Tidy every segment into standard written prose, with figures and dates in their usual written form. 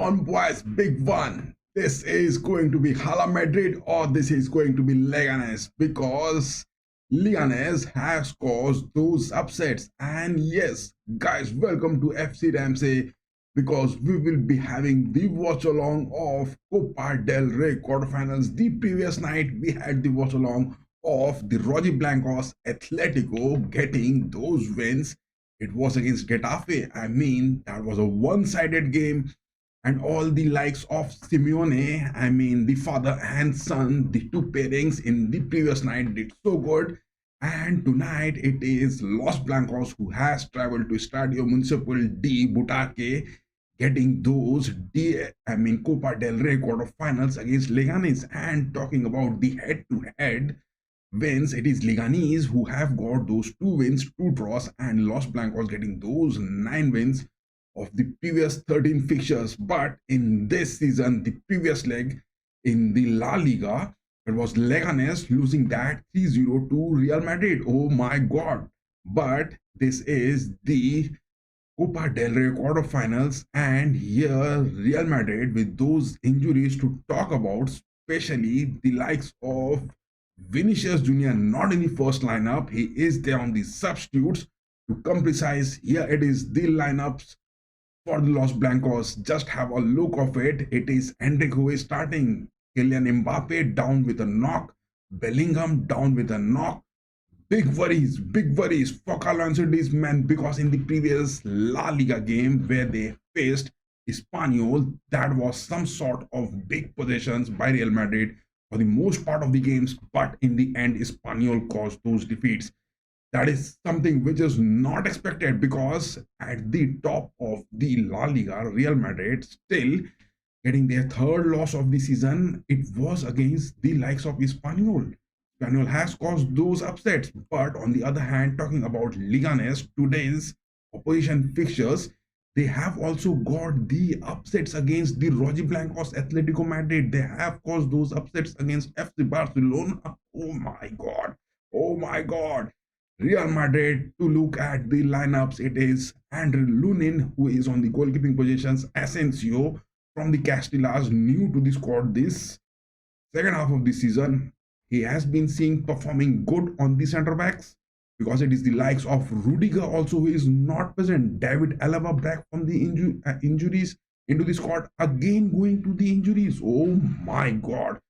On boys, big one. This is going to be Real Madrid or this is going to be Leganes because Leganes has caused those upsets. And yes, guys, welcome to FC Ramsay because we will be having the watch along of Copa del Rey quarterfinals. The previous night we had the watch along of the Roger Blancos Atletico getting those wins. It was against Getafe. I mean, that was a one-sided game and all the likes of Simeone, I mean, the father and son, the two pairings in the previous night did so good. And tonight it is Los Blancos who has traveled to Estadio Municipal de Butaque, getting those Copa del Rey quarterfinals against Leganes. And talking about the head-to-head wins, it is Leganes who have got those 2 wins, 2 draws, and Los Blancos getting those 9 wins of the previous 13 fixtures. But in this season, the previous leg in the La Liga, it was Leganes losing that 3-0 to Real Madrid. Oh my god. But this is the Copa del Rey quarterfinals, and here Real Madrid with those injuries to talk about, especially the likes of Vinicius Jr. not in the first lineup. He is there on the substitutes. To come precise, here it is the lineups for the Los Blancos. Just have a look of it. It is Endrick who is starting. Kylian Mbappe down with a knock. Bellingham down with a knock. Big worries for Carlo Ancelotti's men, because in the previous La Liga game where they faced Espanyol, that was some sort of big possessions by Real Madrid for the most part of the games, but in the end Espanyol caused those defeats. That is something which is not expected, because at the top of the La Liga, Real Madrid still getting their third loss of the season. It was against the likes of Espanyol. Espanyol has caused those upsets. But on the other hand, talking about Leganes, today's opposition fixtures, they have also got the upsets against the Roger Blancos Atletico Madrid. They have caused those upsets against FC Barcelona. Oh my god. Oh my god. Real Madrid, to look at the lineups, it is Andrew Lunin who is on the goalkeeping positions, Asensio from the Castellas, new to the squad this second half of the season. He has been seen performing good on the centre backs, because it is the likes of Rudiger also who is not present. David Alaba back from the injuries into the squad, again going to the injuries. Oh my god.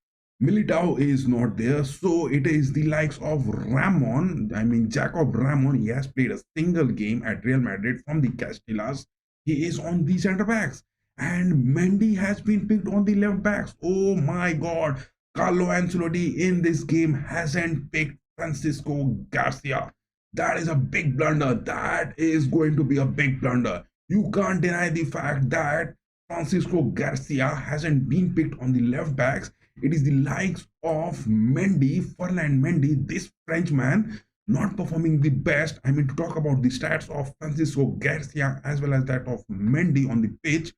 Militao is not there, so it is the likes of Ramon. I mean, Jacob Ramon. He has played a single game at Real Madrid from the Castellas. He is on the centre backs, and Mendy has been picked on the left backs. Oh my god. Carlo Ancelotti in this game hasn't picked Francisco Garcia. That is a big blunder. That is going to be a big blunder. You can't deny the fact that Francisco Garcia hasn't been picked on the left backs. It is the likes of Mendy, Ferland Mendy, this Frenchman, not performing the best. I mean, to talk about the stats of Francisco Garcia as well as that of Mendy on the pitch,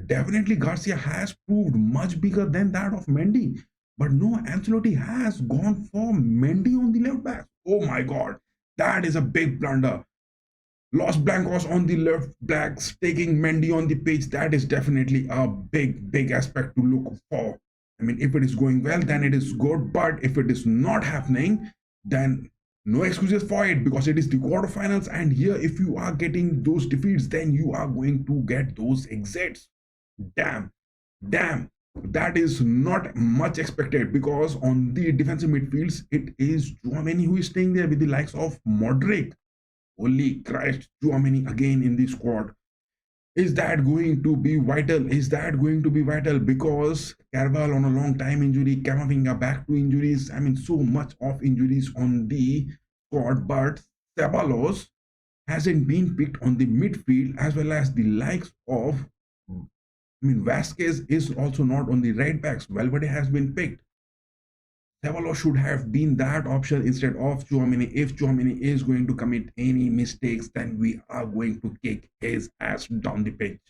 definitely Garcia has proved much bigger than that of Mendy. But no, Ancelotti has gone for Mendy on the left back. Oh my god, that is a big blunder. Los Blancos on the left backs, taking Mendy on the pitch, that is definitely a big aspect to look for. I mean, if it is going well, then it is good. But if it is not happening, then no excuses for it, because it is the quarterfinals. And here, if you are getting those defeats, then you are going to get those exits. Damn. That is not much expected, because on the defensive midfields, it is Tchouaméni who is staying there with the likes of Modric. Holy Christ, Tchouaméni again in the squad. Is that going to be vital? Is that going to be vital? Because CARABAO on a long time injury, Camavinga back to injuries. I mean, so much of injuries on the squad. But Ceballos hasn't been picked on the midfield, as well as the likes of, I mean, Vasquez is also not on the right backs. Valverde has been picked. Ceballos should have been that option instead of Tchouaméni. If Tchouaméni is going to commit any mistakes, then we are going to kick his ass down the pitch.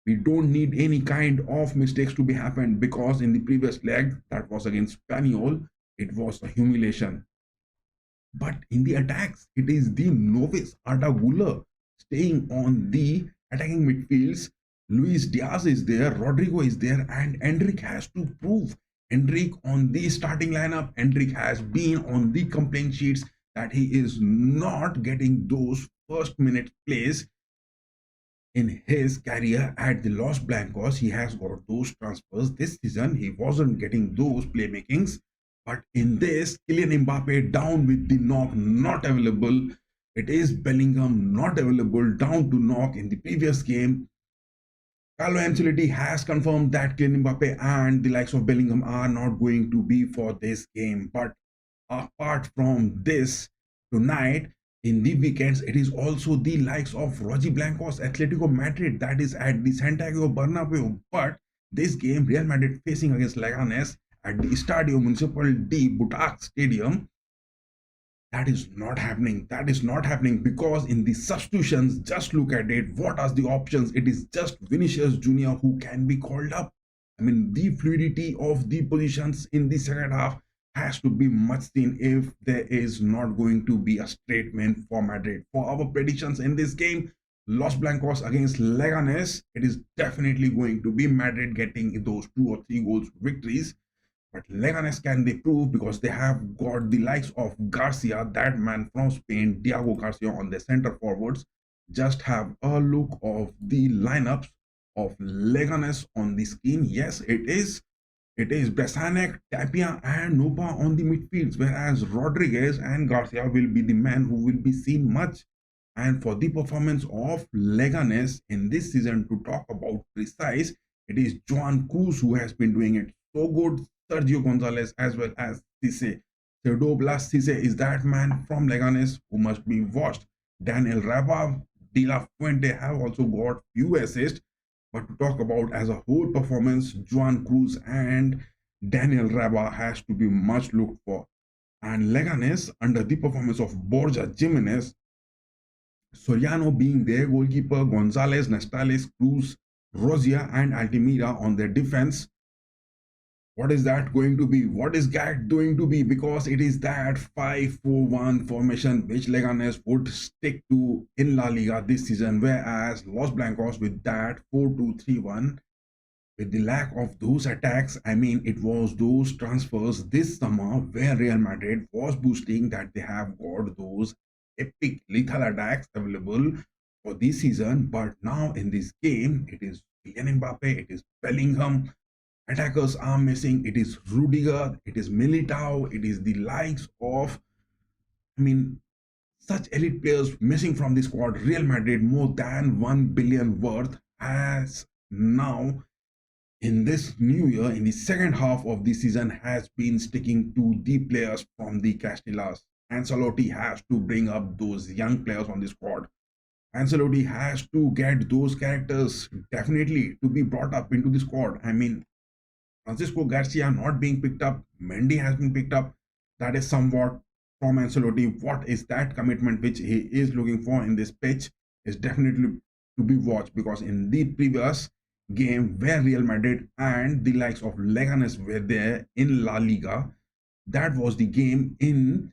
We don't need any kind of mistakes to be happened, because in the previous leg, that was against Spaniol, it was a humiliation. But in the attacks, it is the novice Arda Güler staying on the attacking midfields, Luis Diaz is there, Rodrigo is there, and Endrick has to prove. Endrick on the starting lineup, Endrick has been on the complaint sheets that he is not getting those first minute plays in his career at the Los Blancos. He has got those transfers this season. He wasn't getting those playmakings. But in this, Kylian Mbappe down with the knock, not available. It is Bellingham not available, down to knock in the previous game. Carlo Ancelotti has confirmed that Kylian Mbappe and the likes of Bellingham are not going to be for this game. But apart from this, tonight in the weekends, it is also the likes of Rogi Blancos, Atletico Madrid, that is at the Santiago Bernabeu. But this game, Real Madrid facing against Leganes at the Estadio Municipal de Butac Stadium, that is not happening. That is not happening because in the substitutions, just look at it. What are the options? It is just Vinicius Jr. who can be called up. I mean, the fluidity of the positions in the second half has to be much seen if there is not going to be a straight win for Madrid. For our predictions in this game, Los Blancos against Leganes, it is definitely going to be Madrid getting those 2 or 3 goals victories. But Leganes can they prove because they have got the likes of Garcia, that man from Spain, Diego Garcia on the center forwards. Just have a look of the lineups of Leganes on the screen. Yes, it is. It is Besanek, Tapia, and Nopa on the midfields, whereas Rodriguez and Garcia will be the man who will be seen much. And for the performance of Leganes in this season, to talk about precise, it is Joan Cruz who has been doing it so good. Sergio Gonzalez as well as Cisse. Sergio Blas Cisse is that man from Leganes who must be watched. Daniel Raba, De La Fuente have also got few assists. But to talk about as a whole performance, Joan Cruz and Daniel Raba has to be much looked for. And Leganes, under the performance of Borja Jimenez, Soriano being their goalkeeper, Gonzalez, Nestales, Cruz, Rosia, and Altimira on their defense. What is that going to be? What is that going to be? Because it is that 5-4-1 formation which Leganes would stick to in La Liga this season, whereas Los Blancos with that 4-2-3-1, with the lack of those attacks. I mean, it was those transfers this summer where Real Madrid was boosting that they have got those epic lethal attacks available for this season. But now in this game, it is Kylian Mbappe, it is Bellingham, attackers are missing. It is Rudiger, it is Militao, it is the likes of, I mean, such elite players missing from the squad. Real Madrid, more than 1 billion worth, has now in this new year, in the second half of the season, has been sticking to the players from the Castellas. Ancelotti has to bring up those young players on the squad. Ancelotti has to get those characters definitely to be brought up into the squad. I mean, Francisco Garcia not being picked up, Mendy has been picked up. That is somewhat from Ancelotti. What is that commitment which he is looking for in this pitch is definitely to be watched, because in the previous game where Real Madrid and the likes of Leganes were there in La Liga, that was the game in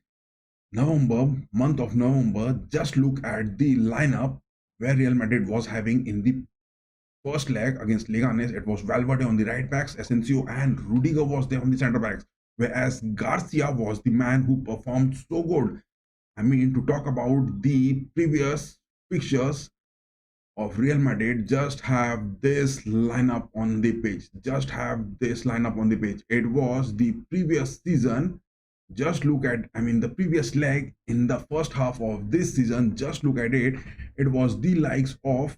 November, month of November. Just look at the lineup where Real Madrid was having in the first leg against Leganes. It was Valverde on the right backs, Asensio and Rudiger was there on the centre backs, whereas Garcia was the man who performed so good. I mean, to talk about the previous fixtures of Real Madrid, just have this lineup on the pitch. Just have this lineup on the pitch. It was the previous season. Just look at, I mean, the previous leg in the first half of this season. Just look at it. It was the likes of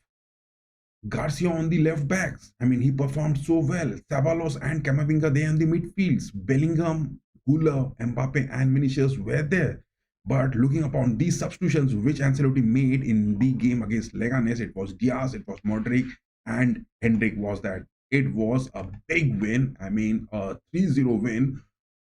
Garcia on the left backs. I mean, he performed so well. Ceballos and Camavinga there in the midfields. Bellingham, Güler, Mbappe, and Vinicius were there. But looking upon these substitutions which Ancelotti made in the game against Leganes, it was Diaz, it was Modric, and Hendrik was that. It was a big win. I mean, a 3-0 win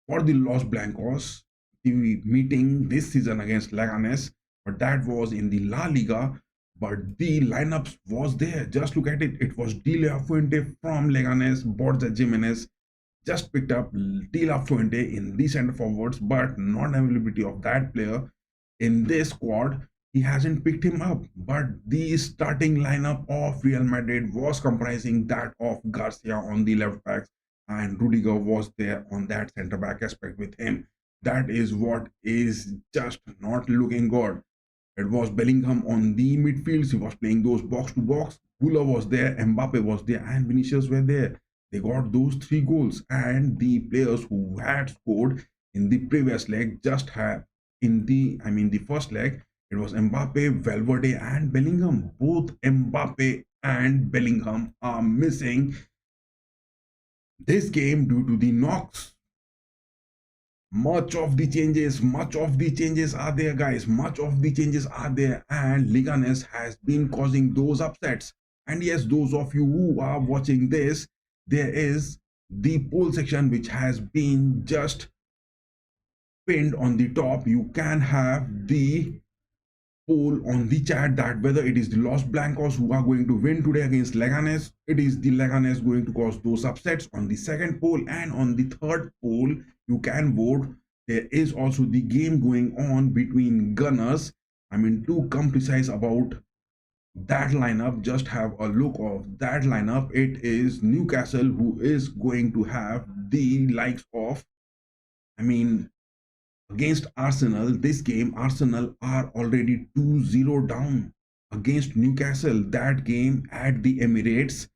for the Los Blancos, the meeting this season against Leganes. But that was in the La Liga. But the lineups was there. Just look at it. It was De La Fuente from Leganes, Borja Jimenez just picked up De La Fuente in the center forwards, but non-availability of that player in this squad. he hasn't picked him up. But the starting lineup of Real Madrid was comprising that of Garcia on the left backs, and Rudiger was there on that centre back aspect with him. That is what is just not looking good. It was Bellingham on the midfields. He was playing those box to box. Kula was there, Mbappe was there, and Vinicius were there. They got those three goals, and the players who had scored in the previous leg just had the first leg. It was Mbappe, Valverde, and Bellingham. Both Mbappe and Bellingham are missing this game due to the knocks. Much of the changes are there, guys. Much of the changes are there, and Leganes has been causing those upsets. And yes, those of you who are watching this, there is the poll section which has been just pinned on the top. You can have the poll on the chat that whether it is the Los Blancos who are going to win today against Leganes. It is the Leganes going to cause those upsets on the second poll, and on the third poll you can vote. There is also the game going on between Gunners. To come precise about that lineup, just have a look of that lineup. It is Newcastle who is going to have the likes of against Arsenal. This game, Arsenal are already 2-0 down against Newcastle. That game at the Emirates,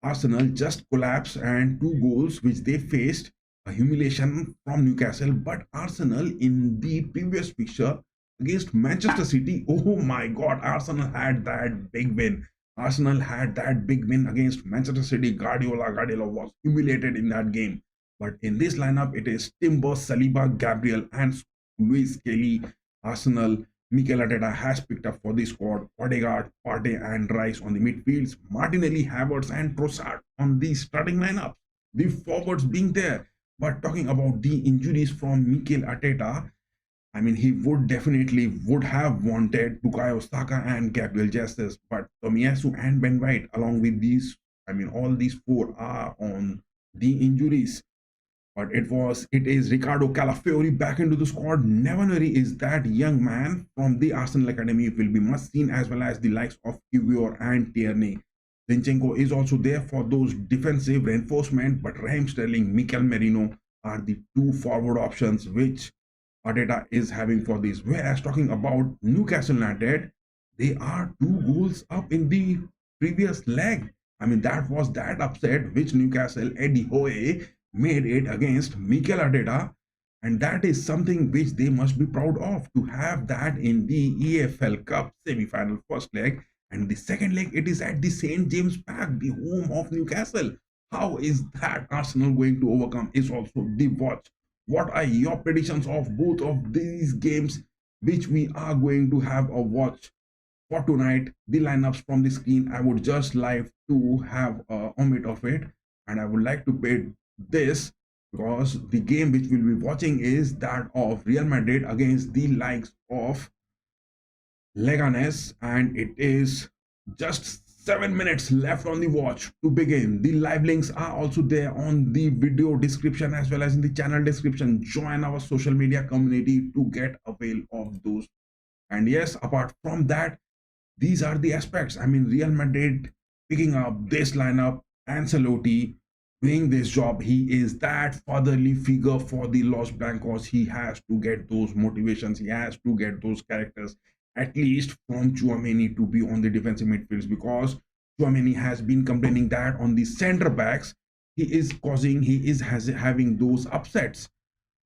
Arsenal just collapsed, and two goals which they faced a humiliation from Newcastle. But Arsenal in the previous fixture against Manchester City, oh my god, Arsenal had that big win. Arsenal had that big win against Manchester City. Guardiola was humiliated in that game. But in this lineup, it is Timber, Saliba, Gabriel, and Luis Kelly. Arsenal, Mikel Arteta has picked up for the squad Odegaard, Partey, and Rice on the midfields, Martinelli, Havertz, and Trossard on the starting lineup. The forwards being there. But talking about the injuries from Mikel Arteta, he would have wanted Bukayo Saka and Gabriel Jesus, but Tomiyasu and Ben White, along with these, all these four are on the injuries. But it is Ricardo Calafiori back into the squad. Nevaneri is that young man from the Arsenal Academy, will be much seen, as well as the likes of Kiwior and Tierney. Zinchenko is also there for those defensive reinforcement, but Raheem Sterling, Mikel Merino are the two forward options which Arteta is having for this. Whereas talking about Newcastle United, they are 2 goals up in the previous leg. That was that upset which Newcastle, Eddie Howe made it against Mikel Arteta, and that is something which they must be proud of, to have that in the EFL Cup semi-final first leg, and the second leg it is at the St. James Park, the home of Newcastle. How is that Arsenal going to overcome is also the watch. What are your predictions of both of these games which we are going to have a watch for tonight? The lineups from the screen, I would just like to have a omit of it, and I would like to pay this, because the game which we'll be watching is that of Real Madrid against the likes of Leganes, and it is just 7 minutes left on the watch to begin. The live links are also there on the video description as well as in the channel description. Join our social media community to get avail of those. And yes, apart from that, these are the aspects. Real Madrid picking up this lineup, Ancelotti doing this job. He is that fatherly figure for the Los Blancos. He has to get those motivations. He has to get those characters, at least from Tchouaméni, to be on the defensive midfields, because Tchouaméni has been complaining that on the center backs he is having those upsets.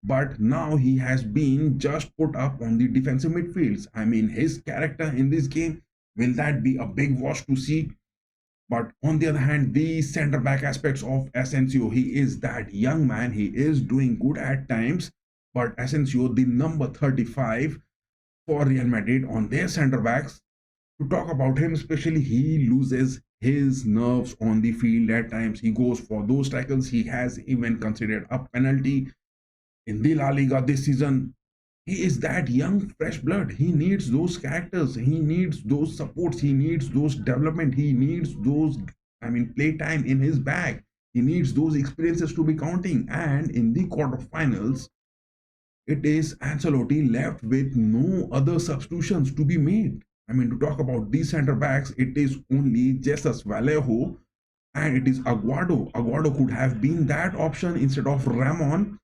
But now he has been just put up on the defensive midfields. His character in this game, will that be a big watch to see? But on the other hand, the center back aspects of Asensio, he is that young man. He is doing good at times. But Asensio, the number 35 for Real Madrid on their center backs, to talk about him especially, he loses his nerves on the field at times. He goes for those tackles. He has even considered a penalty in the La Liga this season. He is that young fresh blood. He needs those characters, he needs those supports, he needs those development, he needs those play time in his bag. He needs those experiences to be counting. And in the quarterfinals, it is Ancelotti left with no other substitutions to be made. I mean, to talk about these centre backs, it is only Jesus Vallejo and it is Aguado. Aguado could have been that option instead of Ramon,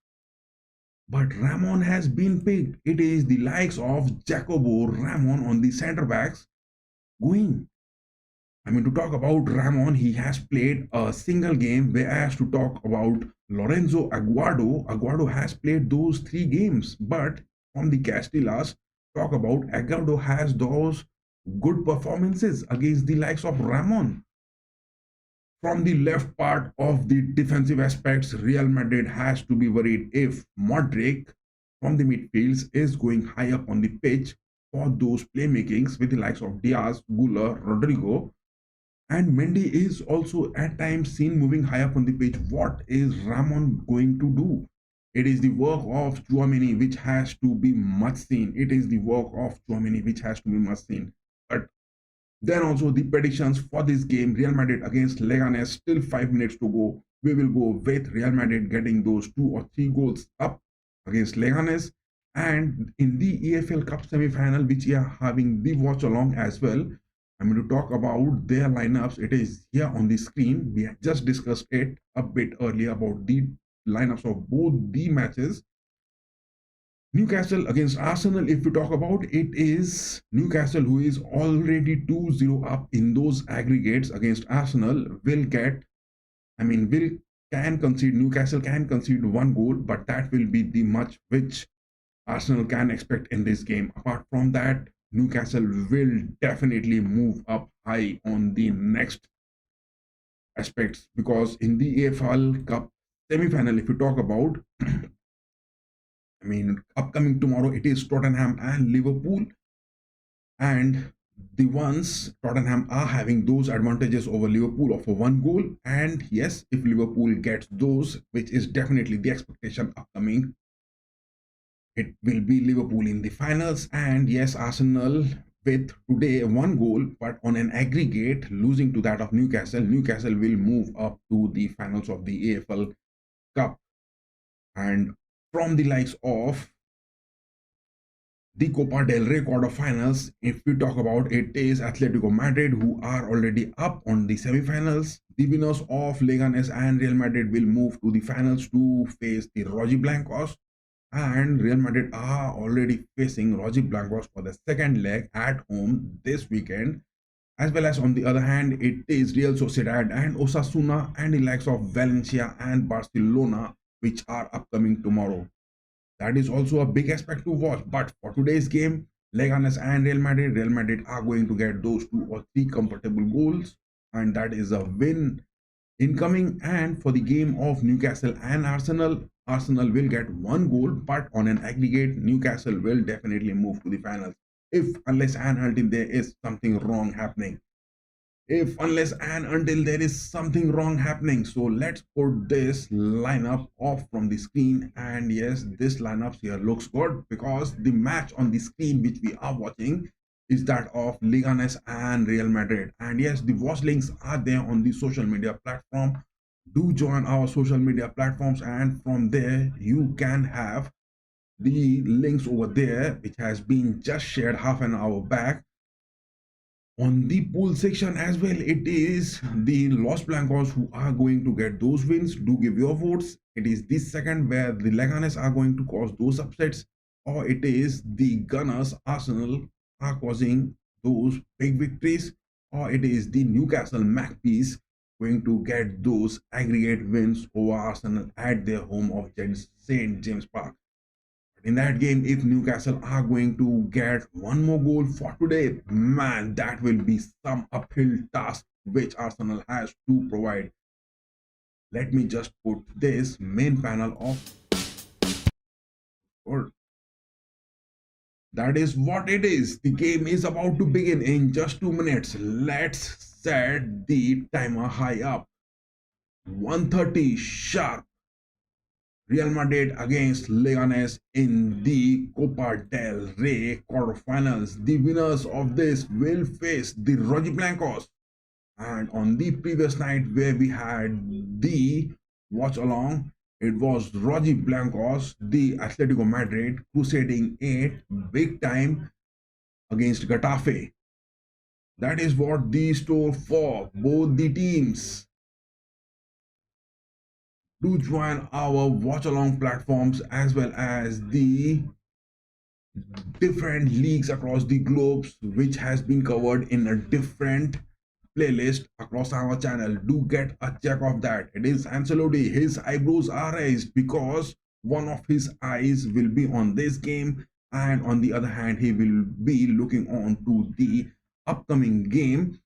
but Ramon has been picked. It is the likes of Jacobo Ramon on the centre backs going. I mean, to talk about Ramon, he has played a single game, whereas to talk about Lorenzo Aguado, Aguado has played those 3 games. But from the Castillas, talk about Aguado has those good performances against the likes of Ramon. From the left part of the defensive aspects, Real Madrid has to be worried if Modric from the midfields is going high up on the pitch for those playmakings with the likes of Diaz, Gula, Rodrigo, and Mendy is also at times seen moving high up on the pitch. What is Ramon going to do? It is the work of Chouameni which has to be much seen. It is the work of Chouameni which has to be much seen. But then also the predictions for this game, Real Madrid against Leganes, still 5 minutes to go. We will go with Real Madrid getting those 2 or 3 goals up against Leganes. And in the EFL Cup semi-final, which we are having the watch along as well, I'm going to talk about their lineups. It is here on the screen. We have just discussed it a bit earlier about the lineups of both the matches. Newcastle against Arsenal, if we talk about it, is Newcastle, who is already 2-0 up in those aggregates against Arsenal, will get, Newcastle can concede 1 goal, but that will be the much which Arsenal can expect in this game. Apart from that, Newcastle will definitely move up high on the next aspects, because in the EFL Cup semi-final, if you talk about, upcoming tomorrow, it is Tottenham and Liverpool, and the ones Tottenham are having those advantages over Liverpool of a 1 goal, and yes, if Liverpool gets those, which is definitely the expectation upcoming, it will be Liverpool in the finals. And yes, Arsenal with today 1 goal, but on an aggregate losing to that of Newcastle, Newcastle will move up to the finals of the EFL Cup. And from the likes of the Copa del Rey quarterfinals, if we talk about it, is Atletico Madrid, who are already up on the semi-finals. The winners of Leganes and Real Madrid will move to the finals to face the Rojiblancos. And Real Madrid are already facing Rojiblancos for the second leg at home this weekend. As well as on the other hand, it is Real Sociedad and Osasuna and the likes of Valencia and Barcelona, which are upcoming tomorrow. That is also a big aspect to watch. But for today's game, Leganes and Real Madrid are going to get those 2 or 3 comfortable goals, and that is a win incoming. And for the game of Newcastle and Arsenal, Arsenal will get 1 goal, but on an aggregate, Newcastle will definitely move to the finals. Unless and until there is something wrong happening. Unless and until there is something wrong happening. So let's put this lineup off from the screen. And yes, this lineup here looks good, because the match on the screen which we are watching is that of Leganes and Real Madrid. And yes, the watch links are there on the social media platform. Do join our social media platforms, and from there you can have the links over there, which has been just shared half an hour back. On the pool section as well, it is the Los Blancos who are going to get those wins. Do give your votes. It is this second where the Leganes are going to cause those upsets, or it is the Gunners, Arsenal, are causing those big victories, or it is the Newcastle Magpies going to get those aggregate wins over Arsenal at their home of St. James Park. In that game, if Newcastle are going to get 1 more goal for today, man, that will be some uphill task which Arsenal has to provide. Let me just put this main panel off. That is what it is. The game is about to begin in just 2 minutes. Let's set the timer high up. 1:30 sharp. Real Madrid against Leganes in the Copa del Rey quarterfinals. The winners of this will face the Rojiblancos. And on the previous night where we had the watch along, It was Roger Blancos, the Atletico Madrid, crusading it big time against Getafe. That is what the store for both the teams. Do join our watch along platforms as well as the different leagues across the globes, which has been covered in a different playlist across our channel. Do get a check of that. It is Ancelotti. His eyebrows are raised because one of his eyes will be on this game, and on the other hand, he will be looking on to the upcoming game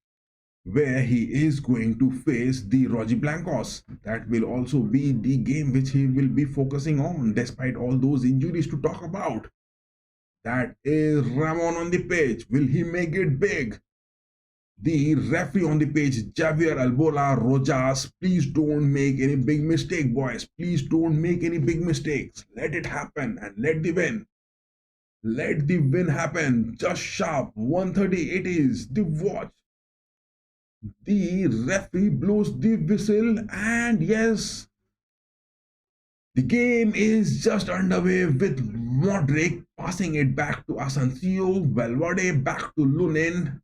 where he is going to face the Roger Blancos. That will also be the game which he will be focusing on despite all those injuries to talk about. That is Ramon on the pitch. Will he make it big? The referee on the pitch, Javier Albola Rojas. Please don't make any big mistake, boys. Please don't make any big mistakes. Let it happen and let the win. Let the win happen. Just sharp. 1:30 it is. The watch. The referee blows the whistle, and yes, the game is just underway with Modric passing it back to Asensio, Valverde back to Lunin,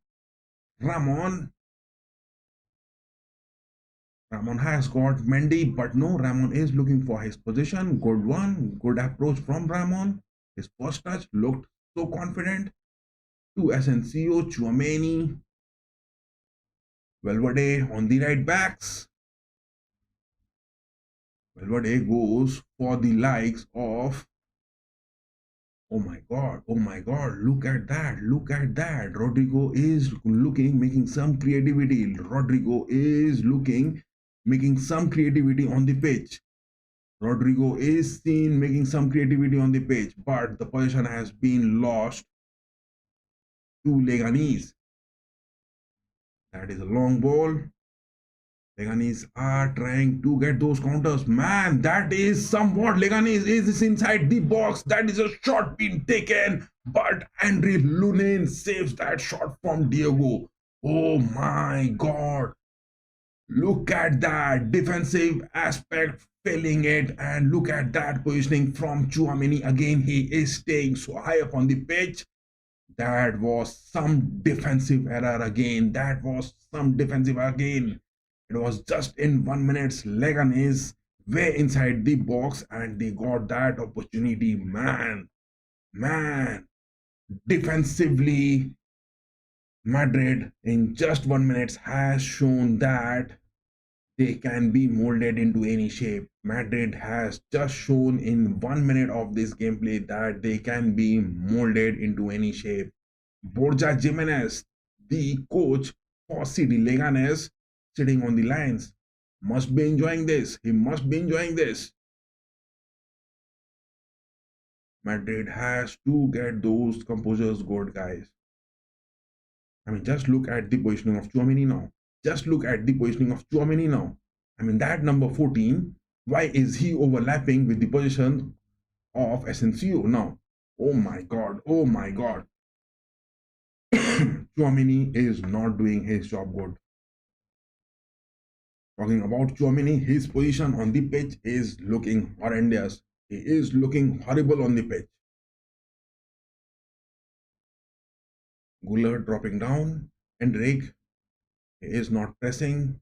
Ramon. Ramon has got Mendy, but no, Ramon is looking for his position. Good one, good approach from Ramon. His first touch looked so confident. To Asensio, Chouameni, Valverde on the right backs. Valverde goes for the likes of, oh my god, look at that, look at that. Rodrigo is looking, making some creativity. Rodrigo is looking, making some creativity on the pitch. Rodrigo is seen making some creativity on the pitch, but the possession has been lost to Leganes. That is a long ball. Leganes are trying to get those counters. Man, that is somewhat. Leganes is inside the box. That is a shot being taken, but Andre Lunin saves that shot from Diego. Oh my god. Look at that defensive aspect failing it, and look at that positioning from Chouameni. Again, he is staying so high up on the pitch. That was some defensive error again. That was some defensive again. It was just in 1 minute. Leganes way inside the box and they got that opportunity. Man, defensively, Madrid in just 1 minute has shown that they can be molded into any shape. Madrid has just shown in 1 minute of this gameplay that they can be molded into any shape. Borja Jimenez, the coach for CD Leganes, sitting on the lines, must be enjoying this. He must be enjoying this. Madrid has to get those composures good, guys. I mean, just look at the positioning of Chouameni now. Just look at the positioning of Chouameni now. I mean, that number 14, why is he overlapping with the position of Asensio now? Oh my god, oh my god. Chouameni is not doing his job good. Talking about Chouameni, his position on the pitch is looking horrendous. He is looking horrible on the pitch. Guller dropping down. Endrick, he is not pressing.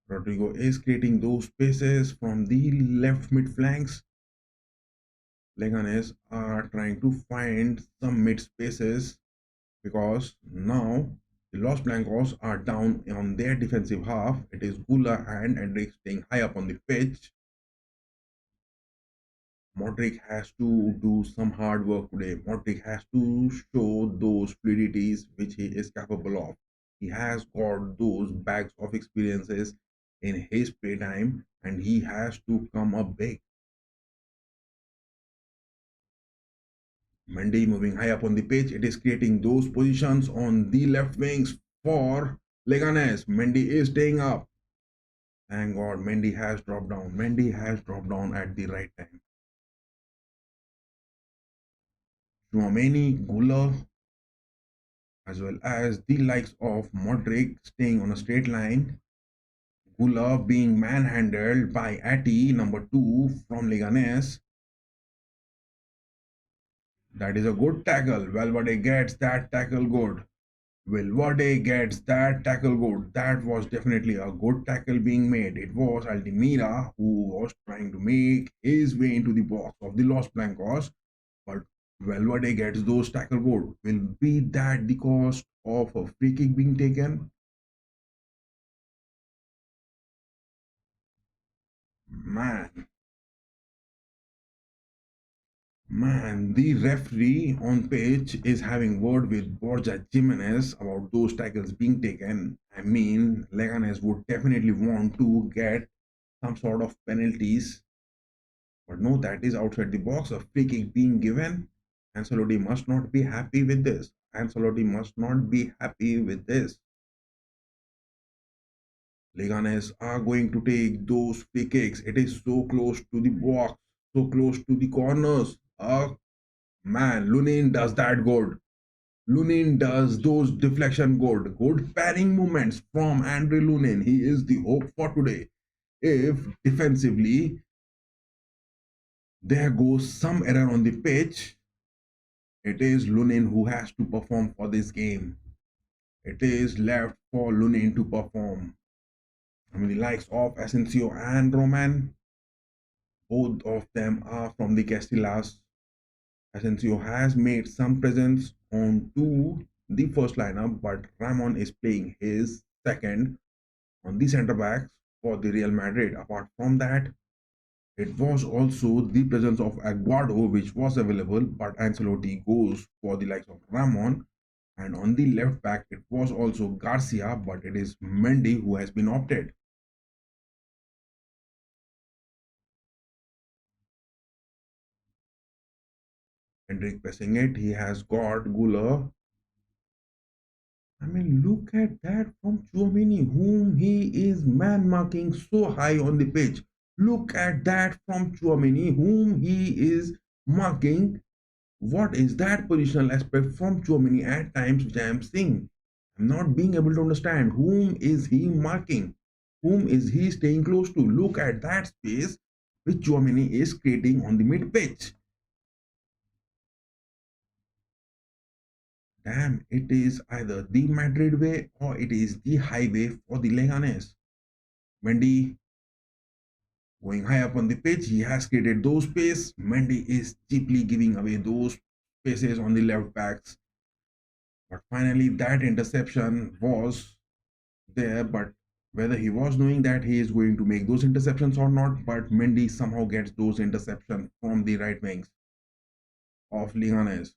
Rodrigo is creating those spaces from the left mid flanks. Leganes are trying to find some mid spaces because now the Los Blancos are down on their defensive half. It is Gula and Endrick staying high up on the pitch. Modric has to do some hard work today. Modric has to show those fluidities which he is capable of. He has got those bags of experiences in his playtime and he has to come up big. Mendy moving high up on the pitch. It is creating those positions on the left wings for Leganes. Mendy is staying up. Thank God, Mendy has dropped down. Mendy has dropped down at the right time. Chouameni, Gula, as well as the likes of Modric staying on a straight line. Gula being manhandled by Ati, number 2 from Leganes. That is a good tackle. Valverde gets that tackle good. Valverde gets that tackle good. That was definitely a good tackle being made. It was Altimira who was trying to make his way into the box of the Los Blancos, but Valverde gets those tackle good. Will be that the cost of a free kick being taken? Man, Man, the referee on pitch is having word with Borja Jimenez about those tackles being taken. I mean, Leganes would definitely want to get some sort of penalties, but no, that is outside the box. A free kick being given. Ancelotti must not be happy with this. Ancelotti must not be happy with this. Leganes are going to take those free kicks. It is so close to the box, so close to the corners. Man, Lunin does that good. Lunin does those deflection good. Good parrying movements from Andre Lunin. He is the hope for today. If defensively there goes some error on the pitch, it is Lunin who has to perform for this game. It is left for Lunin to perform. I mean, the likes of Asensio and Roman, both of them are from the Casillas. Asensio has made some presence onto the first lineup, but Ramon is playing his second on the centre backs for the Real Madrid. Apart from that, it was also the presence of Aguado which was available, but Ancelotti goes for the likes of Ramon. And on the left back, it was also Garcia, but it is Mendy who has been opted. Hendrik pressing it, he has got Gula. I mean, look at that from Chouameni, whom he is man marking so high on the pitch. Look at that from Chouameni, whom he is marking. What is that positional aspect from Chouameni at times which I am seeing? I'm not being able to understand. Whom is he marking? Whom is he staying close to? Look at that space which Chouameni is creating on the mid pitch. Damn, it is either the Madrid way or it is the highway for the Leganes. Mendy going high up on the pitch, he has created those space. Mendy is cheaply giving away those spaces on the left backs. But finally, that interception was there. But whether he was knowing that he is going to make those interceptions or not, but Mendy somehow gets those interceptions from the right wings of Leganes.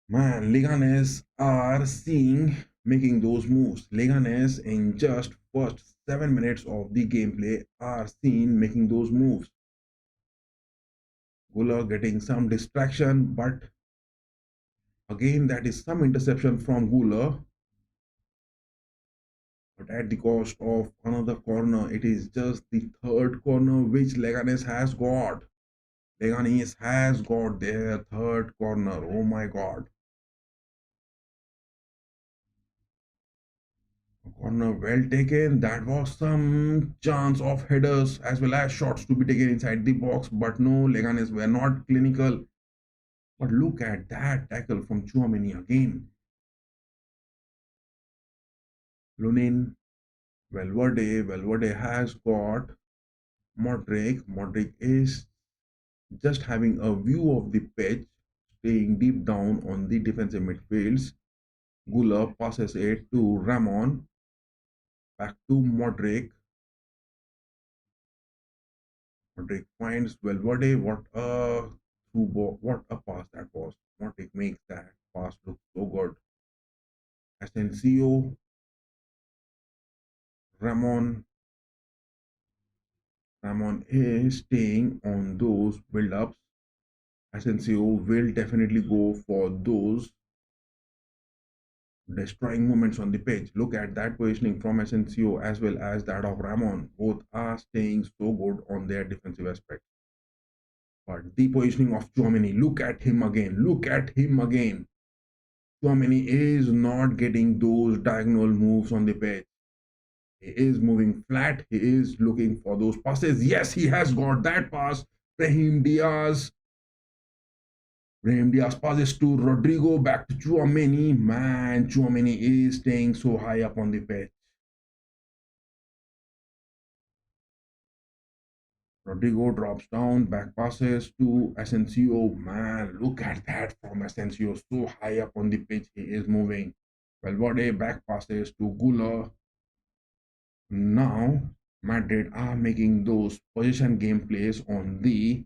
Man, Leganes are seeing making those moves. Leganes in just first 7 minutes of the gameplay are seen making those moves. Gula getting some distraction, but again that is some interception from Gula. But at the cost of another corner, it is just the third corner which Leganes has got. Leganes has got their third corner. Oh my god. Corner well taken. That was some chance of headers as well as shots to be taken inside the box, but no, Leganes were not clinical. But look at that tackle from Chouameni again. Lunin, Valverde has got Modric. Modric is just having a view of the pitch, staying deep down on the defensive midfields. Gula passes it to Ramon, back to Modric. Modric finds Valverde. What a through ball! What a pass that was! Modric makes that pass look so good. Asensio, Ramon. Ramon is staying on those build-ups. Asensio will definitely go for those destroying moments on the pitch. Look at that positioning from Asensio as well as that of Ramon. Both are staying so good on their defensive aspect. But the positioning of Chouameni, look at him again. Look at him again. Chouameni is not getting those diagonal moves on the pitch. He is moving flat. He is looking for those passes. Yes, he has got that pass. Brahim Diaz. Brahim Diaz passes to Rodrigo. Back to Chouameni. Man, Chouameni is staying so high up on the pitch. Rodrigo drops down, back passes to Asensio. Man, look at that from Asensio. So high up on the pitch, he is moving. Valverde back passes to Gula. Now, Madrid are making those position game plays on the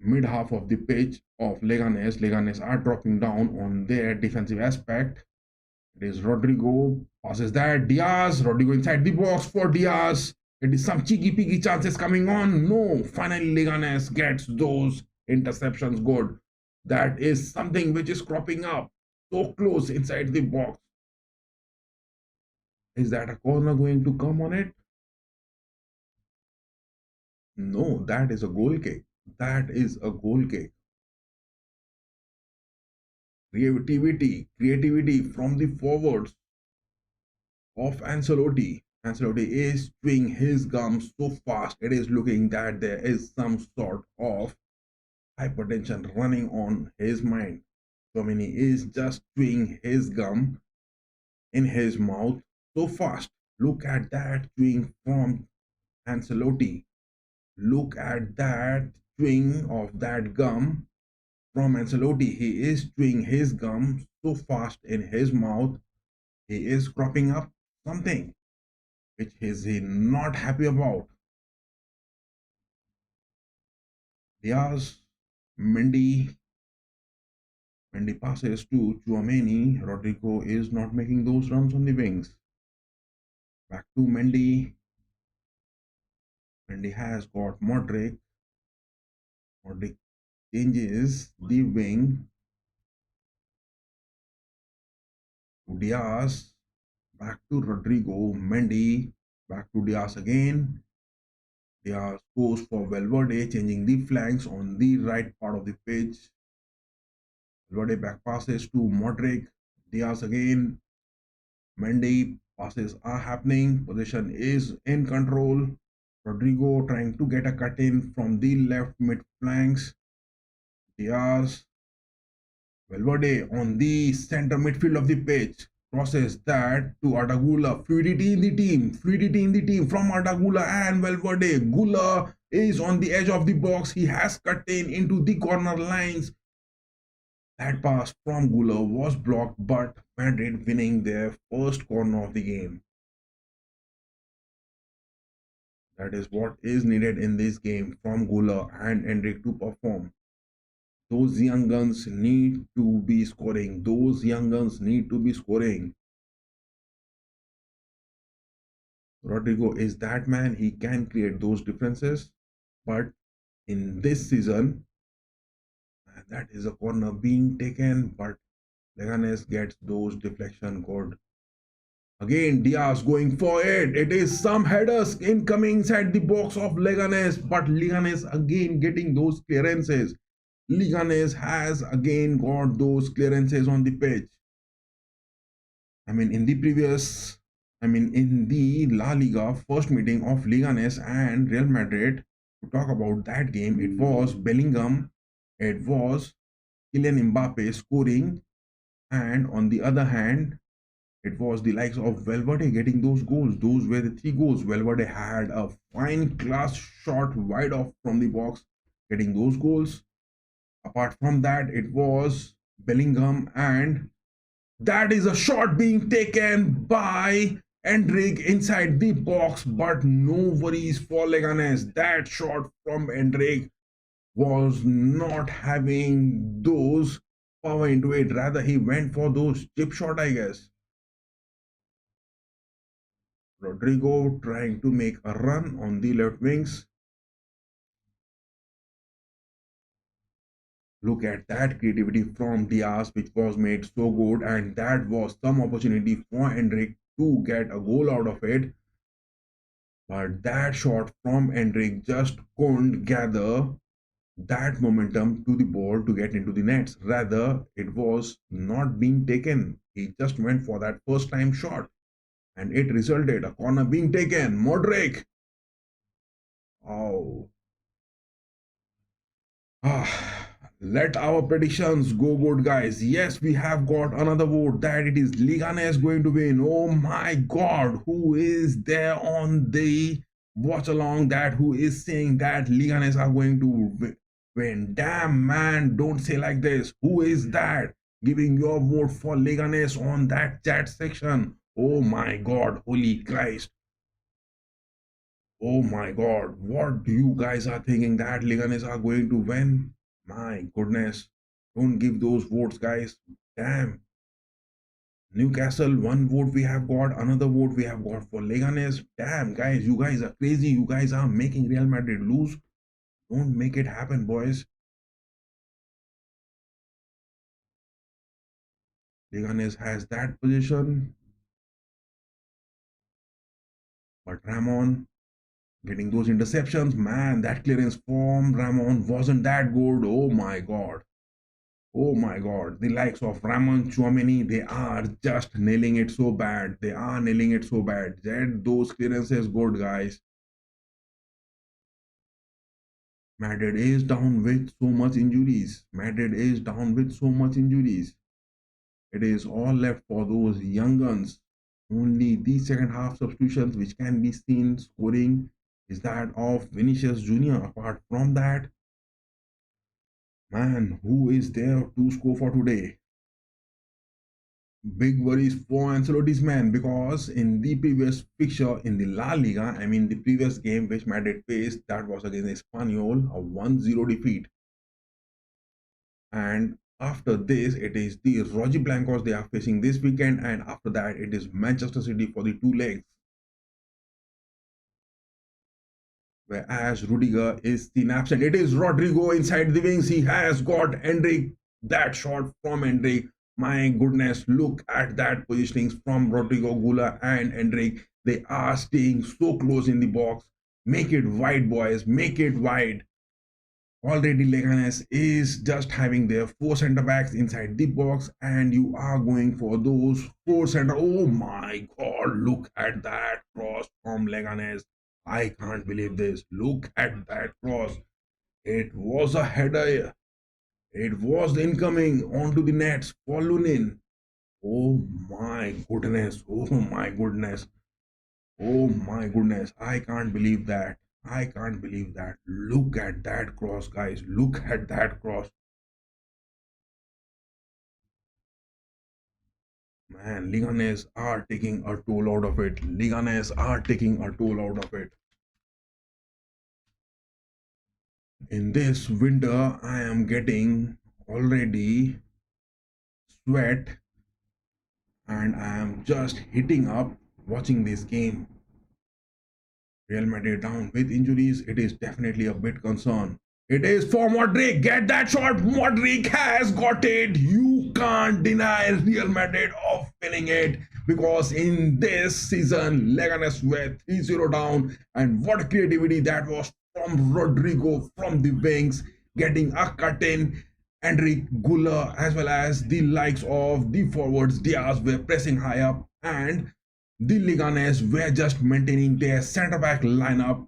mid half of the pitch of Leganes. Leganes are dropping down on their defensive aspect. It is Rodrigo, passes that. Diaz, Rodrigo inside the box for Diaz. It is some cheeky peeky chances coming on. No, finally Leganes gets those interceptions good. That is something which is cropping up so close inside the box. Is that a corner going to come on it? No, that is a goal kick. That is a goal kick. Creativity from the forwards of Ancelotti. Ancelotti is chewing his gum so fast. It is looking that there is some sort of hypertension running on his mind. Domini is just chewing his gum in his mouth so fast. Look at that chewing from Ancelotti. Look at that chewing of that gum from Ancelotti. He is chewing his gum so fast in his mouth. He is cropping up something which is he not happy about. Diaz, Mendy passes to Chouameni. Rodrigo is not making those runs on the wings. Back to Mendy. Mendy has got Modric. Modric changes the wing to Diaz. Back to Rodrigo. Mendy. Back to Diaz again. Diaz goes for Valverde, changing the flanks on the right part of the pitch. Valverde back passes to Modric. Diaz again. Mendy passes are happening. Position is in control. Rodrigo trying to get a cut in from the left mid flanks. Diaz. Valverde on the center midfield of the pitch. Crosses that to Ardagula. Fluidity in the team from Ardagula and Valverde. Gula is on the edge of the box. He has cut in into the corner lines. That pass from Gula was blocked, but Madrid winning their first corner of the game. That is what is needed in this game from Gula and Enric to perform. Those young guns need to be scoring. Those young guns need to be scoring. Rodrigo is that man. He can create those differences. But in this season, that is a corner being taken. But Leganes gets those deflection good. Again, Diaz going for it. It is some headers incoming inside the box of Leganes. But Leganes again getting those clearances. Leganes has again got those clearances on the pitch. In the La Liga first meeting of Leganes and Real Madrid, to talk about that game, it was Bellingham, it was Kylian Mbappe scoring, and on the other hand, it was the likes of Valverde getting those goals. Those were the 3 goals. Valverde had a fine class shot wide off from the box, getting those goals. Apart from that, it was Bellingham, and that is a shot being taken by Endrick inside the box, but no worries for Leganes. That shot from Endrick was not having those power into it. Rather, he went for those chip shot, I guess. Rodrigo trying to make a run on the left wings. Look at that creativity from Diaz, which was made so good, and that was some opportunity for Endrick to get a goal out of it. But that shot from Endrick just couldn't gather that momentum to the ball to get into the nets. Rather, it was not being taken. He just went for that first time shot. and it resulted a corner being taken. Modric. Oh. Let our predictions go good, guys. Yes, we have got another vote that it is Leganes going to win. Oh my god, who is there on the watch along that who is saying that Leganes are going to win? Damn man, don't say like this. Who is that giving your vote for Leganes on that chat section? Oh my god, holy Christ. Oh my god, what do you guys are thinking that Leganes are going to win? My goodness, don't give those votes, guys. Damn. Newcastle, one vote we have got, another vote we have got for Leganes. Damn, guys, you guys are crazy. You guys are making Real Madrid lose. Don't make it happen, boys. Leganes has that position, but Ramon getting those interceptions, man, that clearance from Ramon wasn't that good. Oh my god. Oh my god, the likes of Ramon Chouameni, they are just nailing it so bad. They are nailing it so bad. Get those clearances good, guys. Madrid is down with so much injuries. Madrid is down with so much injuries. It is all left for those young guns. Only the second half substitutions which can be seen scoring is that of Vinicius Jr. Apart from that, man, who is there to score for today? Big worries for Ancelotti's man because in the previous fixture in the La Liga, I mean the previous game which Madrid faced, that was against Espanyol, a 1-0 defeat. And after this, it is the Rojiblancos they are facing this weekend, and after that, it is Manchester City for the two legs. Whereas Rudiger is seen absent. It is Rodrigo inside the wings. He has got Endrick. That shot from Endrick. My goodness, look at that positioning from Rodrigo Gula and Endrick. They are staying so close in the box. Make it wide, boys. Make it wide. Already Leganes is just having their four center backs inside the box, and you are going for those four center. Oh my god, look at that cross from Leganes. I can't believe this. Look at that cross. It was a header. It was incoming onto the nets for Lunin. Oh my goodness. Oh my goodness. Oh my goodness. I can't believe that. I can't believe that. Look at that cross, guys. Look at that cross. Man, Leganes are taking a toll out of it. Leganes are taking a toll out of it. In this winter, I am getting already sweat and I am just hitting up watching this game. Real Madrid down with injuries, it is definitely a bit concern. It is for Modric. Get that shot. Modric has got it. You can't deny Real Madrid of winning it because in this season, Leganes were 3-0 down. And what creativity that was from Rodrigo from the wings, getting a cut in. Enric Gula as well as the likes of the forwards Diaz were pressing high up, and the Leganes were just maintaining their centre back lineup,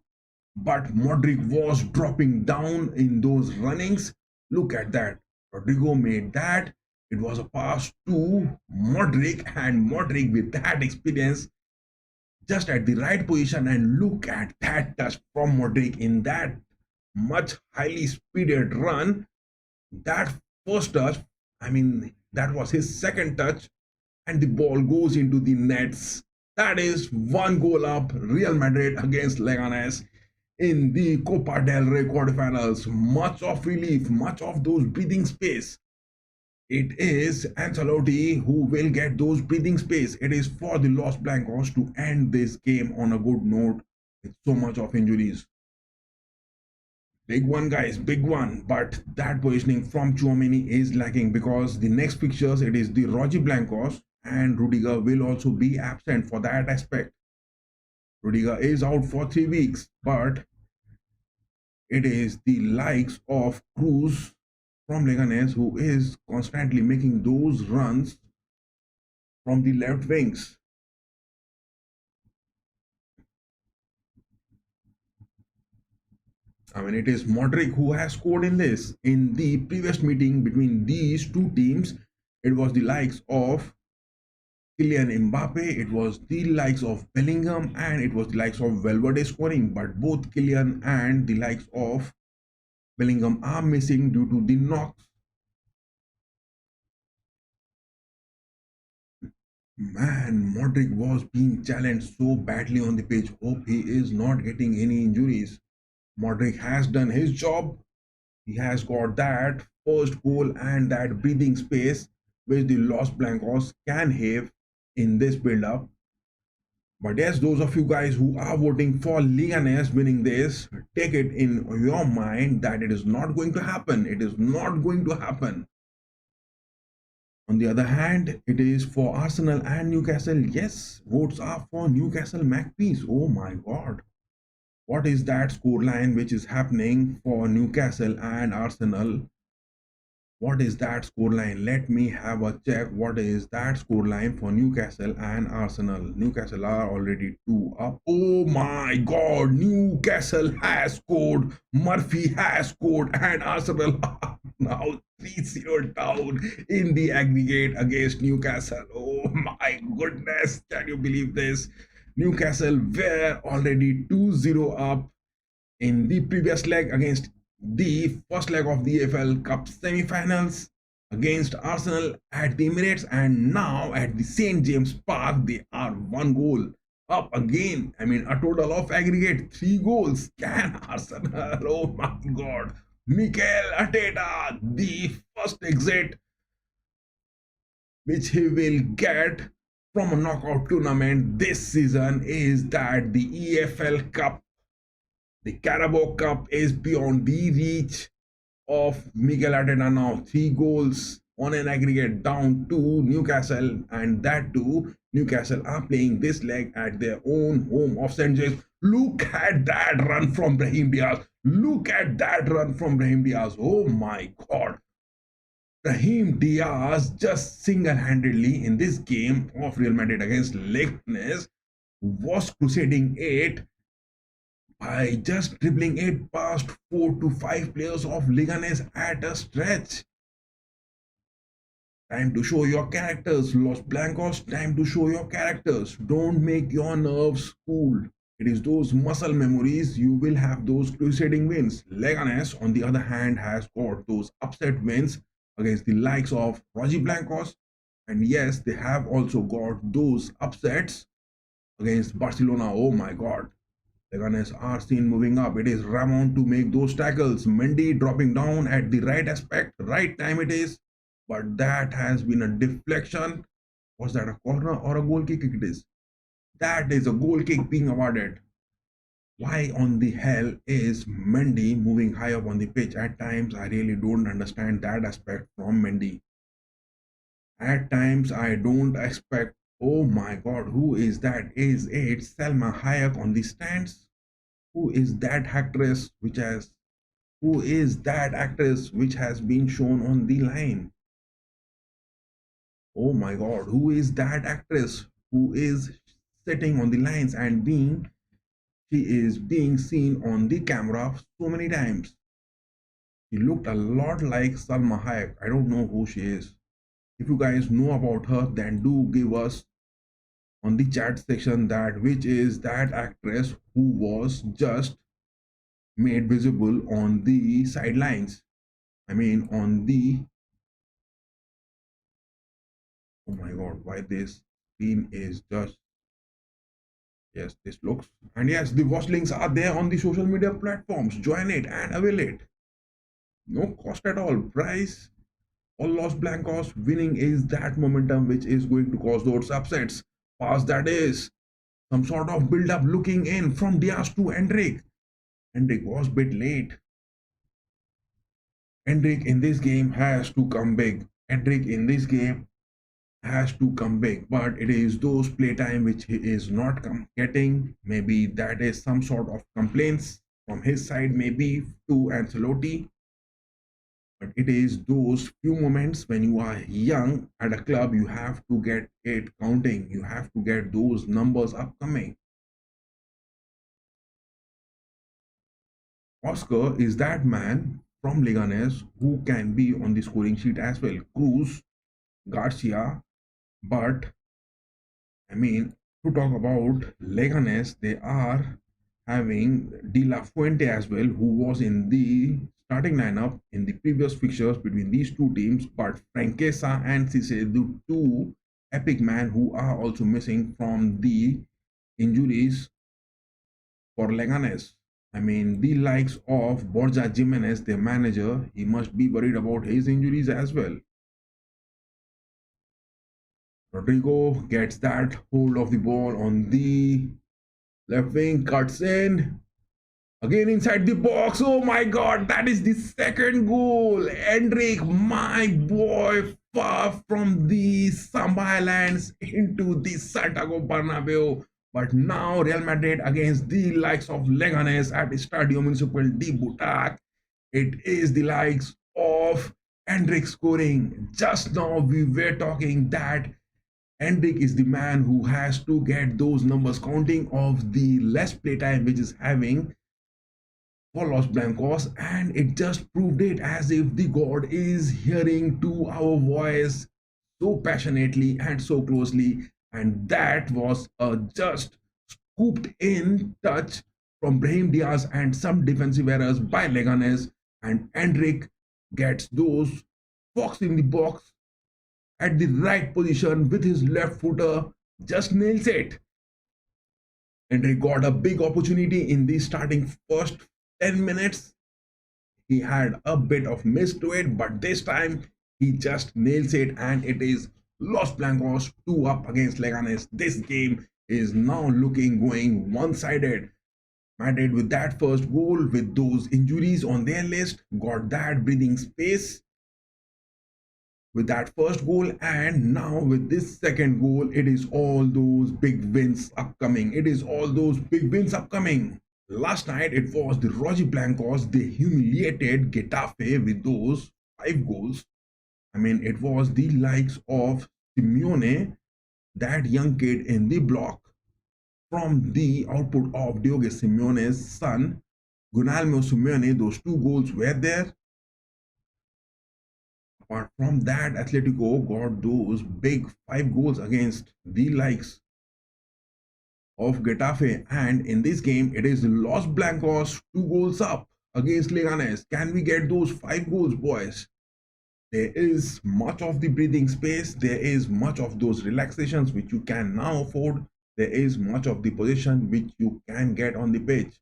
but Modric was dropping down in those runnings. Look at that. Rodrigo made that. It was a pass to Modric, and Modric with that experience just at the right position, and look at that touch from Modric in that much highly speeded run. That first touch, I mean, that was his second touch, and the ball goes into the nets. That is one goal up, Real Madrid against Leganes in the Copa del Rey quarterfinals. Much of relief, much of those breathing space. It is Ancelotti who will get those breathing space. It is for the Los Blancos to end this game on a good note with so much of injuries. Big one, guys, big one. But that positioning from Chouameni is lacking because the next fixtures, it is the Rojiblancos and Rudiger will also be absent for that aspect. Rudiger is out for 3 weeks, but it is the likes of Cruz from Leganes who is constantly making those runs from the left wings. I mean, it is Modric who has scored in this. In the previous meeting between these two teams, it was the likes of Kylian Mbappe, it was the likes of Bellingham, and it was the likes of Valverde scoring. But both Kylian and the likes of Bellingham are missing due to the knocks. Man, Modric was being challenged so badly on the pitch. Hope he is not getting any injuries. Modric has done his job. He has got that first goal and that breathing space which the Los Blancos can have in this build-up. But yes, those of you guys who are voting for Leganes winning this, take it in your mind that it is not going to happen. It is not going to happen. On the other hand, it is for Arsenal and Newcastle. Yes, votes are for Newcastle Magpies. Oh my god. What is that scoreline which is happening for Newcastle and Arsenal? What is that scoreline? Let me have a check. What is that scoreline for Newcastle and Arsenal? Newcastle are already 2 up. Oh my god, Newcastle has scored, Murphy has scored, and Arsenal are now 3-0 down in the aggregate against Newcastle. Oh my goodness, can you believe this? Newcastle were already 2-0 up in the previous leg against the first leg of the AFL Cup semi-finals against Arsenal at the Emirates, and now at the St James Park they are 1 goal up again. I mean, a total of aggregate 3 goals. Can Arsenal? Oh my god. Mikel Arteta, the first exit which he will get from a knockout tournament this season is that the EFL Cup, the Carabao Cup, is beyond the reach of Miguel Arteta now. 3 goals on an aggregate down to Newcastle, and that too, Newcastle are playing this leg at their own home of St. James. Look at that run from Brahim Diaz. Look at that run from Brahim Diaz. Oh my god. Brahim Diaz just single-handedly in this game of Real Madrid against Leganes was crusading it by just dribbling it past 4 to 5 players of Leganes at a stretch. Time to show your characters, Los Blancos. Time to show your characters. Don't make your nerves cool. It is those muscle memories. You will have those crusading wins. Leganes, on the other hand, has got those upset wins against the likes of Roger Blancos. And yes, they have also got those upsets against Barcelona. Oh my god. Leganes are seen moving up. It is Ramon to make those tackles. Mendy dropping down at the right aspect, right time it is. But that has been a deflection. Was that a corner or a goal kick? It is. That is a goal kick being awarded. Why on the hell is Mendy moving high up on the pitch? At times, I really don't understand that aspect from Mendy. At times, I don't expect. Oh my god, who is that? Is it Selma Hayek on the stands? Who is that actress which has been shown on the line? Oh my god, who is that actress who is sitting on the lines and she is being seen on the camera so many times? She looked a lot like Salma Hayek. I don't know who she is. If you guys know about her, then do give us on the chat section that which is that actress who was just made visible on the sidelines. I mean, on the, oh my god, why this screen is just, yes, this looks, and yes, the watch links are there on the social media platforms. Join it and avail it. No cost at all. Price or Los Blancos winning is that momentum which is going to cause those upsets. Pass that is some sort of build up looking in from Diaz to Hendrik. Hendrik was a bit late. Hendrik in this game has to come big. Hendrik in this game has to come big, but it is those playtime which he is not getting. Maybe that is some sort of complaints from his side, maybe to Ancelotti. But it is those few moments when you are young at a club, you have to get it counting. You have to get those numbers upcoming. Oscar is that man from Leganes who can be on the scoring sheet as well. Cruz, Garcia, but I mean, to talk about Leganes, they are having De La Fuente as well, who was in the starting lineup in the previous fixtures between these two teams. But Franquesa and Cisse, the two epic men who are also missing from the injuries for Leganes. I mean, the likes of Borja Jimenez, their manager, he must be worried about his injuries as well. Rodrigo gets that hold of the ball on the left wing, cuts in. Again inside the box. Oh my god, that is the second goal. Endrick, my boy, far from the Samba Islands into the Santiago Bernabeu. But now Real Madrid against the likes of Leganes at Estadio Municipal de Butac. It is the likes of Endrick scoring. Just now we were talking that Endrick is the man who has to get those numbers counting of the less playtime which is having for Los Blancos, and it just proved it as if the God is hearing to our voice so passionately and so closely, and that was a just scooped in touch from Brahim Diaz and some defensive errors by Leganes, and Endrick gets those fox in the box at the right position with his left footer, just nails it. Endrick got a big opportunity in the starting first 10 minutes. He had a bit of miss to it, but this time he just nails it, and it is Los Blancos 2 up against Leganes. This game is now looking going one-sided. Madrid with that first goal, with those injuries on their list, got that breathing space with that first goal, and now with this second goal, it is all those big wins upcoming. It is all those big wins upcoming. Last night it was the Roger Blancos. They humiliated Getafe with those 5 goals. I mean, it was the likes of Simeone, that young kid in the block, from the output of Diogo Simeone's son, Gunalmo Simeone. Those 2 goals were there. Apart from that, Atletico got those big 5 goals against the likes of Getafe, and in this game it is Los Blancos 2 goals up against Leganes. Can we get those 5 goals, boys? There is much of the breathing space, there is much of those relaxations which you can now afford, there is much of the position which you can get on the pitch.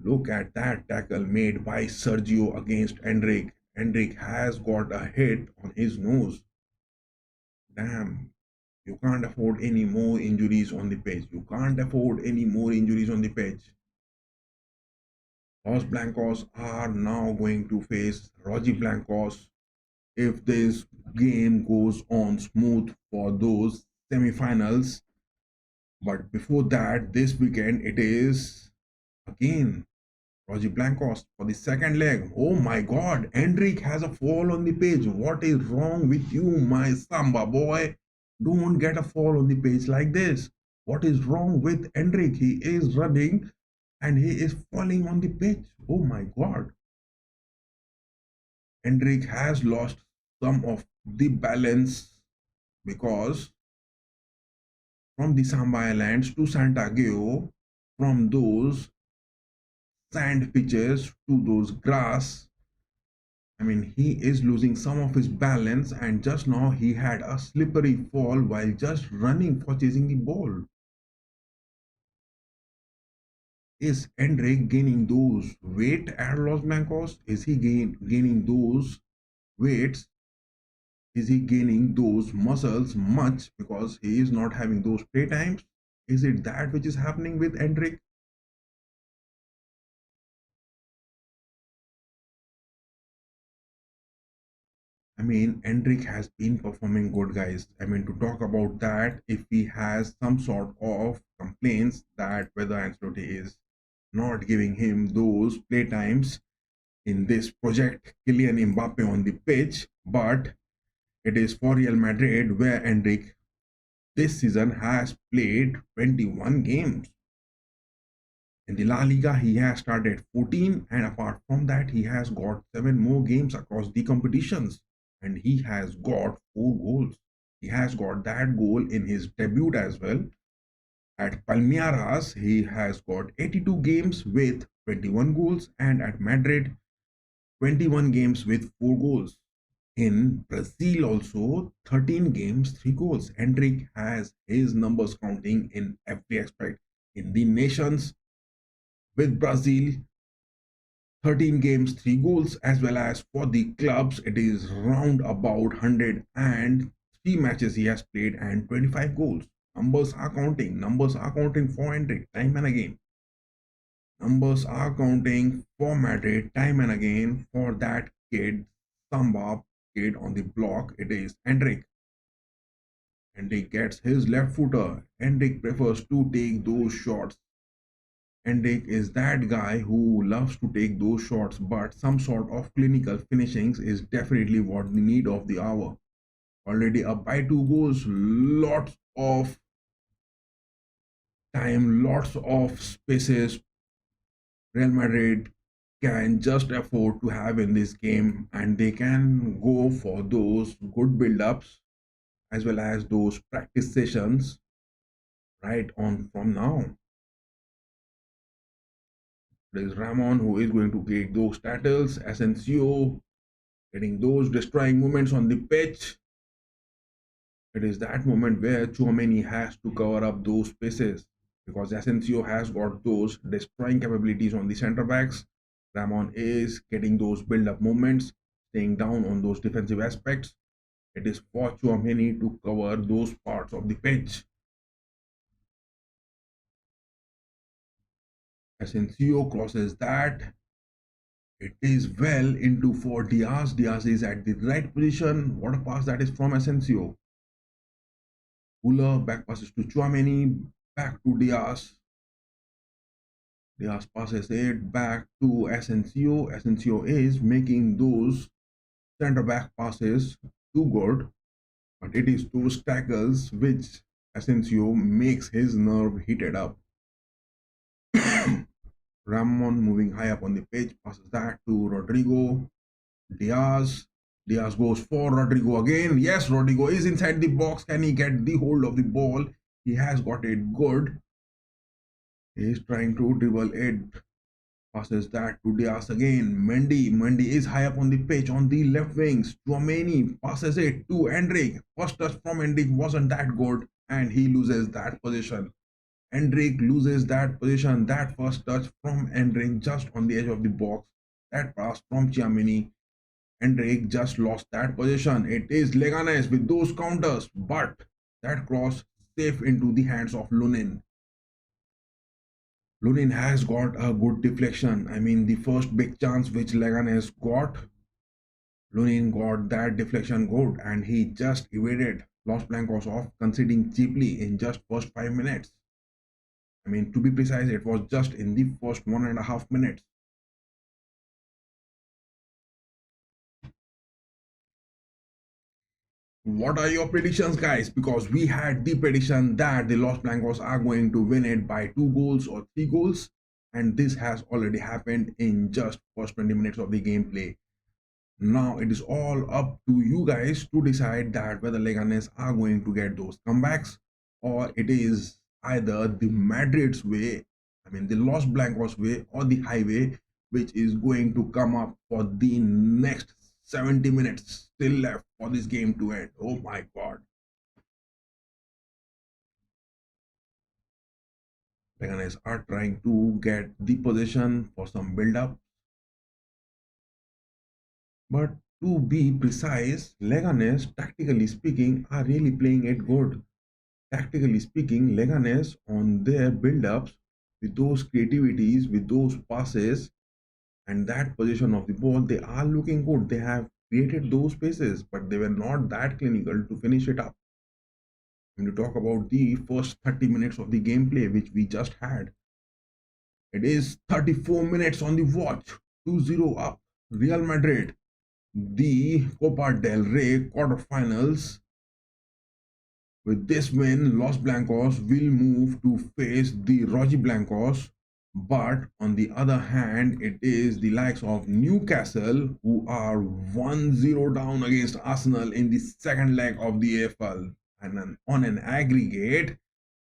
Look at that tackle made by Sergio against Endrick. Endrick has got a hit on his nose. Damn, you can't afford any more injuries on the pitch. You can't afford any more injuries on the pitch. Los Blancos are now going to face Roger Blancos if this game goes on smooth for those semi-finals. But before that, this weekend, it is again Roger Blancos for the second leg. Oh my god, Endrick has a fall on the pitch. What is wrong with you, my Samba boy? Don't get a fall on the pitch like this. What is wrong with Endrick? He is running and he is falling on the pitch. Oh my god. Endrick has lost some of the balance because from the Samba Islands to Santiago, from those sand pitches to those grass, I mean, he is losing some of his balance, and just now he had a slippery fall while just running for chasing the ball. Is Endrick gaining those weight at Los Blancos? Is he gaining those weights? Is he gaining those muscles much because he is not having those play times? Is it that which is happening with Endrick? I mean, Endrick has been performing good, guys. I mean, to talk about that, if he has some sort of complaints that whether Ancelotti is not giving him those play times in this project, Kylian Mbappe on the pitch, but it is for Real Madrid where Endrick this season has played 21 games. In the La Liga, he has started 14, and apart from that, he has got 7 more games across the competitions, and he has got 4 goals. He has got that goal in his debut as well. At Palmeiras, he has got 82 games with 21 goals, and at Madrid, 21 games with 4 goals. In Brazil, also 13 games, 3 goals. Hendrik has his numbers counting in every aspect. In the nations, with Brazil, 13 games, 3 goals, as well as for the clubs, it is round about 103 matches he has played and 25 goals. Numbers are counting for Hendrik time and again. Numbers are counting for Madrid time and again for that kid, Samba kid on the block. It is Hendrik. Hendrik gets his left footer. Hendrik prefers to take those shots. Hendrik is that guy who loves to take those shots, but some sort of clinical finishings is definitely what the need of the hour. Already up by 2 goals, lots of time, lots of spaces Real Madrid can just afford to have in this game, and they can go for those good build-ups as well as those practice sessions right on from now. There's Ramon who is going to take those tackles, Asensio getting those destroying moments on the pitch. It is that moment where Chouameni has to cover up those spaces because Asensio has got those destroying capabilities on the centre backs. Ramon is getting those build-up moments, staying down on those defensive aspects. It is for Chouameni to cover those parts of the pitch. Asensio crosses that. It is well into for Diaz. Diaz is at the right position. What a pass that is from Asensio. Uller back passes to Chouameni. Back to Diaz. Diaz passes it back to Asensio. Asensio is making those centre back passes too good. But it is those tackles which Asensio makes his nerve heated up. Ramon moving high up on the pitch, passes that to Rodrigo. Diaz. Diaz goes for Rodrigo again. Yes, Rodrigo is inside the box. Can he get the hold of the ball? He has got it good. He is trying to dribble it. Passes that to Diaz again. Mendy is high up on the pitch on the left wings. Chouameni passes it to Hendrik. First touch from Hendrik wasn't that good, and he loses that position. Hendrik loses that position. That first touch from Hendrik just on the edge of the box. That pass from Chouameni. Hendrik just lost that position. It is Leganes with those counters, but that cross safe into the hands of Lunin. Lunin has got a good deflection. I mean, the first big chance which Leganes got, Lunin got that deflection good, and he just evaded Los Blancos off, conceding cheaply in just first 5 minutes. I mean, to be precise, it was just in the first 1.5 minutes. What are your predictions, guys? Because we had the prediction that the Los Blancos are going to win it by 2 goals or 3 goals, and this has already happened in just first 20 minutes of the gameplay. Now it is all up to you guys to decide that whether Leganes are going to get those comebacks, or it is either the Madrid's way, I mean the Los Blancos way, or the highway, which is going to come up for the next 70 minutes still left for this game to end. Oh my god. Leganes are trying to get the possession for some build-up. But to be precise, Leganes, tactically speaking, are really playing it good. Tactically speaking, Leganes on their build-ups, with those creativities, with those passes, and that position of the ball, they are looking good. They have created those spaces, but they were not that clinical to finish it up. When you talk about the first 30 minutes of the gameplay, which we just had, it is 34 minutes on the watch, 2-0 up. Real Madrid, the Copa del Rey quarterfinals. With this win, Los Blancos will move to face the Roji Blancos But on the other hand, it is the likes of Newcastle who are 1-0 down against Arsenal in the second leg of the AFL. And on an aggregate,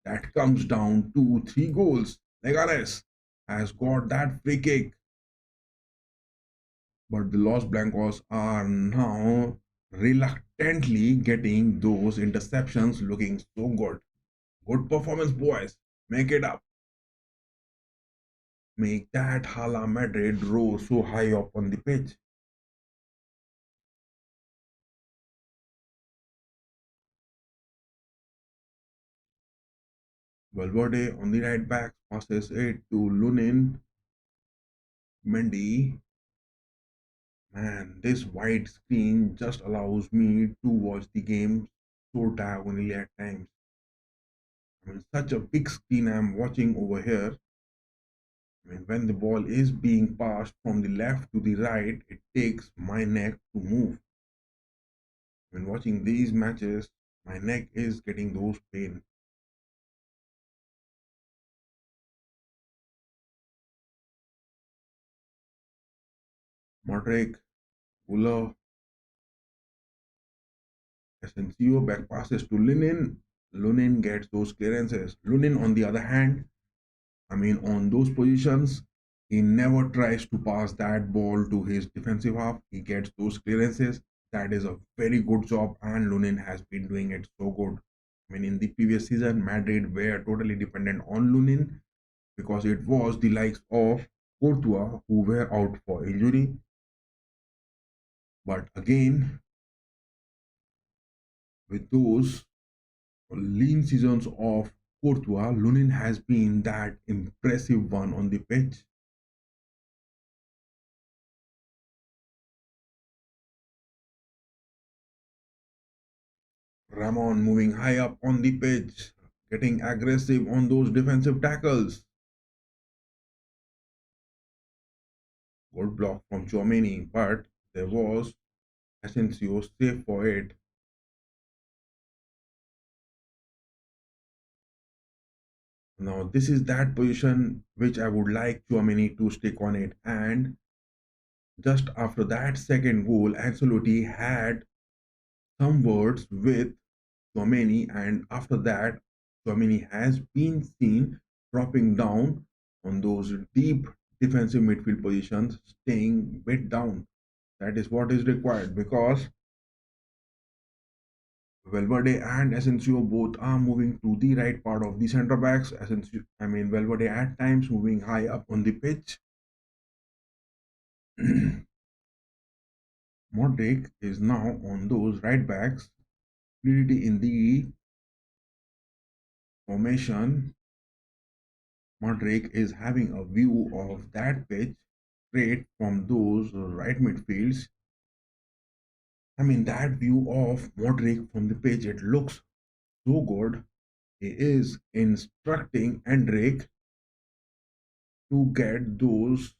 that comes down to 3 goals. Leganes has got that free kick, but the Los Blancos are now reluctantly getting those interceptions looking so good. Good performance, boys. Make it up. Make that Hala Madrid row so high up on the pitch. Valverde on the right back passes it to Lunin. Mendy. Man, this wide screen just allows me to watch the game so diagonally at times. I mean, such a big screen I'm watching over here. I mean, when the ball is being passed from the left to the right, it takes my neck to move. When watching these matches, my neck is getting those pain. Modric, Uller, Asensio back passes to Lunin. Lunin gets those clearances. Lunin, on the other hand, I mean, on those positions, he never tries to pass that ball to his defensive half. He gets those clearances. That is a very good job, and Lunin has been doing it so good. I mean, in the previous season, Madrid were totally dependent on Lunin because it was the likes of Courtois who were out for injury. But again, with those lean seasons of Courtois, Lunin has been that impressive one on the pitch. Ramon moving high up on the pitch, getting aggressive on those defensive tackles. Good block from Chouameni, but there was Asensio safe for it. Now this is that position which I would like Chouameni to stick on it. And just after that second goal, Ancelotti had some words with Chouameni, and after that, Chouameni has been seen dropping down on those deep defensive midfield positions, staying bit down. That is what is required because Valverde and Asensio both are moving to the right part of the centre backs. Valverde at times moving high up on the pitch. Modric is now on those right backs. Fluidity in the formation. Modric is having a view of that pitch straight from those right midfields. I mean, that view of Modric from the pitch, it looks so good. He is instructing Endrick to get those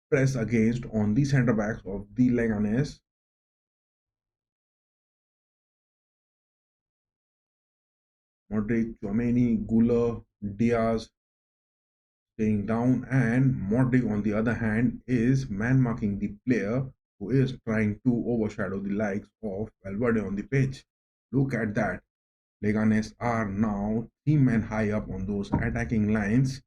press against on the centre backs of the Leganes. Modric, Chouameni, Guler, Diaz staying down, and Modric on the other hand is man marking the player who is trying to overshadow the likes of Valverde on the pitch. Look at that. Leganes are now 3 men high up on those attacking lines.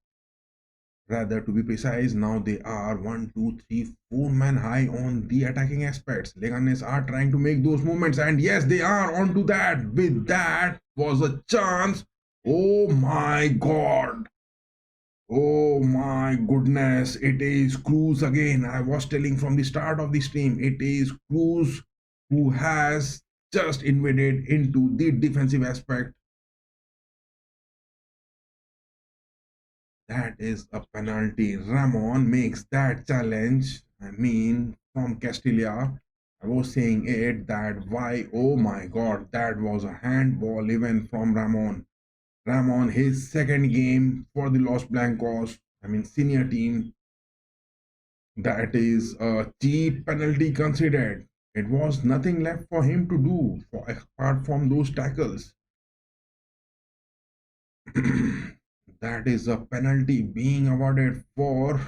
Rather, to be precise, now they are 1, 2, 3, 4 men high on the attacking aspects. Leganes are trying to make those movements, and yes, they are onto that. With that was a chance. Oh my god. Oh my goodness. It is Cruz again. I was telling from the start of the stream, it is Cruz who has just invaded into the defensive aspect. That is a penalty. Ramon makes that challenge. I mean, from Castilla. I was saying it that why, oh my god, that was a handball even from Ramon. Ramon, his second game for the Los Blancos, I mean, senior team. That is a cheap penalty considered. It was nothing left for him to do apart from those tackles. That is a penalty being awarded for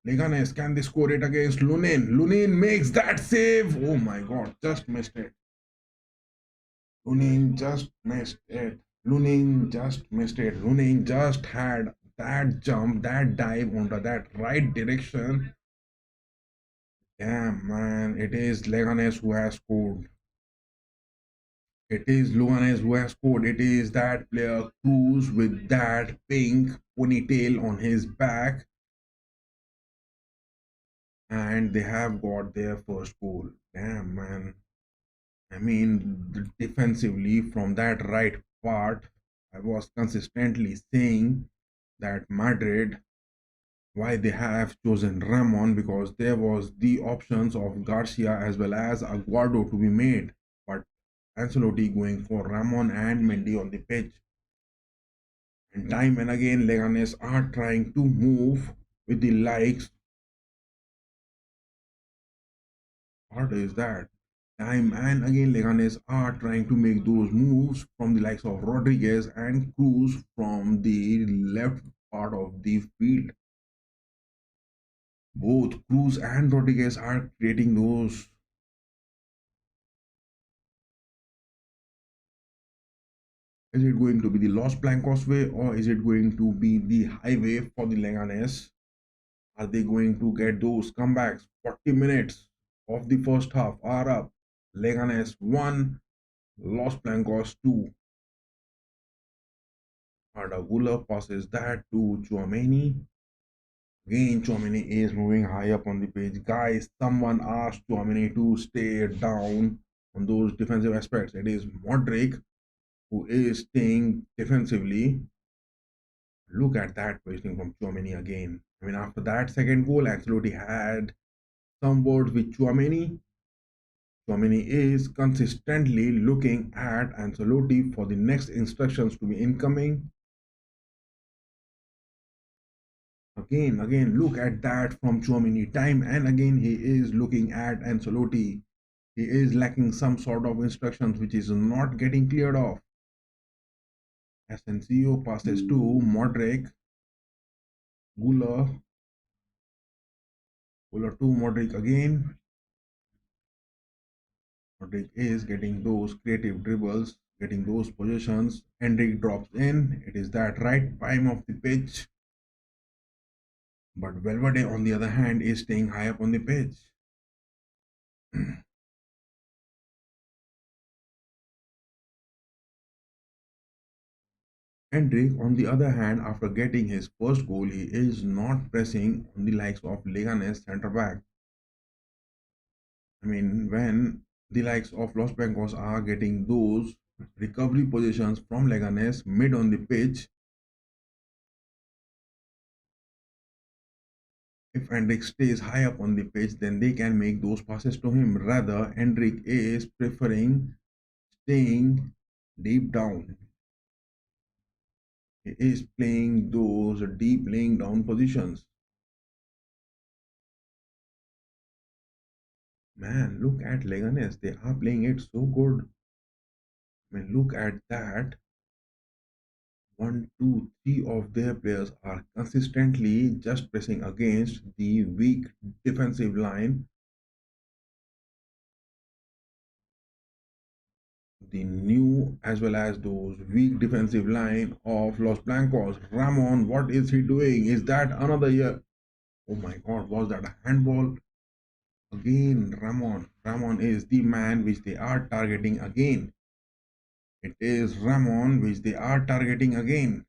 Leganes. Can they score it against Lunin? Lunin makes that save. Oh my god, just missed it. Lunin just missed it. Lunin just missed it. Lunin just had that jump, that dive onto that right direction. Damn, man. It is Leganes who has scored. It is Leganes who has scored. It is that player Cruz with that pink ponytail on his back. And they have got their first goal. Damn, man. I mean, defensively, from that right part, I was consistently saying that Madrid, why they have chosen Ramon, because there was the options of Garcia as well as Aguado to be made. But Ancelotti going for Ramon and Mendy on the pitch. And time and again, Leganes are trying to move with the likes. What is that? Time and again, Leganes are trying to make those moves from the likes of Rodriguez and Cruz from the left part of the field. Both Cruz and Rodriguez are creating those. Is it going to be the Los Blancos way or is it going to be the highway for the Leganes? Are they going to get those comebacks? 40 minutes of the first half are up. Leganes 1, Los Blancos 2. Ardagula passes that to Chouameni. Again, Chouameni is moving high up on the page. Guys, someone asked Chouameni to stay down on those defensive aspects. It is Modric who is staying defensively. Look at that positioning from Chouameni again. I mean, after that second goal, Ancelotti had some words with Chouameni. Chouameni is consistently looking at Ancelotti for the next instructions to be incoming. Again, look at that from Chouameni. Time and again, he is looking at Ancelotti. He is lacking some sort of instructions which is not getting cleared off. Asensio passes to Modric. Guler. Guler to Modric again. Modric is getting those creative dribbles, getting those positions. Hendrik drops in. It is that right prime of the pitch. But Valverde, on the other hand, is staying high up on the pitch. Hendrik, on the other hand, after getting his first goal, he is not pressing on the likes of Leganes centre back. I mean, when the likes of Los Blancos are getting those recovery positions from Leganes mid on the pitch, if Hendrik stays high up on the pitch, then they can make those passes to him. Rather, Hendrik is preferring staying deep down. He is playing those deep laying down positions. Man, look at Leganes. They are playing it so good. I mean, look at that. One, two, three of their players are consistently just pressing against the weak defensive line. The new as well as those weak defensive line of Los Blancos. Ramon, what is he doing? Is that another year? Oh my god, was that a handball? Again, Ramon. Ramon is the man which they are targeting again. It is Ramon which they are targeting again.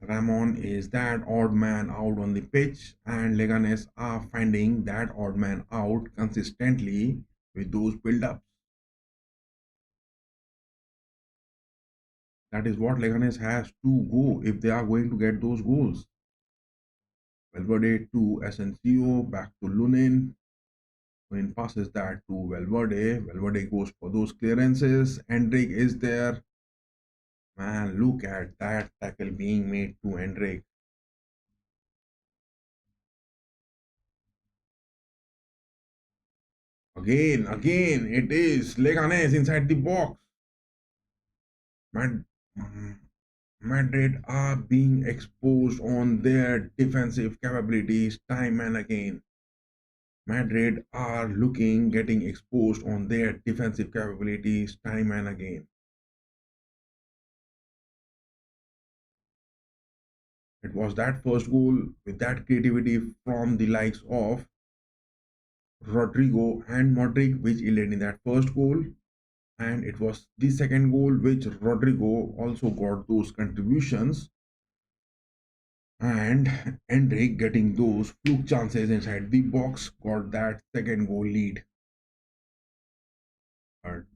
Ramon is that odd man out on the pitch, and Leganes are finding that odd man out consistently with those build-ups. That is what Leganes has to go if they are going to get those goals. Valverde to Asensio, back to Lunin. Lunin passes that to Valverde. Valverde goes for those clearances. Hendrik is there. Man, look at that tackle being made to Hendrik. Again, it is Leganes inside the box. Man, Madrid are being exposed on their defensive capabilities time and again. Madrid are getting exposed on their defensive capabilities time and again. It was that first goal with that creativity from the likes of Rodrigo and Modric which yielded in that first goal. And it was the second goal which Rodrigo also got those contributions, and Endrick getting those fluke chances inside the box got that second goal lead.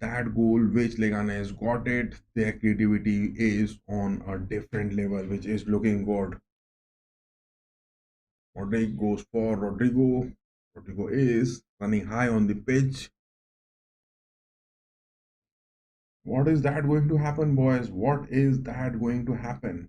That goal which Leganes got it, their creativity is on a different level, which is looking good. Modric goes for Rodrigo. Rodrigo is running high on the pitch. What is that going to happen, boys? What is that going to happen?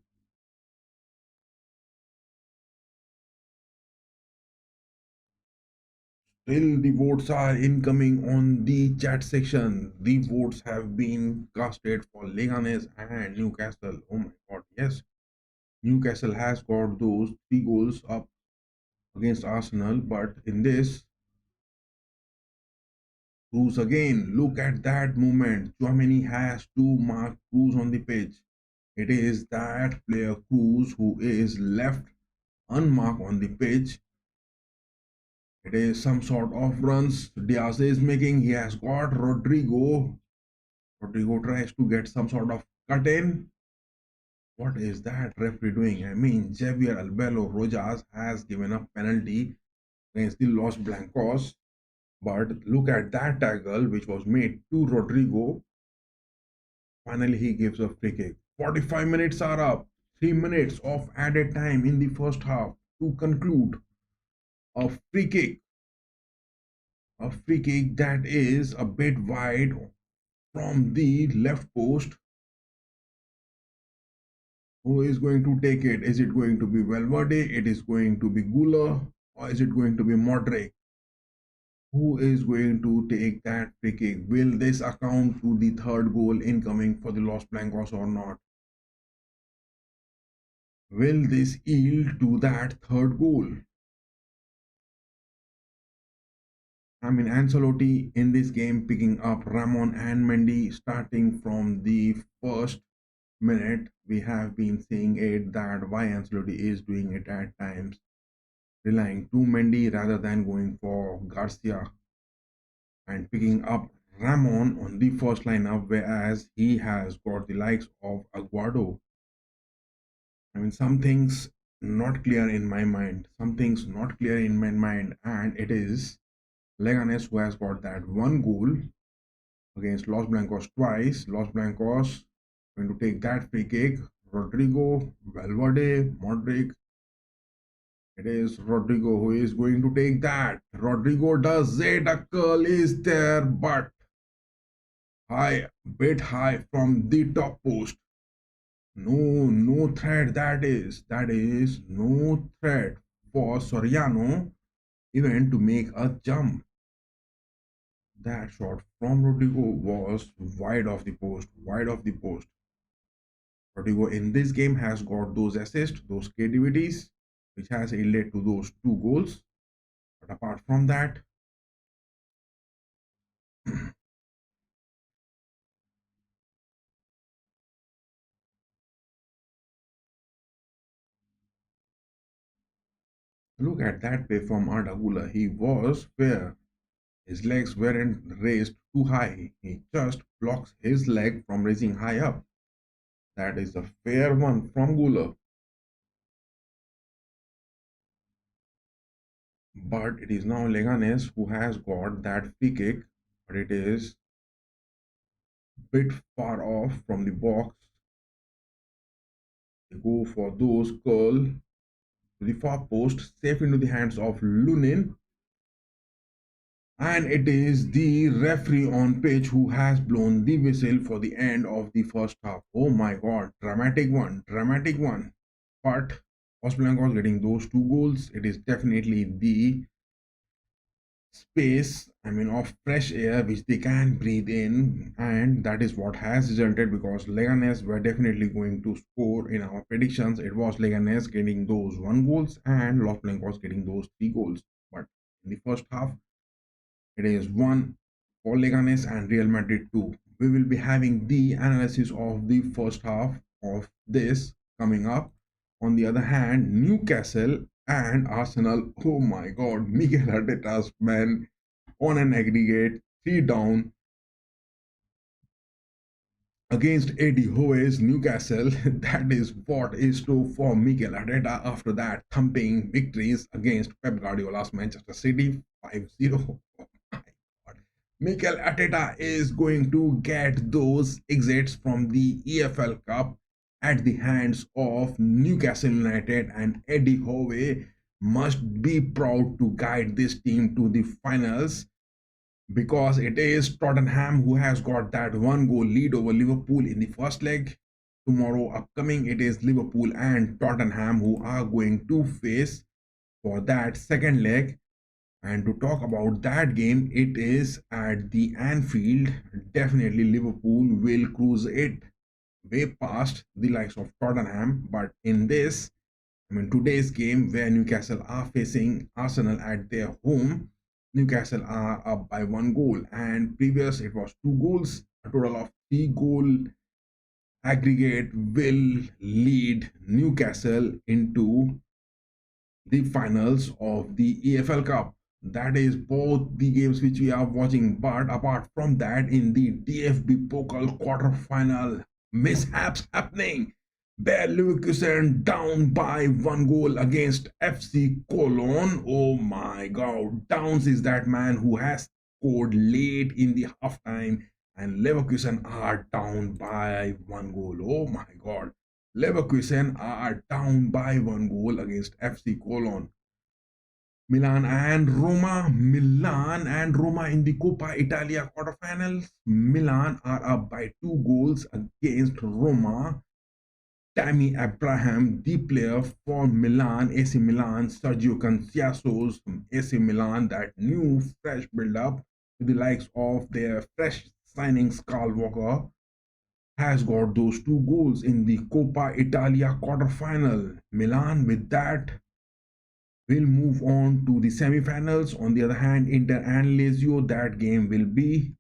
Still, the votes are incoming on the chat section. The votes have been casted for Leganes and Newcastle. Oh my god, yes. Newcastle has got those 3 goals up against Arsenal, but in this, Cruz again. Look at that movement. Chouameni has to mark Cruz on the pitch. It is that player Cruz who is left unmarked on the pitch. It is some sort of runs Diaz is making. He has got Rodrigo. Rodrigo tries to get some sort of cut in. What is that referee doing? I mean, Javier Albelo Rojas has given a penalty against the Los Blancos. But look at that tackle which was made to Rodrigo. Finally, he gives a free kick. 45 minutes are up. 3 minutes of added time in the first half to conclude. A free kick. A free kick that is a bit wide from the left post. Who is going to take it? Is it going to be Valverde? It is going to be Gula? Or is it going to be Modric? Who is going to take that free kick? Will this account to the third goal incoming for the Los Blancos or not? Will this yield to that third goal? I mean, Ancelotti in this game picking up Ramon and Mendy starting from the first minute. We have been seeing it that why Ancelotti is doing it at times, relying to Mendy rather than going for Garcia and picking up Ramon on the first lineup, whereas he has got the likes of Aguado. I mean, some things not clear in my mind. Some things not clear in my mind, and it is Leganes who has got that one goal against Los Blancos twice. Los Blancos going to take that free kick. Rodrigo, Valverde, Modric. It is Rodrigo who is going to take that. Rodrigo does it. A curl is there, but high, bit high from the top post. No threat. That is no threat for Soriano even to make a jump. That shot from Rodrigo was wide of the post, wide of the post. Rodrigo in this game has got those assists, those creativities, which has led to those 2 goals. But apart from that, look at that play from Ardagula. He was fair. His legs weren't raised too high. He just blocks his leg from raising high up. That is a fair one from Gula. But it is now Leganes who has got that free kick, but it is a bit far off from the box. They go for those curl to the far post, safe into the hands of Lunin. And it is the referee on pitch who has blown the whistle for the end of the first half. Oh my god, dramatic one, dramatic one. But Los Blancos getting those 2 goals. It is definitely the space, of fresh air which they can breathe in, and that is what has resulted because Leganes were definitely going to score in our predictions. It was Leganes getting those one goals and Los Blancos getting those three goals. But in the first half, it is one for Leganes and Real Madrid 2. We will be having the analysis of the first half of this coming up. On the other hand, Newcastle and Arsenal, oh my god, Miguel Arteta's man on an aggregate 3 down against Eddie Howe's Newcastle. That is what is true for Miguel Arteta after that thumping victories against Pep Guardiola's Manchester City 5-0. Oh my god. Mikel Arteta is going to get those exits from the EFL Cup at the hands of Newcastle United, and Eddie Howe must be proud to guide this team to the finals because it is Tottenham who has got that one goal lead over Liverpool in the first leg. Tomorrow upcoming, it is Liverpool and Tottenham who are going to face for that second leg. And to talk about that game, it is at the Anfield. Definitely Liverpool will cruise it way past the likes of Tottenham. But in this, today's game where Newcastle are facing Arsenal at their home, Newcastle are up by one goal, and previous it was two goals. A total of three goal aggregate will lead Newcastle into the finals of the EFL Cup. That is both the games which we are watching. But apart from that, in the DFB Pokal quarter-final, mishaps happening. Bayer Leverkusen down by one goal against FC Cologne. Oh my god. Downs is that man who has scored late in the halftime, and Leverkusen are down by one goal. Oh my god. Leverkusen are down by one goal against FC Cologne. Milan and Roma in the Coppa Italia quarterfinals. Milan are up by two goals against Roma. Tammy Abraham, the player for Milan, AC Milan, Sergio Conceiçõ's AC Milan, that new fresh build-up to the likes of their fresh signings, Carl Walker, has got those two goals in the Coppa Italia quarterfinal. Milan, with that, will move on to the semi-finals. On the other hand, Inter and Lazio, that game will be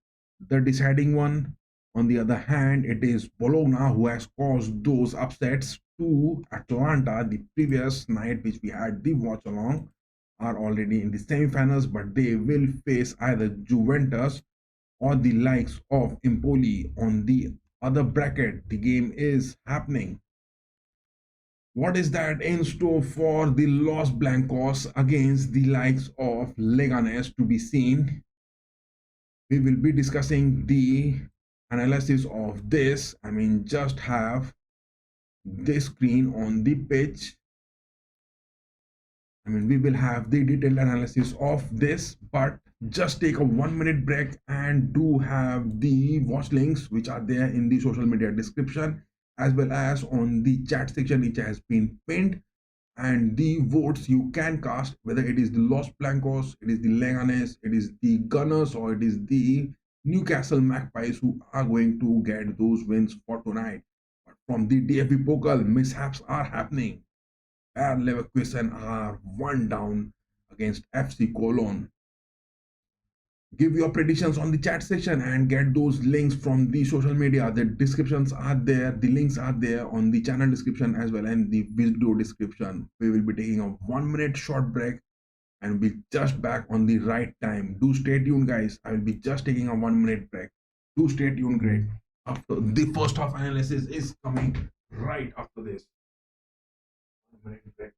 the deciding one. On the other hand, it is Bologna who has caused those upsets to Atlanta the previous night, which we had the watch along, are already in the semi-finals, but they will face either Juventus or the likes of Empoli on the other bracket. The game is happening. What is that in store for the Los Blancos against the likes of Leganes to be seen? We will be discussing the analysis of this. Just have this screen on the pitch. We will have the detailed analysis of this, but just take a 1 minute break and do have the watch links which are there in the social media description as well as on the chat section which has been pinned, and the votes you can cast, whether it is the Los Blancos, it is the Leganes, it is the Gunners, or it is the Newcastle Magpies who are going to get those wins for tonight. But from the DFB Pokal, mishaps are happening. Bayer Leverkusen are one down against FC Cologne. Give your predictions on the chat section and get those links from the social media. The descriptions are there, the links are there on the channel description as well and the video description. We will be taking a 1 minute short break and be just back on the right time. Do stay tuned, guys. I will be just taking a 1 minute break. Do stay tuned. Great. After the first half analysis is coming right after this. 1 minute break.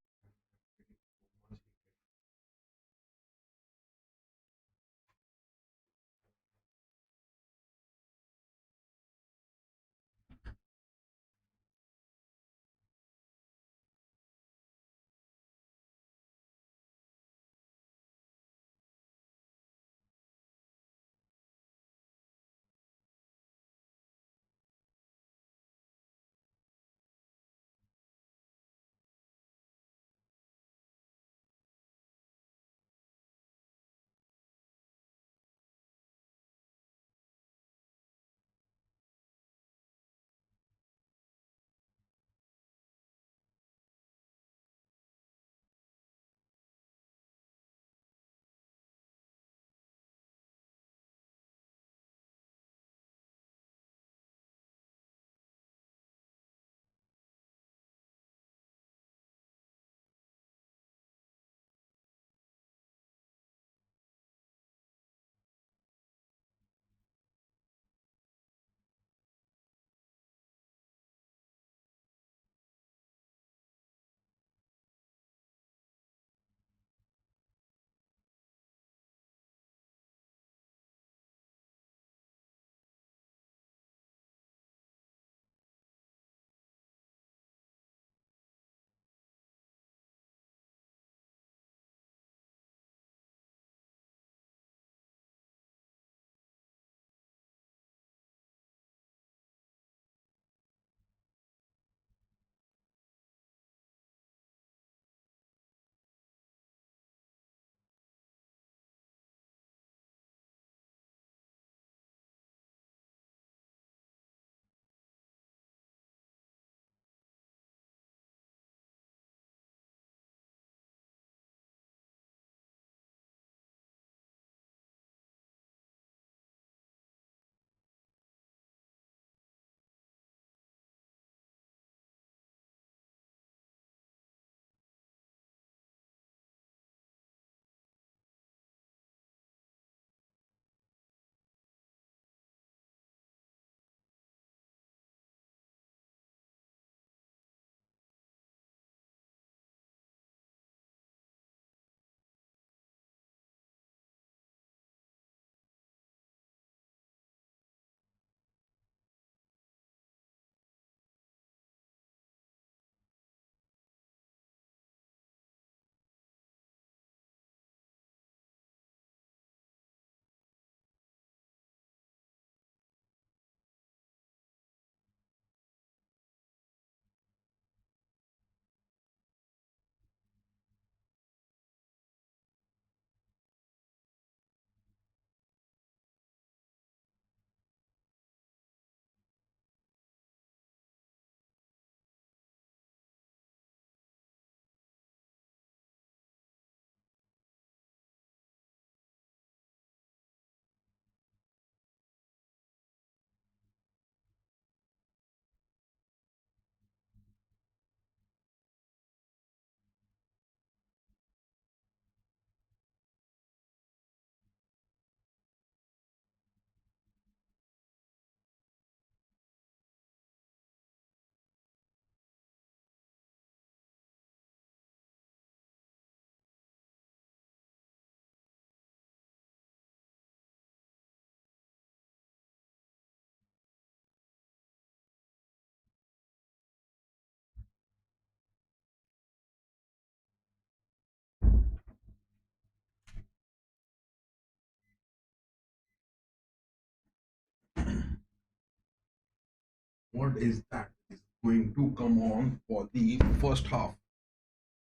What is that is going to come on for the first half?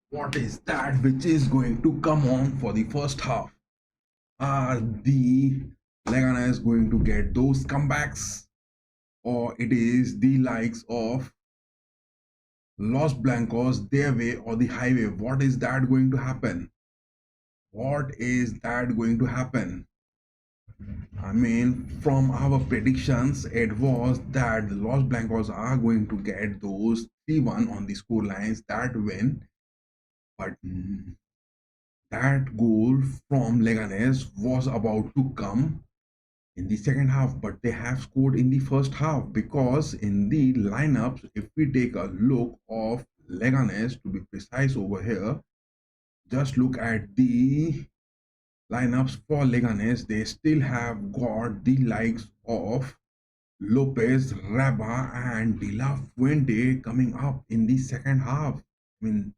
What is that which is going to come on for the first half? Are the Leganes going to get those comebacks, or it is the likes of Los Blancos their way or the highway? What is that going to happen? What is that going to happen? I mean, from our predictions, it was that the Los Blancos are going to get those 3-1 on the score lines that win. But that goal from Leganes was about to come in the second half, but they have scored in the first half because in the lineups, if we take a look of Leganes to be precise over here, just look at the lineups for Leganes. They still have got the likes of Lopez, Raba, and De La Fuente coming up in the second half. I mean,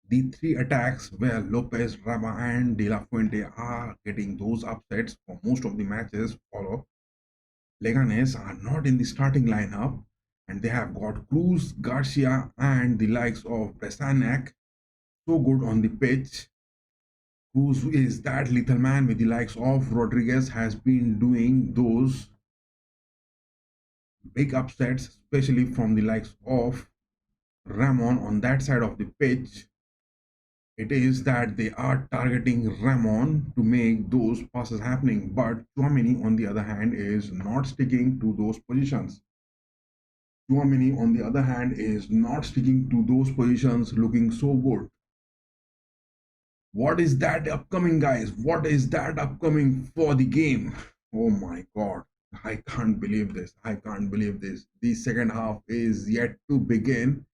the three attacks where Lopez, Raba, and De La Fuente are getting those upsets for most of the matches follow. Leganes are not in the starting lineup, and they have got Cruz, Garcia, and the likes of Bresanek so good on the pitch. Cruz is that lethal man with the likes of Rodriguez has been doing those big upsets, especially from the likes of Ramon on that side of the pitch. It is that they are targeting Ramon to make those passes happening, but Chouameni on the other hand is not sticking to those positions. Chouameni on the other hand is not sticking to those positions looking so good. What is that upcoming, guys? What is that upcoming for the game? Oh my god. I can't believe this. I can't believe this. The second half is yet to begin.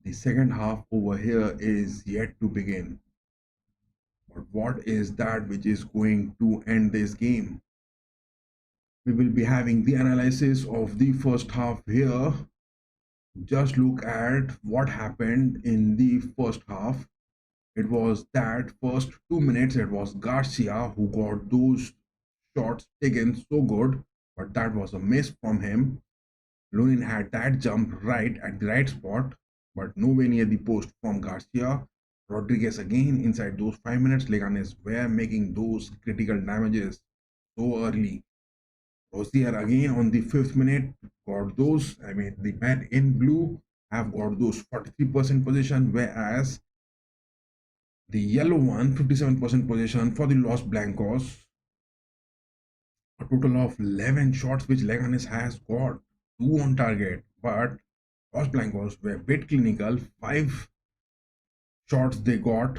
The second half over here is yet to begin. But what is that which is going to end this game? We will be having the analysis of the first half here. Just look at what happened in the first half. It was that first 2 minutes, it was Garcia who got those shots taken so good, but that was a miss from him. Lunin had that jump right at the right spot, but nowhere near the post from Garcia. Rodriguez again inside those 5 minutes. Leganes were making those critical damages so early. Rosier again on the 5th minute got those. I mean, the men in blue have got those 43% position, whereas the yellow one 57% position for the Los Blancos. A total of 11 shots which Leganes has got, 2 on target, but Los Blancos were a bit clinical. 5 shots they got,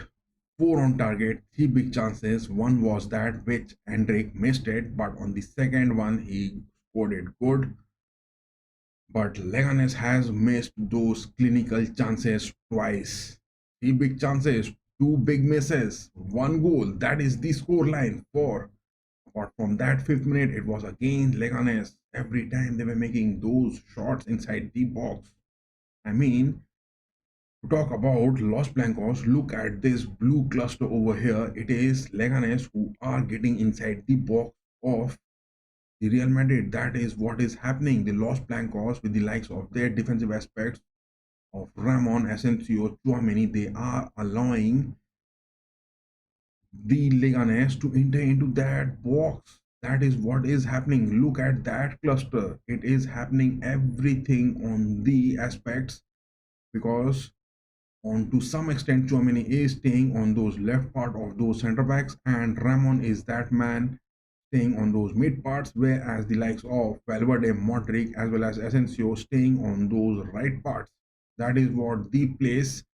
4 on target, 3 big chances. One was that which Hendrik missed it, but on the second one he scored it good. But Leganes has missed those clinical chances twice. 3 big chances, 2 big misses, 1 goal. That is the score line for. Apart from that 5th minute, it was again Leganes. Every time they were making those shots inside the box. I mean, to talk about Los Blancos, look at this blue cluster over here. It is Leganes who are getting inside the box of the Real Madrid. That is what is happening. The Los Blancos, with the likes of their defensive aspects of Ramon, Asensio, Chouameni, they are allowing the Leganes to enter into that box. That is what is happening. Look at that cluster. It is happening everything on the aspects, because on to some extent Chouameni is staying on those left part of those center backs, and Ramon is that man staying on those mid parts, whereas the likes of Valverde, Modric, as well as Asensio staying on those right parts. That is what the place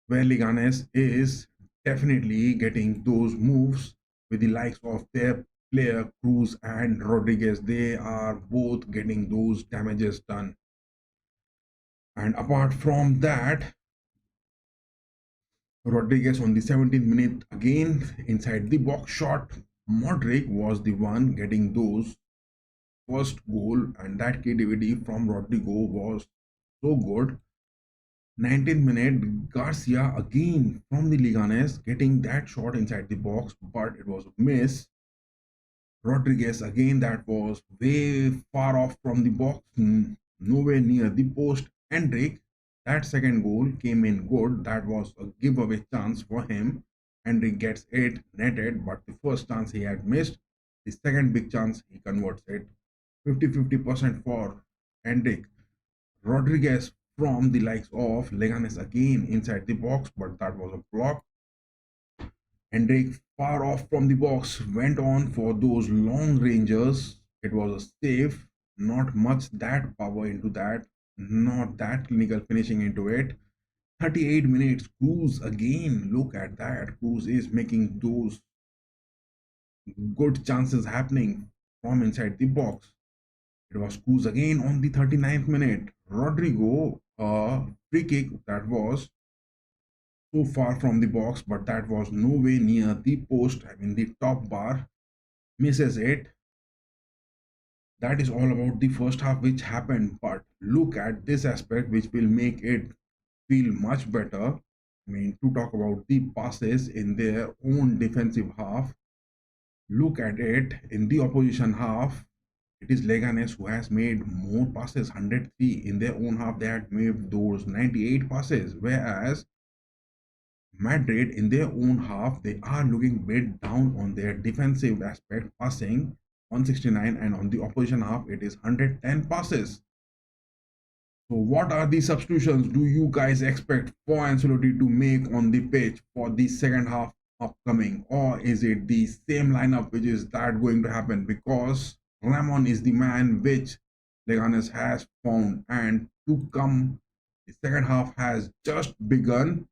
where Leganes is definitely getting those moves with the likes of their player Cruz and Rodriguez. They are both getting those damages done. And apart from that, Rodriguez on the 17th minute again inside the box shot. Modric was the one getting those first goal, and that creativity from Rodrigo was so good. 19th minute, Garcia again from the Leganes getting that shot inside the box, but it was a miss. Rodriguez again, that was way far off from the box, nowhere near the post. Hendrick, that second goal came in good. That was a giveaway chance for him. Hendrick gets it netted, but the first chance he had missed. The second big chance he converts it. 50-50% for Hendrick. Rodriguez from the likes of Leganes again inside the box, but that was a block. Hendrick, far off from the box, went on for those long rangers. It was a save, not much that power into that, not that clinical finishing into it. 38 minutes, Cruz again. Look at that. Cruz is making those good chances happening from inside the box. It was Cruz again on the 39th minute. Rodrigo, a free kick that was so far from the box, but that was nowhere near the post. I mean, the top bar misses it. That is all about the first half which happened. But look at this aspect which will make it feel much better. I mean, to talk about the passes in their own defensive half. Look at it in the opposition half. It is Leganes who has made more passes, 103. In their own half, they had made those 98 passes, whereas Madrid, in their own half, they are looking bit down on their defensive aspect, passing 169, and on the opposition half, it is 110 passes. So, what are the substitutions do you guys expect for Ancelotti to make on the pitch for the second half upcoming, or is it the same lineup which is that going to happen? Because Ramon is the man which Leganes has found, and to come, the second half has just begun.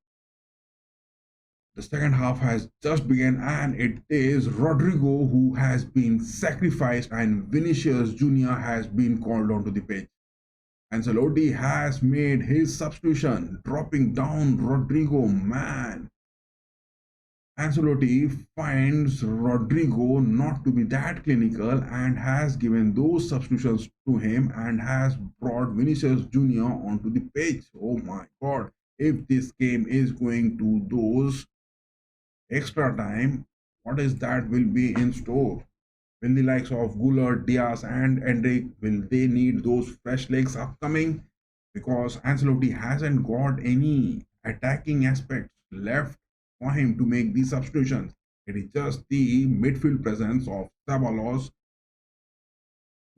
The second half has just begun, and it is Rodrigo who has been sacrificed, and Vinicius Jr. has been called onto the pitch. Ancelotti has made his substitution, dropping down Rodrigo. Man, Ancelotti finds Rodrigo not to be that clinical and has given those substitutions to him and has brought Vinicius Jr. onto the pitch. Oh my god, if this game is going to those extra time, what is that will be in store? Will the likes of Guller, Diaz, and Hendrick, will they need those fresh legs upcoming? Because Ancelotti hasn't got any attacking aspects left for him to make these substitutions. It is just the midfield presence of Sabalos,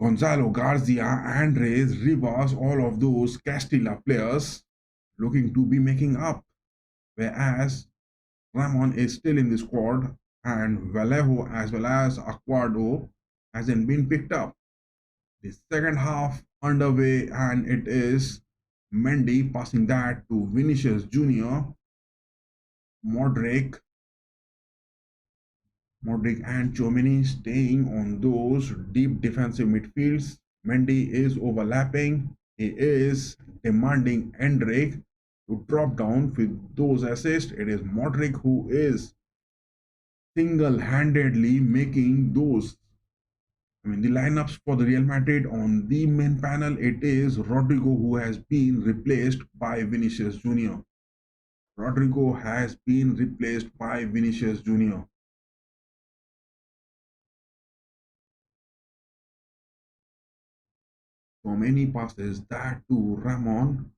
Gonzalo Garcia, Andres, Rivas, all of those Castilla players looking to be making up. Whereas Ramon is still in the squad, and Vallejo as well as Aquado hasn't been picked up. The second half underway, and it is Mendy passing that to Vinicius Jr., Modric, Modric and Chomini staying on those deep defensive midfields. Mendy is overlapping. He is demanding Endrick to drop down with those assists. It is Modric who is single-handedly making those. I mean, the lineups for the Real Madrid on the main panel, it is Rodrigo who has been replaced by Vinicius Jr. Rodrigo has been replaced by Vinicius Jr. So many passes that to Ramon.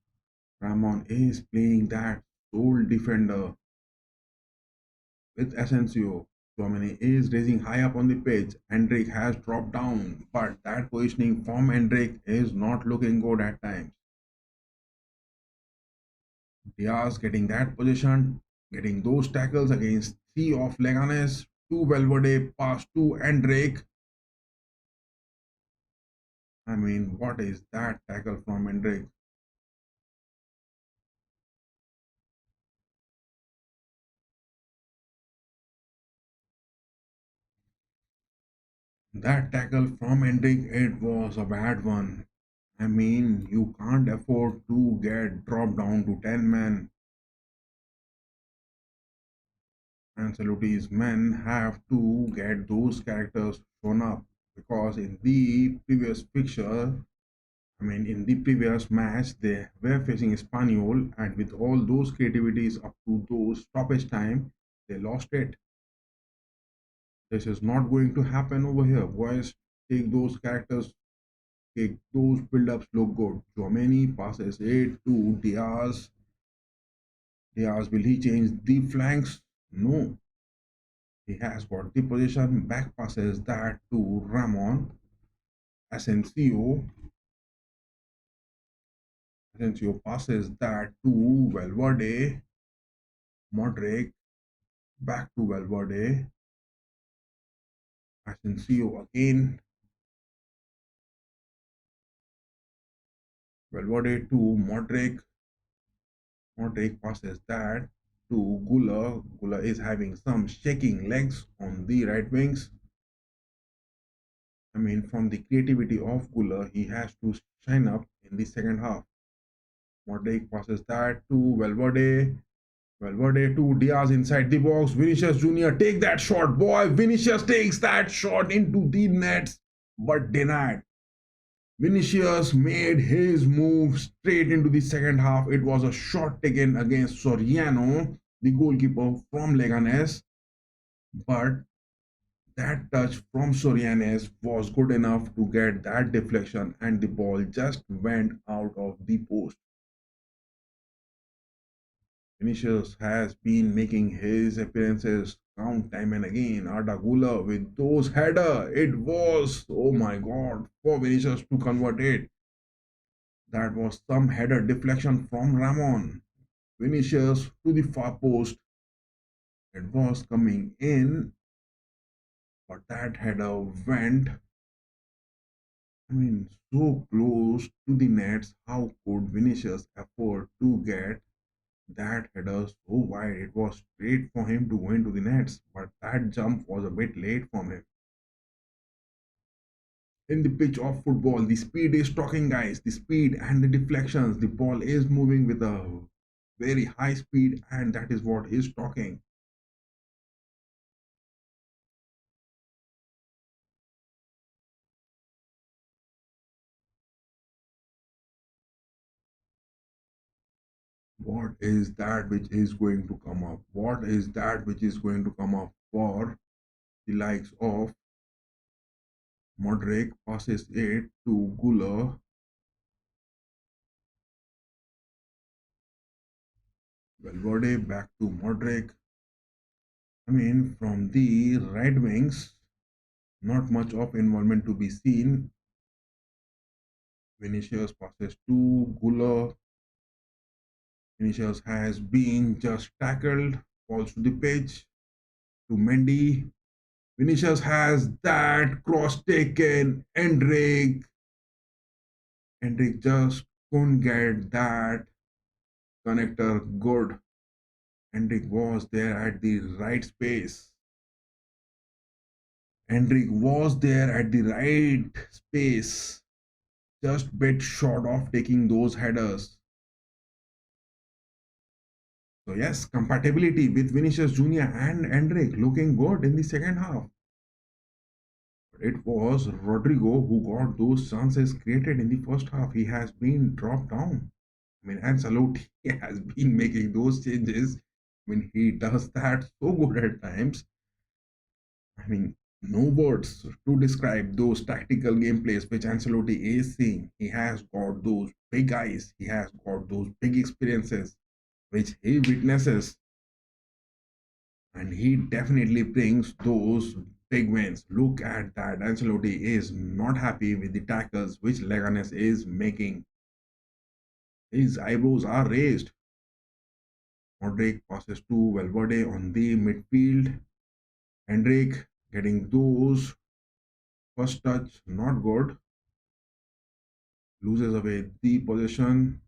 Ramon is playing that sole defender with Asensio. Domini is raising high up on the pitch. Hendrick has dropped down, but that positioning from Hendrick is not looking good at times. Diaz getting that position, getting those tackles against three of Leganes, two Valverde, pass to Hendrick. I mean, what is that tackle from Hendrick? That tackle from Hendrick, it was a bad one. I mean, you can't afford to get dropped down to 10 men. Ancelotti's men have to get those characters shown up because in the previous picture, I mean, in the previous match, they were facing Espanyol, and with all those creativities up to those stoppage time, they lost it. This is not going to happen over here. Boys, take those characters, take those build-ups look good. Jomeni passes it to Diaz. Diaz, will he change the flanks? No. He has got the position. Back passes that to Ramon. Asensio. Asensio passes that to Valverde. Modric. Back to Valverde. Asensio again. Valverde to Modric. Modric passes that to Gula. Gula is having some shaking legs on the right wings. I mean, from the creativity of Gula, he has to shine up in the second half. Modric passes that to Valverde. Valverde to Diaz inside the box. Vinicius Jr. take that shot, boy. Vinicius takes that shot into the nets, but denied. Vinicius made his move straight into the second half. It was a shot taken against Soriano, the goalkeeper from Leganes, but that touch from Sorianes was good enough to get that deflection and the ball just went out of the post. Vinicius has been making his appearances count time and again. Arda Güler with those header. It was, oh my god, for Vinicius to convert it. That was some header deflection from Ramon. Vinicius to the far post. It was coming in, but that header went, I mean, so close to the nets. How could Vinicius afford to get that header so wide? It was straight for him to go into the nets, but that jump was a bit late from him. In the pitch of football, the speed is talking, guys. The speed and the deflections. The ball is moving with a very high speed, and that is what is talking. What is that which is going to come up? What is that which is going to come up for the likes of Modric? Passes it to Guler. Valverde back to Modric. I mean, from the right wings, not much of involvement to be seen. Vinicius passes to Guler. Vinicius has been just tackled, falls to the pitch to Mendy. Vinicius has that cross taken. Endrick just couldn't get that connector good. Endrick was there at the right space. Endrick was there at the right space, just bit short of taking those headers. So yes, compatibility with Vinicius Jr. and Endrick looking good in the second half. It was Rodrigo who got those chances created in the first half. He has been dropped down. I mean, Ancelotti has been making those changes. I mean, he does that so good at times. I mean, no words to describe those tactical gameplays which Ancelotti is seeing. He has got those big eyes. He has got those big experiences which he witnesses, and he definitely brings those big wins. Look at that. Ancelotti is not happy with the tackles which Leganes is making. His eyebrows are raised. Modric passes to Valverde on the midfield. Hendrik getting those first touch, not good. Loses away the possession.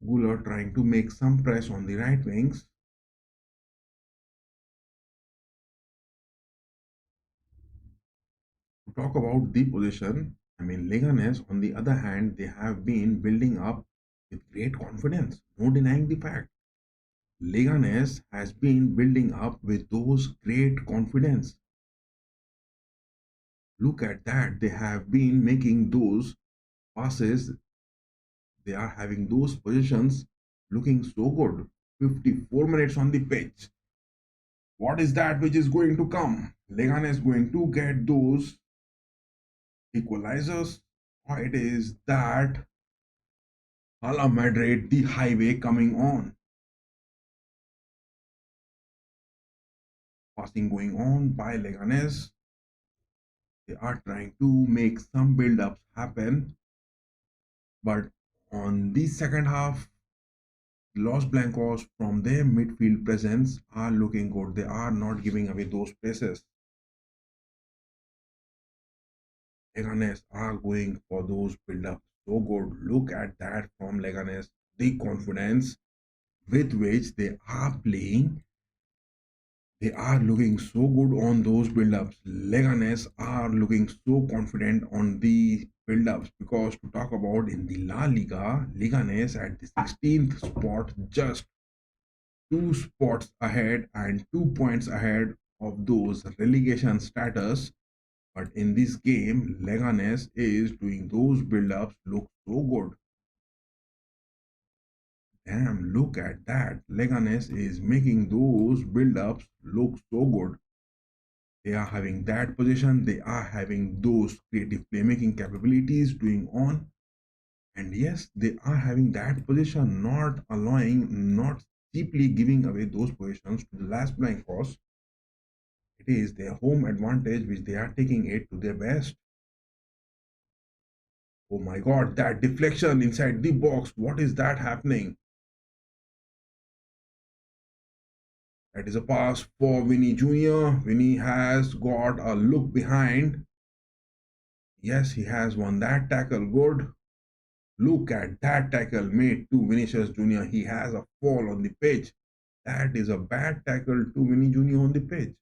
Guler trying to make some press on the right wings. To talk about the position, I mean, Leganes, on the other hand, they have been building up with great confidence. No denying the fact. Leganes has been building up with those great confidence. Look at that. They have been making those passes. They are having those positions looking so good. 54 minutes on the pitch. What is that which is going to come? Leganes is going to get those equalizers, or it is that Hala Madrid, the highway coming on. Passing going on by Leganes. They are trying to make some build-ups happen, but on the second half, Los Blancos from their midfield presence are looking good. They are not giving away those places. Leganes are going for those build-ups so good. Look at that from Leganes. The confidence with which they are playing, they are looking so good on those build-ups. Leganes are looking so confident on the build-ups because to talk about in the La Liga, Leganes at the 16th spot, just 2 spots ahead and 2 points ahead of those relegation status. But in this game, Leganes is doing those build-ups look so good. Damn, look at that. Leganes is making those build-ups look so good. They are having that position, they are having those creative playmaking capabilities doing on. And yes, they are having that position, not allowing, not cheaply giving away those positions to the last blank cost. It is their home advantage which they are taking it to their best. Oh my god, that deflection inside the box. What is that happening? That is a pass for Vinny Jr. Vinny has got a look behind. Yes, he has won that tackle. Good. Look at that tackle made to Vinicius Jr. He has a fall on the pitch. That is a bad tackle to Vinny Jr. on the pitch.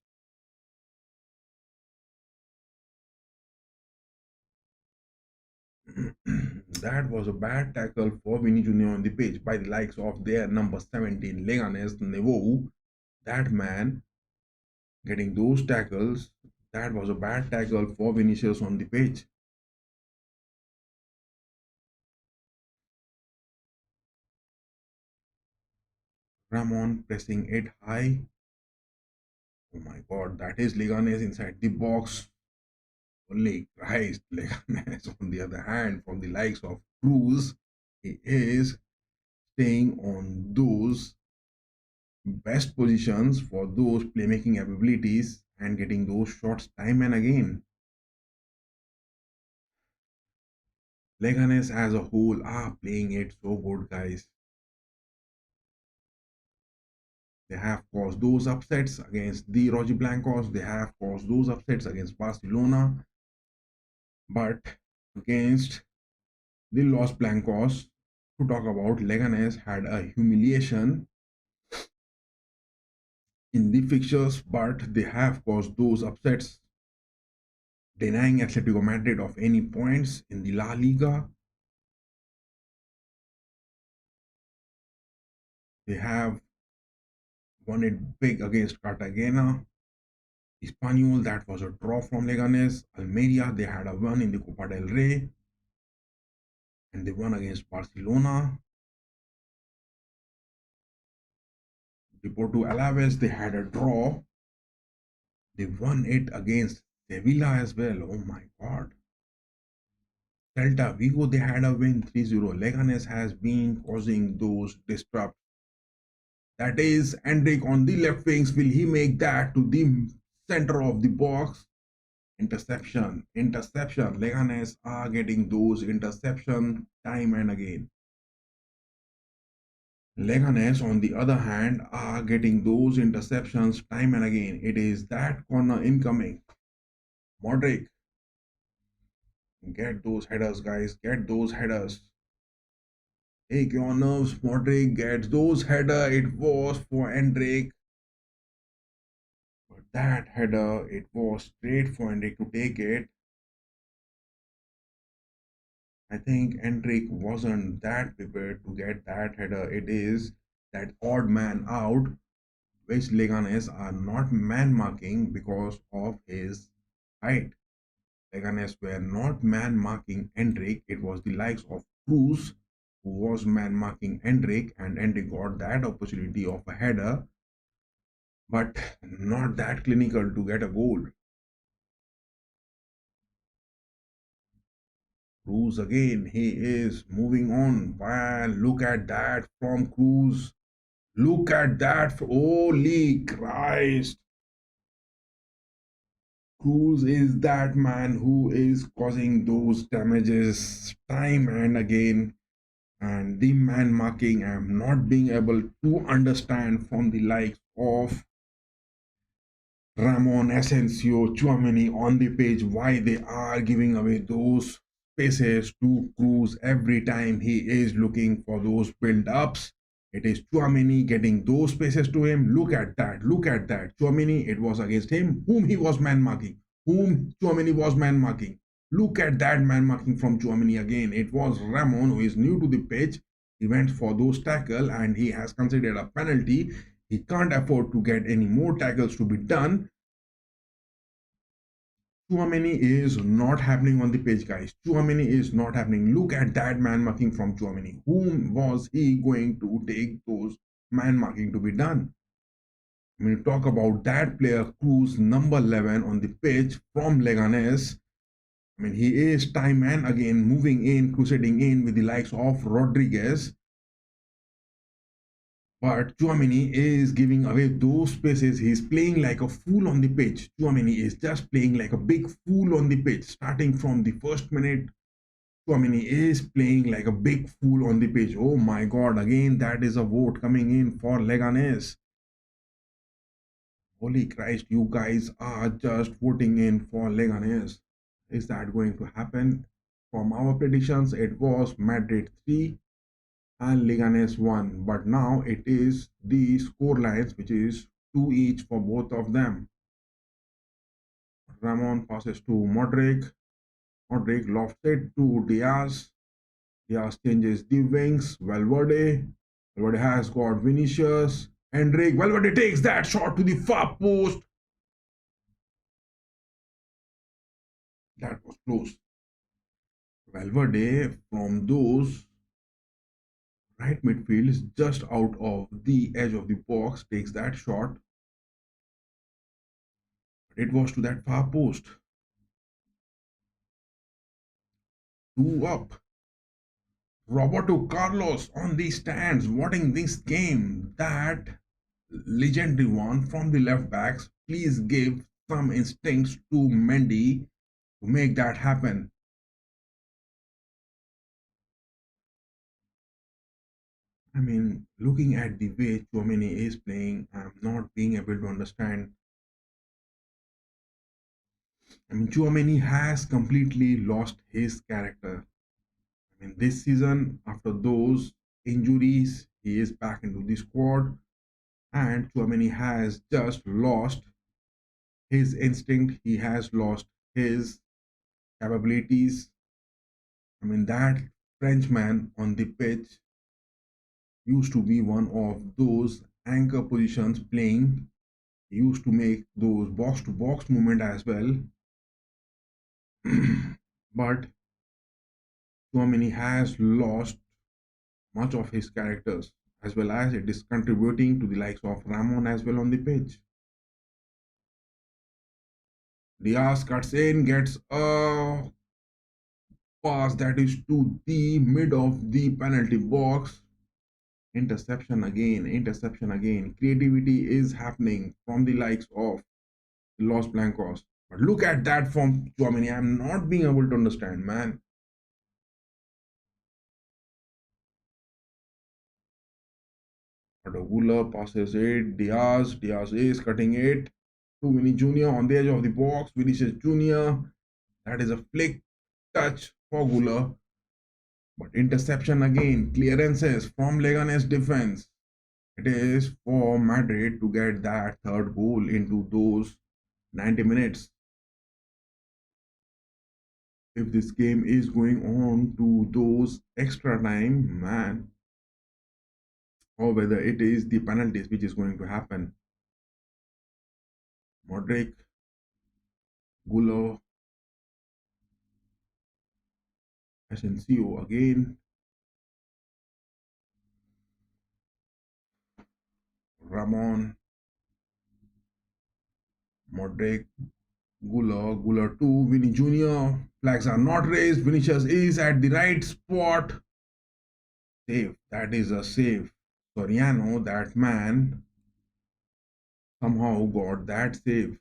That was a bad tackle for Vinny Jr. on the pitch by the likes of their number 17 Leganes Nevo. That man getting those tackles, that was a bad tackle for Vinicius on the pitch. Ramon pressing it high. Oh my god, that is Leganes inside the box. Holy Christ, Leganes on the other hand, from the likes of Cruz, he is staying on those best positions for those playmaking abilities and getting those shots time and again. Leganes as a whole are playing it so good, guys. They have caused those upsets against the Rojiblancos. They have caused those upsets against Barcelona. But against the Los Blancos, to talk about, Leganes had a humiliation in the fixtures, but they have caused those upsets, denying Atletico Madrid of any points in the La Liga. They have won it big against Cartagena. Espanyol, that was a draw from Leganes. Almeria, they had a win in the Copa del Rey. And they won against Barcelona. Deportivo Alaves, they had a draw. They won it against Sevilla as well. Oh my god. Celta Vigo, they had a win 3-0. Leganes has been causing those disrupts. That is Endrick on the left wings. Will he make that to the center of the box? Interception. Interception. Leganes are getting those interception time and again. Leganes, on the other hand, are getting those interceptions time and again. It is that corner incoming. Modric, get those headers, guys. Get those headers. Take your nerves. Modric gets those header. It was for Endrick. But that header, it was straight for Endrick to take it. I think Endrick wasn't that prepared to get that header. It is that odd man out, which Leganes are not man marking because of his height. Leganes were not man marking Endrick. It was the likes of Cruz who was man marking Endrick, and Endrick got that opportunity of a header. but not that clinical to get a goal. Cruz again, he is moving on. Wow, look at that from Cruz. Look at that. Holy Christ. Cruz is that man who is causing those damages time and again. And the man marking, I'm not being able to understand from the likes of Ramon, Asensio, Chouameni on the pitch why they are giving away those spaces to Cruz every time he is looking for those build ups. It is Chouameni getting those spaces to him. Look at that. Look at that. Chouameni, it was against him whom he was man marking. Whom Chouameni was man marking. Look at that man marking from Chouameni again. It was Ramon who is new to the pitch. He went for those tackle and he has considered a penalty. He can't afford to get any more tackles to be done. Chouameni is not happening on the pitch, guys. Chouameni is not happening. Look at that man marking from Chouameni. Whom was he going to take those man marking to be done? When you talk about that player, Cruz, number 11 on the pitch from Leganes, I mean, he is time and again moving in, crusading in with the likes of Rodriguez. But Chouameni is giving away those spaces. He's playing like a fool on the pitch. Chouameni is just playing like a big fool on the pitch. Starting from the first minute, Chouameni is playing like a big fool on the pitch. Oh my God, again, that is a vote coming in for Leganes. Holy Christ, you guys are just voting in for Leganes. Is that going to happen? From our predictions, it was Madrid 3 and Leganes 1, but now it is the score lines which is 2 each for both of them. Ramon passes to Modric. Modric lofts it to Diaz. Diaz changes the wings. Valverde. Valverde has got Vinicius. Hendrik. Valverde takes that shot to the far post. That was close. Valverde from those right midfield is just out of the edge of the box, takes that shot. It was to that far post. Two up. Roberto Carlos on the stands watching this game. That legendary one from the left backs. Please give some instincts to Mendy to make that happen. I mean, looking at the way Chouameni is playing, I'm not being able to understand. I mean, Chouameni has completely lost his character. I mean, this season, after those injuries, he is back into the squad, and Chouameni has just lost his instinct. He has lost his capabilities. I mean, that Frenchman on the pitch used to be one of those anchor positions playing. He used to make those box to box movement as well. But Chouameni has lost much of his characters, as well as it is contributing to the likes of Ramon as well on the pitch. Diaz cuts in, gets a pass that is to the mid of the penalty box. Interception again, interception again. Creativity is happening from the likes of Los Blancos. But look at that from Chouameni. I'm not being able to understand, man. Adogula passes it. Diaz. Diaz is cutting it to Vinny Jr. on the edge of the box. Vinicius Jr. That is a flick touch for Gula. But interception again. Clearances from Leganes defense. It is for Madrid to get that third goal into those 90 minutes. If this game is going on to those extra time, man, or whether it is the penalties which is going to happen. Modric, Gulo, Asensio again, Ramon, Modric, Guller 2, Vinny Jr. Flags are not raised. Vinicius is at the right spot. Save. That is a save. Soriano, that man, somehow got that save.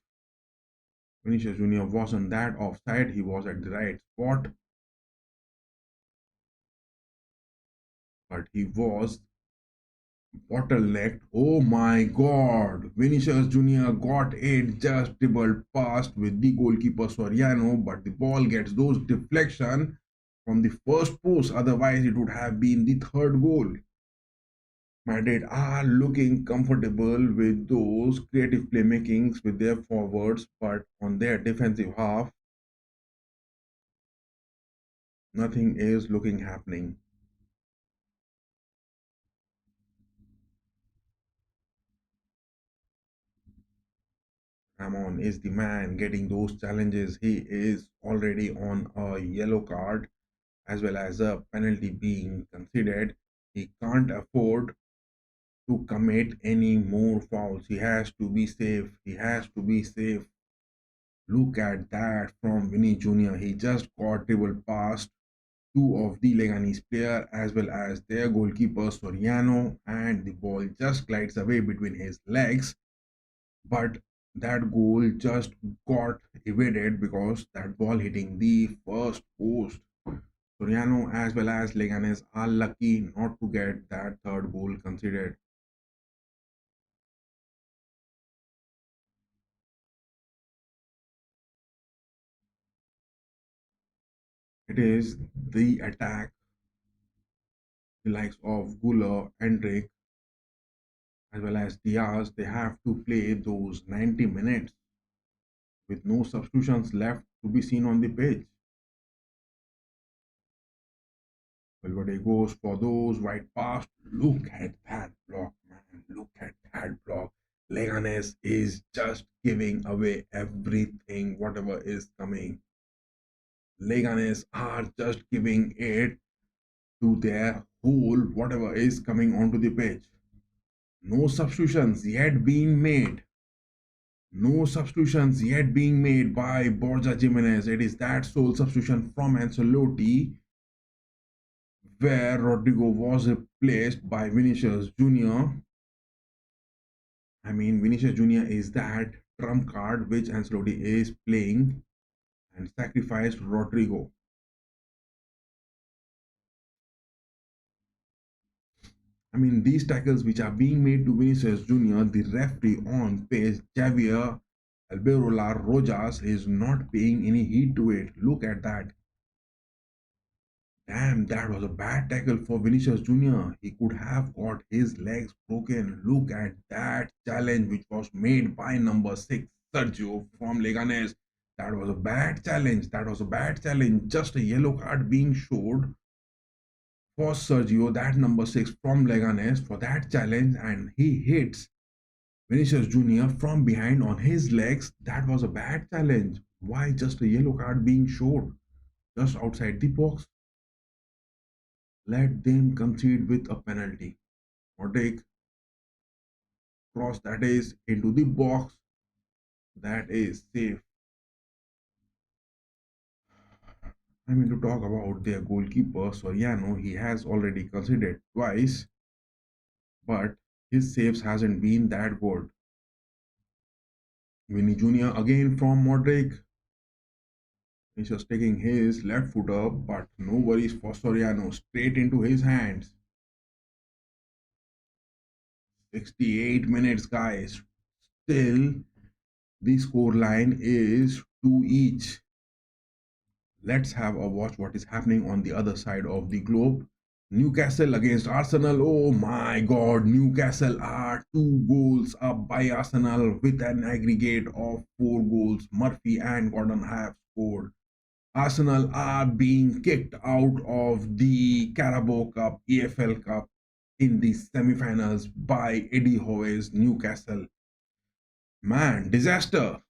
Vinicius Jr. wasn't that offside. He was at the right spot. But he was bottlenecked. Oh my god. Vinicius Jr. got it just dribbled past with the goalkeeper Soriano, but the ball gets those deflection from the first post. Otherwise, it would have been the third goal. Madrid are looking comfortable with those creative playmakings with their forwards, but on their defensive half, nothing is looking happening. Ramon is the man getting those challenges. He is already on a yellow card as well as a penalty being considered. He can't afford to commit any more fouls. He has to be safe. He has to be safe. Look at that from Vinny Jr. He just got dribbled past two of the Leganes player as well as their goalkeeper Soriano, and the ball just glides away between his legs. But that goal just got evaded because that ball hitting the first post. Soriano as well as Leganes are lucky not to get that third goal considered. It is the attack, the likes of Guller, Endrick, as well as Diaz. They have to play those 90 minutes with no substitutions left to be seen on the pitch. Valverde goes for those wide pass. Look at that block, man. Look at that block. Leganes is just giving away everything, whatever is coming. Leganes are just giving it to their whole, whatever is coming onto the pitch. No substitutions yet being made. No substitutions yet being made by Borja Jimenez. It is that sole substitution from Ancelotti where Rodrigo was replaced by Vinicius Jr. I mean, Vinicius Jr. is that trump card which Ancelotti is playing and sacrificed Rodrigo. I mean, these tackles which are being made to Vinicius Jr., the referee on page Javier Alberola Rojas is not paying any heed to it. Look at that. Damn, that was a bad tackle for Vinicius Jr. He could have got his legs broken. Look at that challenge which was made by number 6, Sergio from Leganes. That was a bad challenge. That was a bad challenge. Just a yellow card being showed for Sergio, that number 6 from Leganes, for that challenge, and he hits Vinicius Jr. from behind on his legs. That was a bad challenge. Why just a yellow card being showed just outside the box? Let them concede with a penalty. Modric cross that is into the box. That is safe. I mean, to talk about their goalkeeper Soriano, he has already conceded twice, but his saves hasn't been that good. Vinny Jr. again from Modric. He's just taking his left foot up, but no worries for Soriano. Straight into his hands. 68 minutes, guys. Still, the score line is 2 each. Let's have a watch what is happening on the other side of the globe. Newcastle against Arsenal. Oh my god, Newcastle are 2 goals up by Arsenal with an aggregate of 4 goals. Murphy and Gordon have scored. Arsenal are being kicked out of the Carabao Cup, EFL Cup in the semi-finals by Eddie Howe's Newcastle. Man, disaster.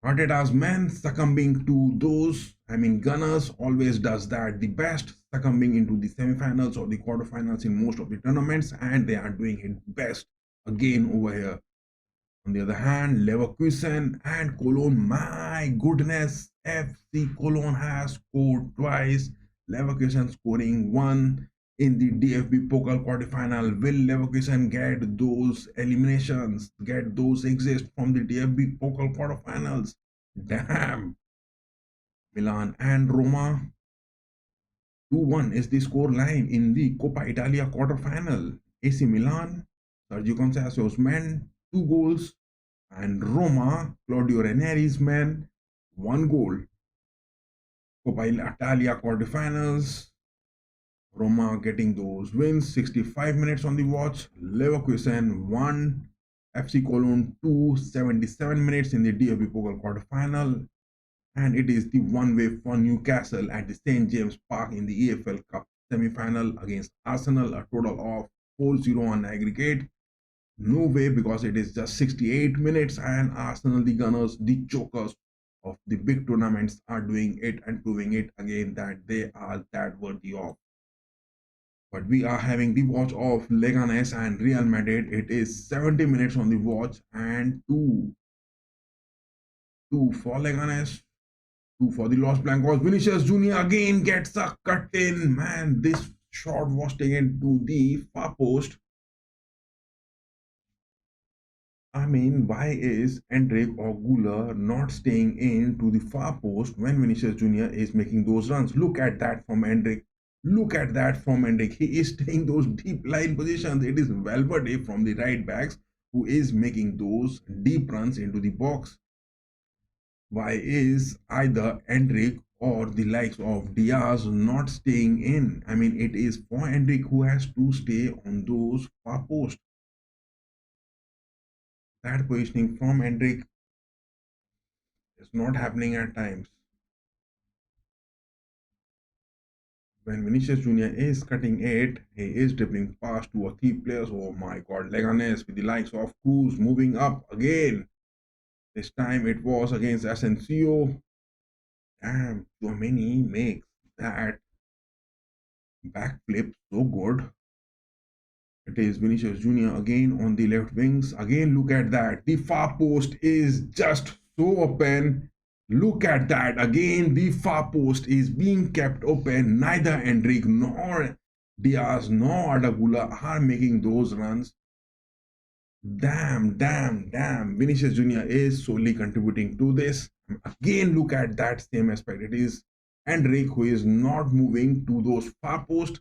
Arteta's men succumbing to those, I mean, Gunners always does that. The best succumbing into the semi-finals or the quarterfinals in most of the tournaments, and they are doing it best again over here. On the other hand, Leverkusen and Cologne, my goodness, FC Cologne has scored twice. Leverkusen scoring one in the DFB Pokal quarterfinal. Will Leverkusen get those eliminations, get those exits from the DFB Pokal quarterfinals? Damn. Milan and Roma 2-1 is the score line in the Coppa Italia quarterfinal. AC Milan, Sergio Conceição's men, 2 goals, and Roma, Claudio Ranieri's men, 1 goal. Coppa Italia quarterfinals, Roma getting those wins, 65 minutes on the watch, Leverkusen 1, FC Cologne 2, 77 minutes in the DFB Pokal quarterfinal, and it is the one-way for Newcastle at the St. James Park in the EFL Cup semi-final against Arsenal, a total of 4-0 on aggregate. No way, because it is just 68 minutes and Arsenal, the Gunners, the chokers of the big tournaments, are doing it and proving it again that they are that worthy of. But we are having the watch of Leganes and Real Madrid. It is 70 minutes on the watch and 2 for Leganes, 2 for the Los Blancos. Vinicius Jr. again gets a cut in. Man, this shot was taken to the far post. I mean, why is Endrick or Guler not staying in to the far post when Vinicius Jr. is making those runs? Look at that from Endrick. Look at that from Endrick. He is staying those deep line positions. It is Valverde from the right backs who is making those deep runs into the box. Why is either Endrick or the likes of Diaz not staying in? I mean, it is for Endrick who has to stay on those far posts. That positioning from Endrick is not happening at times. When Vinicius Jr. is cutting it, he is dribbling past 2 or 3 players. Oh my god, Leganes with the likes of Cruz moving up again. This time it was against Asensio. Damn, Tchouaméni makes that backflip so good. It is Vinicius Jr. again on the left wings. Again, look at that. The far post is just so open. Look at that. Again, the far post is being kept open. Neither Endrick nor Diaz nor Adagula are making those runs. Damn, damn, damn. Vinicius Jr. is solely contributing to this. Again, look at that same aspect. It is Endrick who is not moving to those far posts.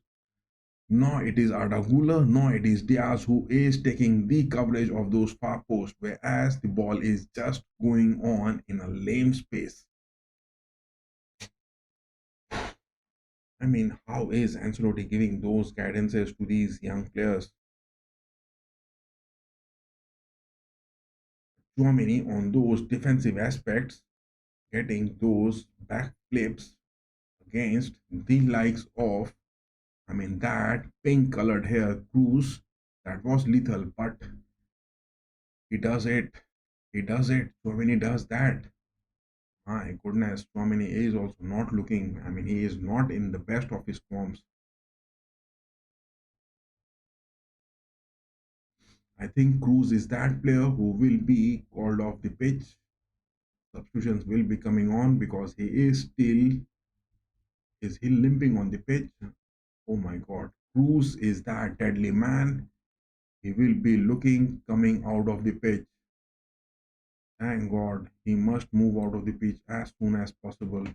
Nor it is Ardagula, nor it is Diaz who is taking the coverage of those far posts, whereas the ball is just going on in a lame space. I mean, how is Ancelotti giving those guidances to these young players? Tchouaméni on those defensive aspects, getting those back flips against the likes of, I mean, that pink colored hair Cruz, that was lethal, but he does it. He does it. Tchouaméni does that. My goodness, Tchouaméni is also not looking, I mean, he is not in the best of his forms. I think Cruz is that player who will be called off the pitch. Substitutions will be coming on because he is still, is he limping on the pitch? Oh my god. Cruz is that deadly man. He will be looking coming out of the pitch. Thank God, he must move out of the pitch as soon as possible.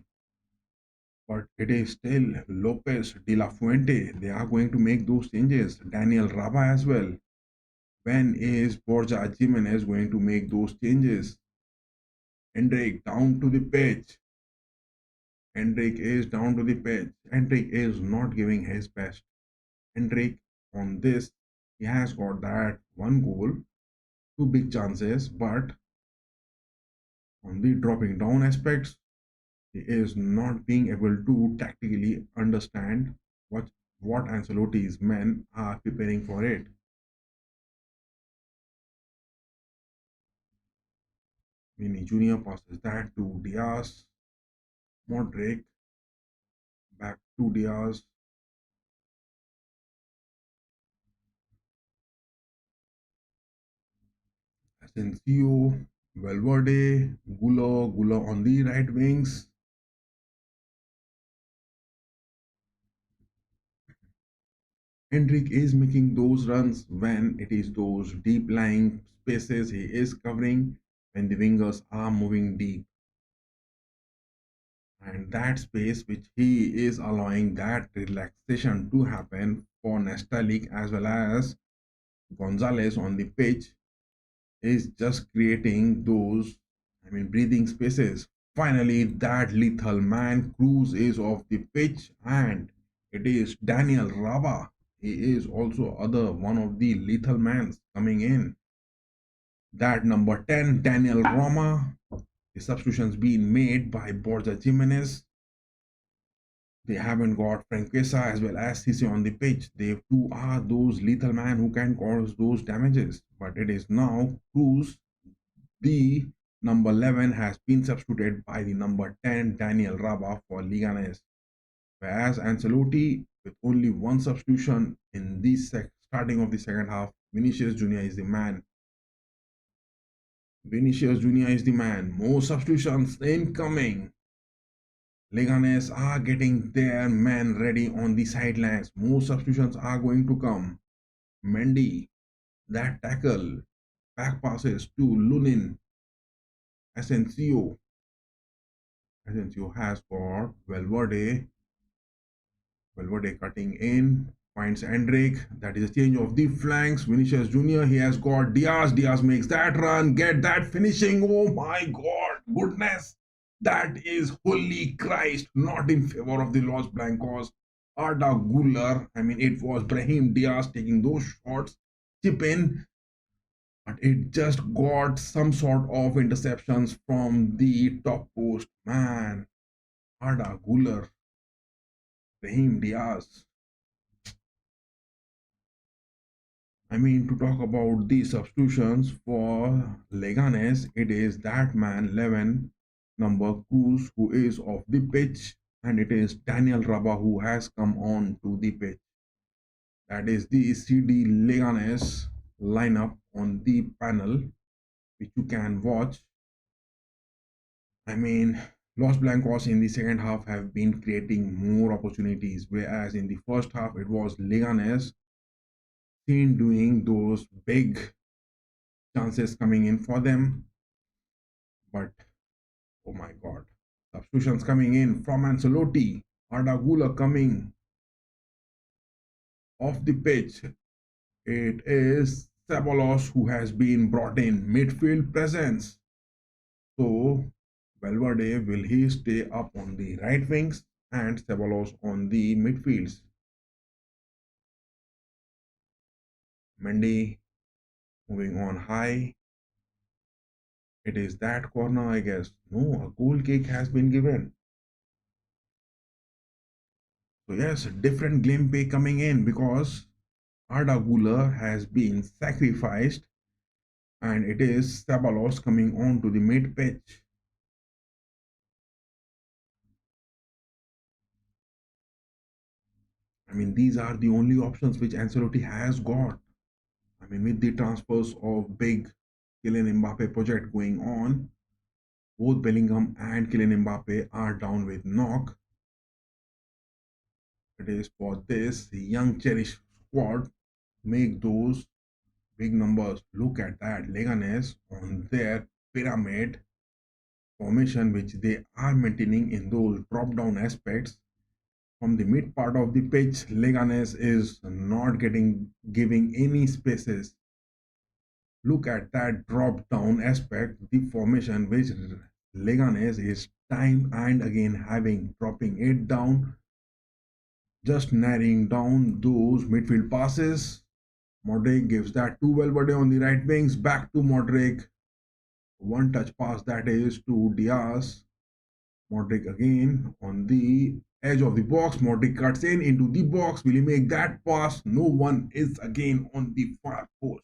But it is still Lopez, De La Fuente. They are going to make those changes. Daniel Raba as well. When is Borja Jimenez going to make those changes? Hendrik down to the pitch. Hendrik is down to the pitch. Hendrik is not giving his best. Hendrik on this, he has got that 1 goal, 2 big chances, but on the dropping down aspects, he is not being able to tactically understand what Ancelotti's men are preparing for it. Vini Jr. passes that to Diaz, Modric, back to Diaz. Asensio, Valverde, Gulo on the right wings. Hendrik is making those runs when it is those deep lying spaces he is covering when the wingers are moving deep. And that space which he is allowing that relaxation to happen for Nestalik as well as Gonzalez on the pitch is just creating those, breathing spaces. Finally, that lethal man Cruz is off the pitch, and it is Daniel Raba. He is also other one of the lethal mans coming in. That number 10, Daniel Roma. The substitutions being made by Borja Jimenez. They haven't got Franquesa as well as Cisse on the pitch. They too are those lethal men who can cause those damages. But it is now Cruz. The number 11 has been substituted by the number 10 Daniel Raba for Leganes. Whereas Ancelotti, with only one substitution in the starting of the second half, Vinicius Junior is the man. Vinicius Junior is the man. More substitutions incoming. Leganes are getting their men ready on the sidelines. More substitutions are going to come. Mendy, that tackle, back passes to Lunin. Asensio. Asensio has got Valverde. Valverde cutting in. Finds Endrick. That is a change of the flanks. Vinicius Junior. He has got Diaz. Diaz makes that run. Get that finishing. Oh my God. Goodness. That is holy Christ. Not in favor of the Los Blancos. Arda Guller. It was Brahim Diaz taking those shots. Chip in. But it just got some sort of interceptions from the top post. Man. Arda Guller. Brahim Diaz. To talk about the substitutions for Leganes, it is that man 11 number Cruz who is off the pitch, and it is Daniel Raba who has come on to the pitch. That is the CD Leganes lineup on the panel, which you can watch. Los Blancos in the second half have been creating more opportunities, whereas in the first half it was Leganes seen doing those big chances coming in for them. But oh my God, substitutions coming in from Ancelotti. Arda Güler coming off the pitch. It is Ceballos who has been brought in. Midfield presence. So Valverde, will he stay up on the right wings and Ceballos on the midfields? Mendy moving on high. It is that corner, I guess. No, a goal kick has been given. So yes, different gameplay coming in because Arda Güler has been sacrificed, and it is Ceballos coming on to the mid pitch. These are the only options which Ancelotti has got. With the transfers of big Kylian Mbappe project going on, both Bellingham and Kylian Mbappe are down with knock. It is for this young cherished squad make those big numbers. Look at that, Leganes on their pyramid formation which they are maintaining in those drop down aspects. From the mid part of the pitch, Leganes is not giving any spaces. Look at that drop down aspect, the formation which Leganes is time and again having, dropping it down, just narrowing down those midfield passes. Modric gives that to Valverde on the right wings, back to Modric. One touch pass that is to Diaz. Modric again on the edge of the box. Modric cuts in into the box. Will he make that pass? No one is again on the far post.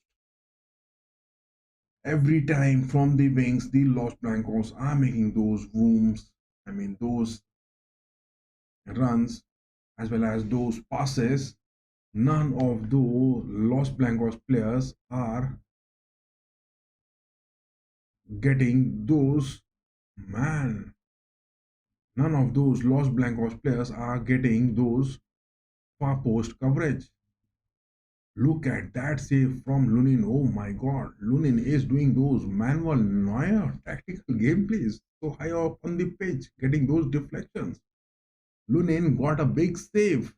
Every time from the wings, the Los Blancos are making those rooms. Those runs as well as those passes. None of those Los Blancos players are getting those, man, none of those Los Blancos players are getting those far post coverage. Look at that save from Lunin. Oh my god. Lunin is doing those manual Neuer tactical gameplays so high up on the pitch, getting those deflections. Lunin got a big save.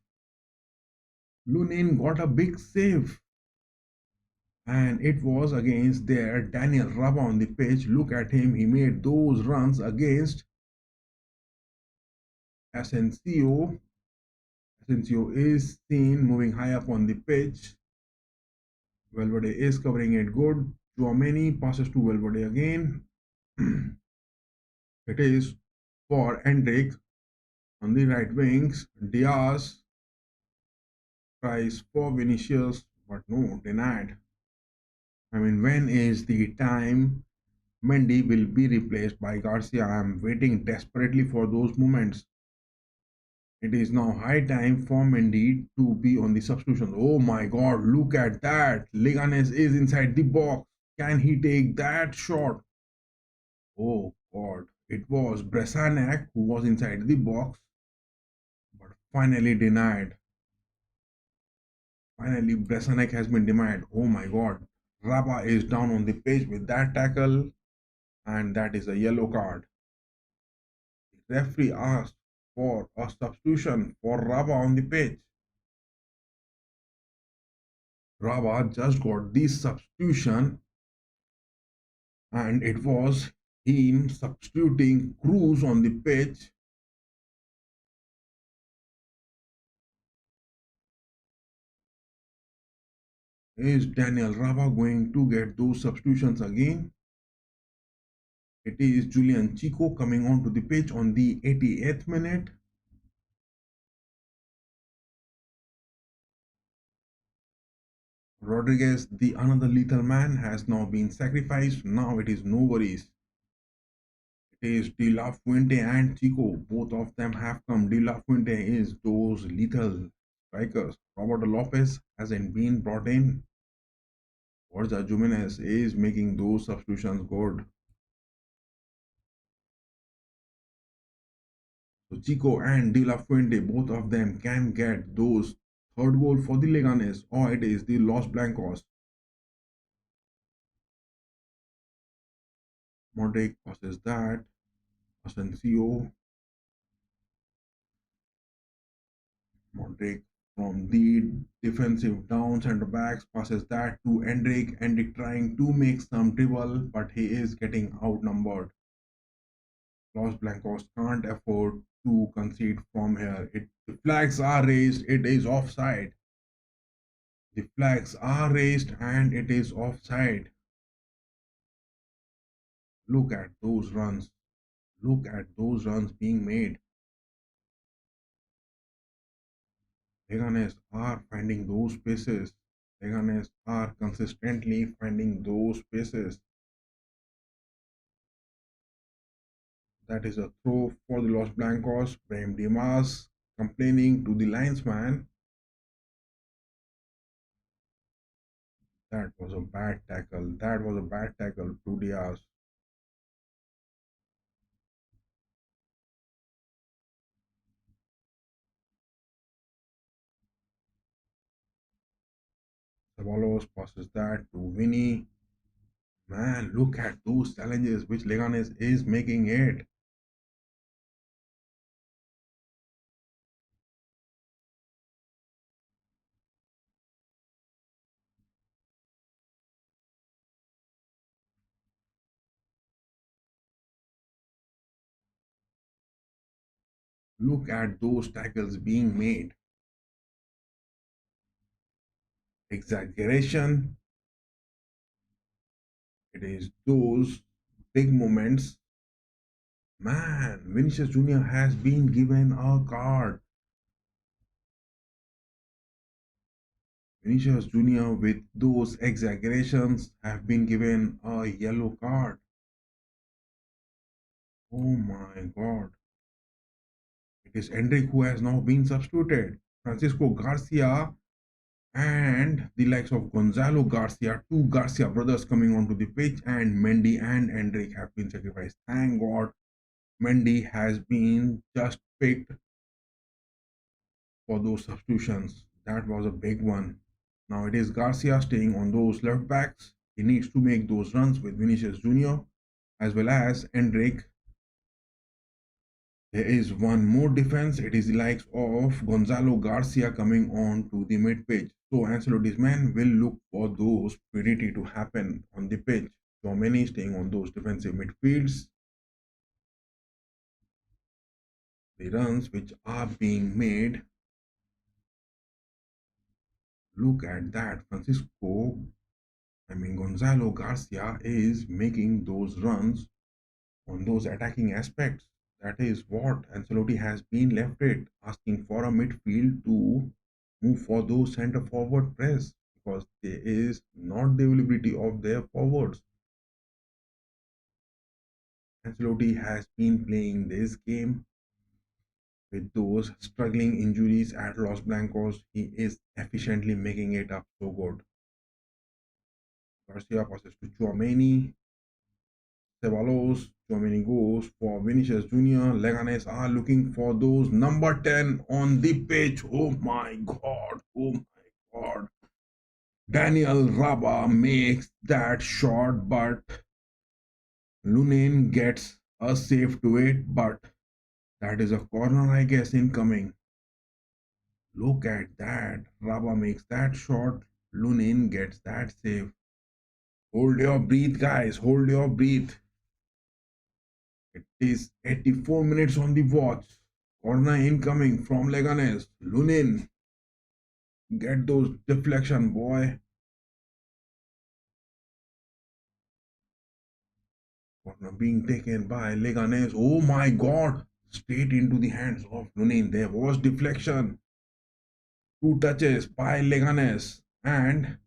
Lunin got a big save. And it was against their Daniel Raba on the pitch. Look at him. He made those runs against Asensio. Asensio is seen moving high up on the pitch. Valverde is covering it good. Chouameni passes to Valverde again. It is for Endrick on the right wings. Diaz tries for Vinicius, but no, denied. I mean, when is the time Mendy will be replaced by Garcia? I am waiting desperately for those moments. It is now high time for Mendy to be on the substitution. Oh my god, look at that. Leganes is inside the box. Can he take that shot? Oh god, it was Bresanek who was inside the box, but finally denied. Finally, Bresanek has been denied. Oh my god. Raba is down on the pitch with that tackle, and that is a yellow card. The referee asked for a substitution for Raba on the pitch. Raba just got this substitution, and it was him substituting Cruz on the pitch. Is Daniel Raba going to get those substitutions again? It is Julian Chico coming onto the pitch on the 88th minute. Rodriguez, the another lethal man, has now been sacrificed. Now it is no worries. It is De La Fuente and Chico. Both of them have come. De La Fuente is those lethal strikers. Roberto Lopez hasn't been brought in. Borja Jimenez is making those substitutions good. So Chico and De La Fuente, both of them can get those third goal for the Leganes, or it is the Los Blancos. Modric passes that. Asensio. Modric from the defensive down center backs passes that to Endrick. Endrick trying to make some dribble, but he is getting outnumbered. Los Blancos can't afford to concede from here. The flags are raised. It is offside. The flags are raised and it is offside. Look at those runs. Look at those runs being made. Leganes are finding those spaces. Leganes are consistently finding those spaces. That is a throw for the Los Blancos. Brahim Dimas complaining to the linesman. That was a bad tackle. That was a bad tackle to Diaz. Ceballos passes that to Vinny. Man, look at those challenges which Leganes is making it. Look at those tackles being made. Exaggeration. It is those big moments. Man, Vinicius Jr. has been given a card. Vinicius Jr. with those exaggerations have been given a yellow card. Oh my god. It is Enrique who has now been substituted. Francisco Garcia And the likes of Gonzalo Garcia, two Garcia brothers coming onto the pitch, and Mendy and Endrick have been sacrificed. Thank God Mendy has been just picked for those substitutions. That was a big one. Now it is Garcia staying on those left backs. He needs to make those runs with Vinicius Jr. as well as Endrick. There is one more defense. It is the likes of Gonzalo Garcia coming on to the mid pitch. So Ancelotti's men will look for those fluidity to happen on the pitch. So many staying on those defensive midfields. The runs which are being made. Look at that. Gonzalo Garcia is making those runs on those attacking aspects. That is what Ancelotti has been left it, asking for a midfield to move for those centre forward press because there is not the availability of their forwards. Ancelotti has been playing this game with those struggling injuries at Los Blancos. He is efficiently making it up so good. Garcia passes to Chouameni. Ceballos, Chouameni goes for Vinicius Jr. Leganes are looking for those number 10 on the pitch. Oh my God. Oh my God. Daniel Raba makes that shot, but Lunin gets a save to it. But that is a corner, I guess, incoming. Look at that. Raba makes that shot. Lunin gets that save. Hold your breath, guys. Hold your breath. It is 84 minutes on the watch. Corner incoming from Leganes. Lunin. Get those deflection, boy. Corner being taken by Leganes. Oh my God. Straight into the hands of Lunin. There was deflection. Two touches by Leganes. And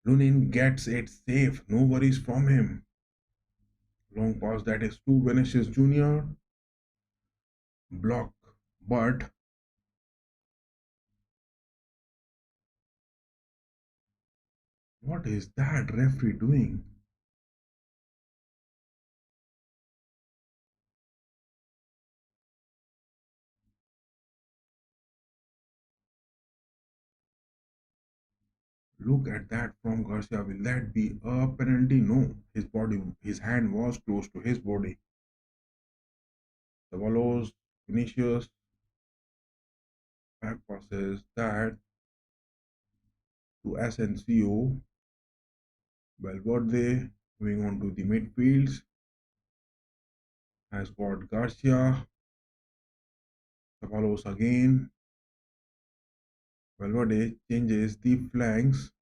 Lunin gets it safe. No worries from him. Long pass that is to Vinicius Jr. Block. But what is that referee doing? Look at that from Garcia. Will that be a penalty? No. His hand was close to his body. Ceballos, Vinicius, back passes that to Asensio. Valverde moving on to the midfields has got Garcia. Ceballos again. Valverde changes the flanks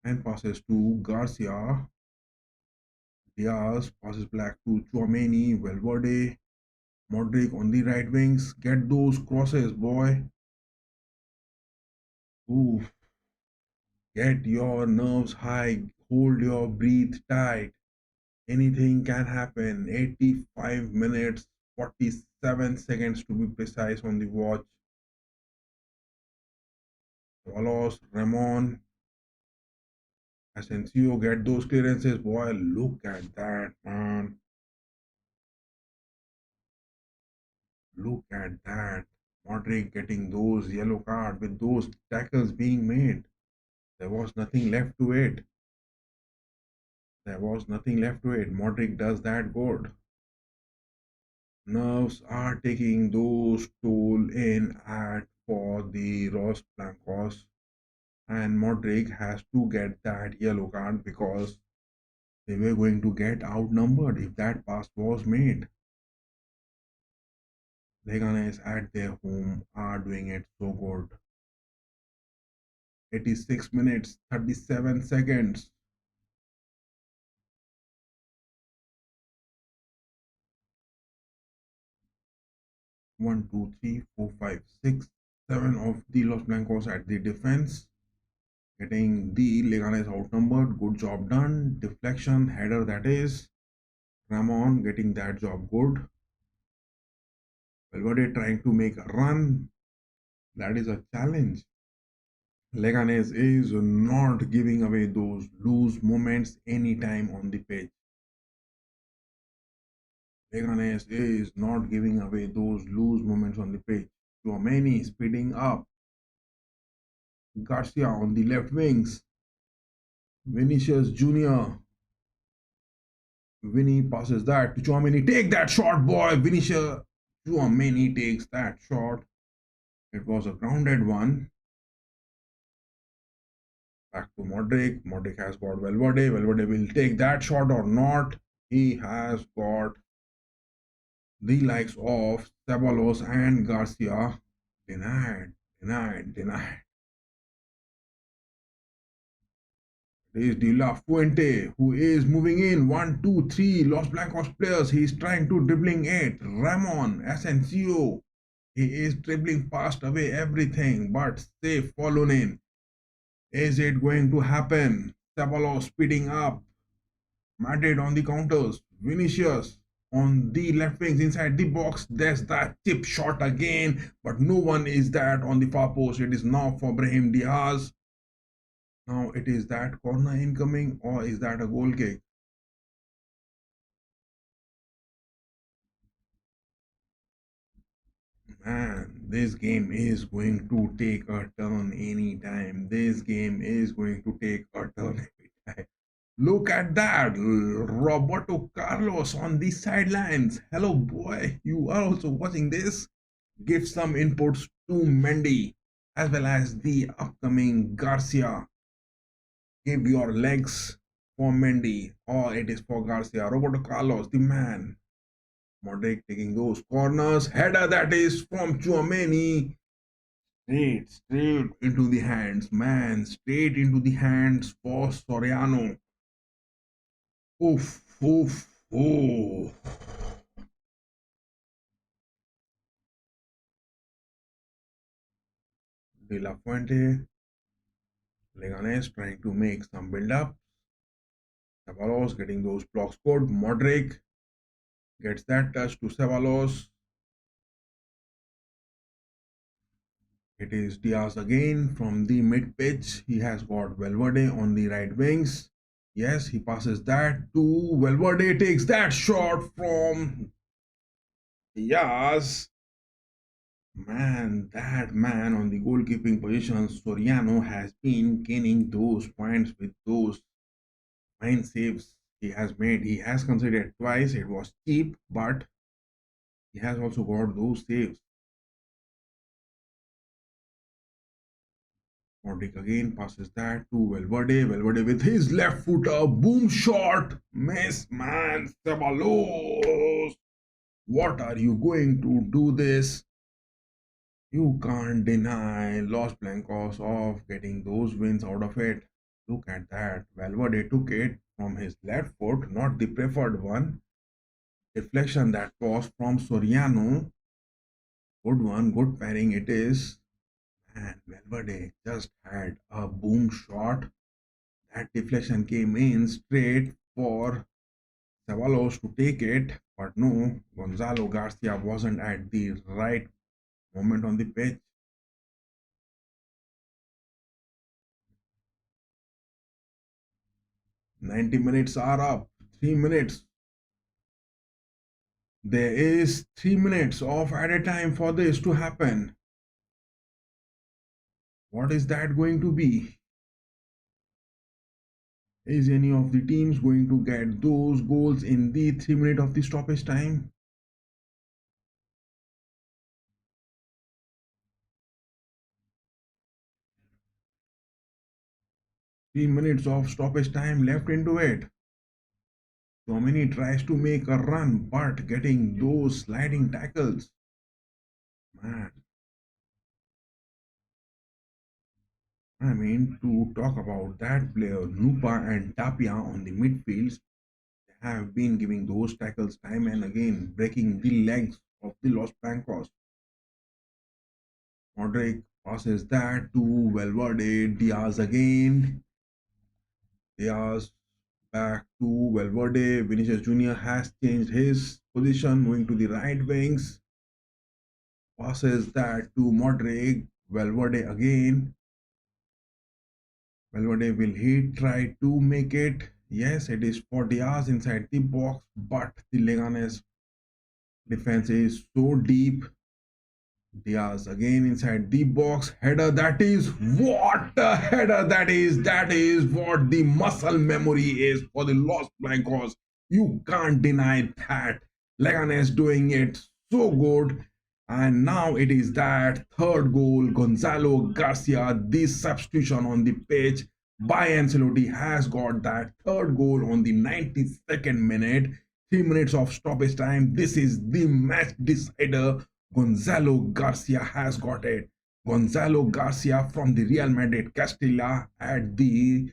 and passes to Garcia. Diaz passes back to Chouameni. Valverde. Modric on the right wings. Get those crosses, boy. Oof. Get your nerves high. Hold your breath tight. Anything can happen. 85 minutes, 47 seconds to be precise on the watch. Wallace, Ramon, Asensio, get those clearances. Boy, look at that, man. Look at that. Modric getting those yellow cards with those tackles being made. There was nothing left to it. There was nothing left to it. Modric does that good. Nerves are taking those toll in at for the Los Blancos, and Modric has to get that yellow card because they were going to get outnumbered if that pass was made. Leganes at their home are doing it so good. 86 minutes, 37 seconds. 1, 2, 3, 4, 5, 6, 7 of the Los Blancos at the defense. Getting the Leganes outnumbered. Good job done. Deflection, header that is. Ramon getting that job good. Valverde trying to make a run. That is a challenge. Leganes is not giving away those loose moments anytime on the pitch. Leganes is not giving away those loose moments on the pitch. Chouameni speeding up. Garcia on the left wings. Vinicius Jr. Vinny passes that to Chouameni. Take that shot, boy. Vinicius Chouameni takes that shot. It was a grounded one. Back to Modric. Modric has got Valverde. Valverde will take that shot or not. He has got the likes of Ceballos and Garcia. Denied, denied, denied. It is De La Fuente who is moving in. 1, 2, 3. Los Blancos players. He is trying to dribbling it. Ramon Asensio. He is dribbling past away everything, but safe fallen in. Is it going to happen? Ceballos speeding up. Madrid on the counters. Vinicius on the left wings inside the box. There's that chip shot again, but no one is that on the far post. It is now for Brahim Diaz. Now it is that corner incoming, or is that a goal kick? Man, this game is going to take a turn anytime. This game is going to take a turn every time. Look at that, Roberto Carlos on the sidelines. Hello, boy. You are also watching this. Give some inputs to Mendy as well as the upcoming Garcia. Give your legs for Mendy, or it is for Garcia. Roberto Carlos, the man. Modric taking those corners. Header that is from Chouameni. Straight into the hands, man. Straight into the hands for Soriano. Oof, oof, oof. De La Fuente. Leganes trying to make some build up. Ceballos getting those blocks scored. Modric gets that touch to Ceballos. It is Diaz again from the mid pitch. He has got Valverde on the right wings. Yes, he passes that to Valverde. Takes that shot from Diaz. Man, that man on the goalkeeping position, Soriano, has been gaining those points with those fine saves he has made. He has considered twice. It was cheap, but he has also got those saves. Modric again passes that to Valverde. Valverde with his left footer. Boom shot. Miss, man. Ceballos. What are you going to do this? You can't deny Los Blancos of getting those wins out of it. Look at that. Valverde took it from his left foot, not the preferred one. Deflection that was from Soriano. Good one, good pairing it is. And Valverde just had a boom shot. That deflection came in straight for Ceballos to take it, but no, Gonzalo Garcia wasn't at the right moment on the pitch. 90 minutes are up. 3 minutes. There is 3 minutes of added time for this to happen. What is that going to be? Is any of the teams going to get those goals in the 3 minutes of the stoppage time? Three minutes of stoppage time left into it. Domini tries to make a run, but getting those sliding tackles. Man, I mean, to talk about that player, Nupa and Tapia on the midfields, have been giving those tackles time and again, breaking the legs of the Los Blancos. Modric passes that to Valverde. Diaz again. Diaz back to Valverde. Vinicius Jr. has changed his position, moving to the right wings. Passes that to Modric. Valverde again. Valverde, will he try to make it? Yes, it is for Diaz inside the box, but the Leganes defense is so deep. Diaz again inside the box. Header, that is what a header that is. That is what the muscle memory is for the Los Blancos. You can't deny that. Leganes doing it so good. And now it is that third goal. Gonzalo Garcia, this substitution on the pitch by Ancelotti, has got that third goal on the 92nd minute. 3 minutes of stoppage time. This is the match decider. Gonzalo Garcia has got it. Gonzalo Garcia from the Real Madrid Castilla at the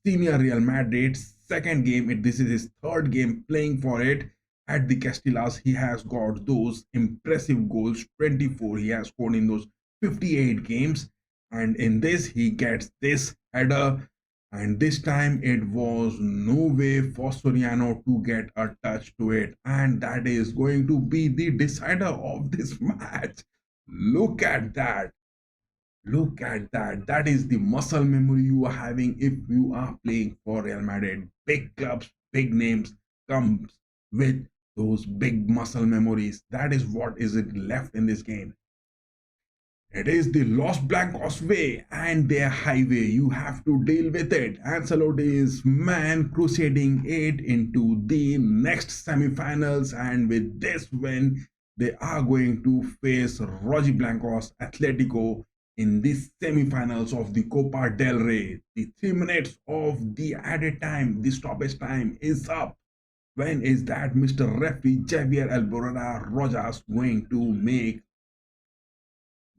senior Real Madrid second game. This is his third game playing for it at the Castillas. He has got those impressive goals, 24 he has scored in those 58 games, and in this he gets this header, and this time it was no way for Soriano to get a touch to it, and that is going to be the decider of this match. Look at that. Look at that. That is the muscle memory you are having if you are playing for Real Madrid. Big clubs, big names comes with those big muscle memories. That is what is it left in this game. It is the Los Blancos way and their highway. You have to deal with it. Ancelotti is man crusading it into the next semi-finals, and with this win, they are going to face Roger Blancos Atletico in the semi-finals of the Copa del Rey. The 3 minutes of the added time, the stoppage time is up. When is that Mr. Referee Javier Alborada Rojas going to make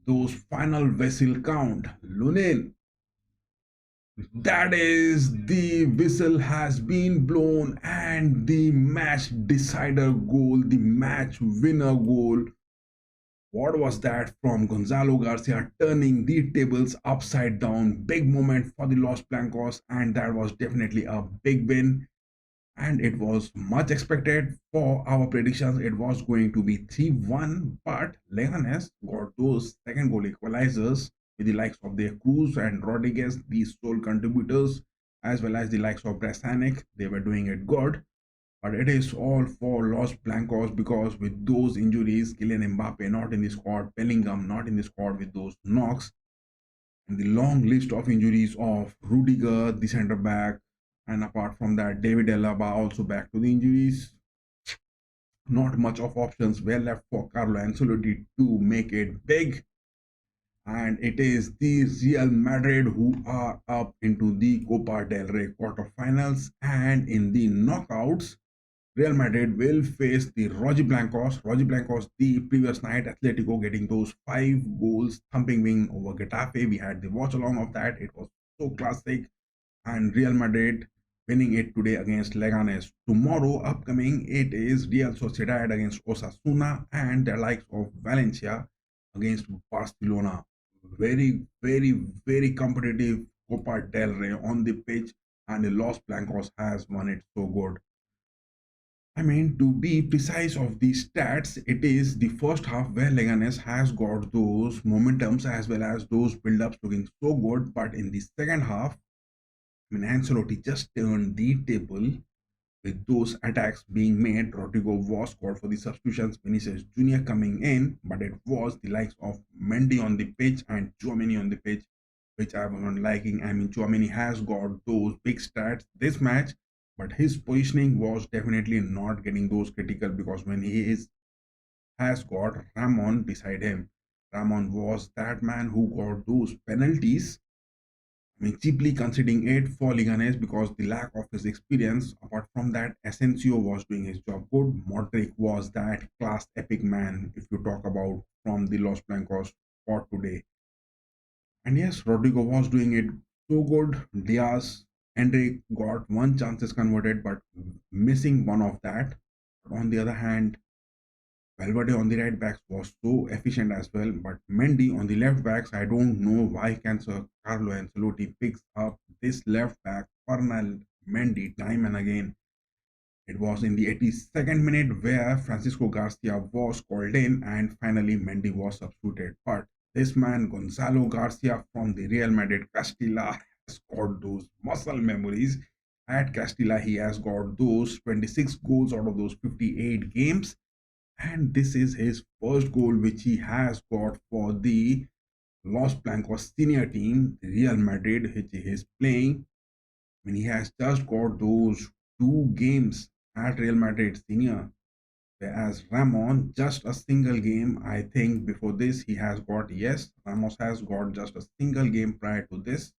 those final whistle count? Lunin. That is, the whistle has been blown, and the match decider goal, the match winner goal. What was that from Gonzalo Garcia, turning the tables upside down? Big moment for the Los Blancos, and that was definitely a big win. And it was much expected for our predictions. It was going to be 3-1, but Leganes got those second goal equalizers with the likes of their Cruz and Rodriguez, these sole contributors, as well as the likes of Brasanic. They were doing it good. But it is all for Los Blancos, because with those injuries, Kylian Mbappe not in the squad, Bellingham not in the squad with those knocks, and the long list of injuries of Rudiger, the centre back, and apart from that, David Alaba also back to the injuries. Not much of options were left for Carlo Ancelotti to make it big. And it is the Real Madrid who are up into the Copa del Rey quarterfinals. And in the knockouts, Real Madrid will face the Roger Blancos. Roger Blancos, the previous night, Atletico getting those 5 goals thumping win over Getafe. We had the watch along of that. It was so classic. And Real Madrid winning it today against Leganes. Tomorrow upcoming, it is Real Sociedad against Osasuna, and the likes of Valencia against Barcelona. Very, very, very competitive Copa del Rey on the pitch, and the Los Blancos has won it so good. I mean, to be precise of the stats, it is the first half where Leganes has got those momentums as well as those build-ups looking so good, but in the second half, Ancelotti just turned the table with those attacks being made. Rodrigo was called for the substitutions, Vinicius Jr. coming in, but it was the likes of Mendy on the pitch and Tchouaméni on the pitch, which I was not liking. I mean, Tchouaméni has got those big stats this match, but his positioning was definitely not getting those critical, because when has got Ramon beside him, Ramon was that man who got those penalties. I mean, cheaply conceding it for Leganes because the lack of his experience. Apart from that, Asensio was doing his job good. Modric was that class epic man, if you talk about from the Los Blancos for today. And yes, Rodrigo was doing it so good. Diaz, Enrique got one chances converted, but missing one of that. But on the other hand, Valverde on the right backs was so efficient as well, but Mendy on the left backs, I don't know why Cancer Carlo Ancelotti picks up this left back Fernal Mendy time and again. It was in the 82nd minute where Francisco Garcia was called in, and finally Mendy was substituted. But this man Gonzalo Garcia from the Real Madrid Castilla has got those muscle memories. At Castilla, he has got those 26 goals out of those 58 games. And this is his first goal, which he has got for the Los Blancos senior team, Real Madrid, which he is playing. I mean, he has just got those two games at Real Madrid senior. Whereas Ramon, just a single game, I think before this, he has got, yes, Ramos has got just a single game prior to this.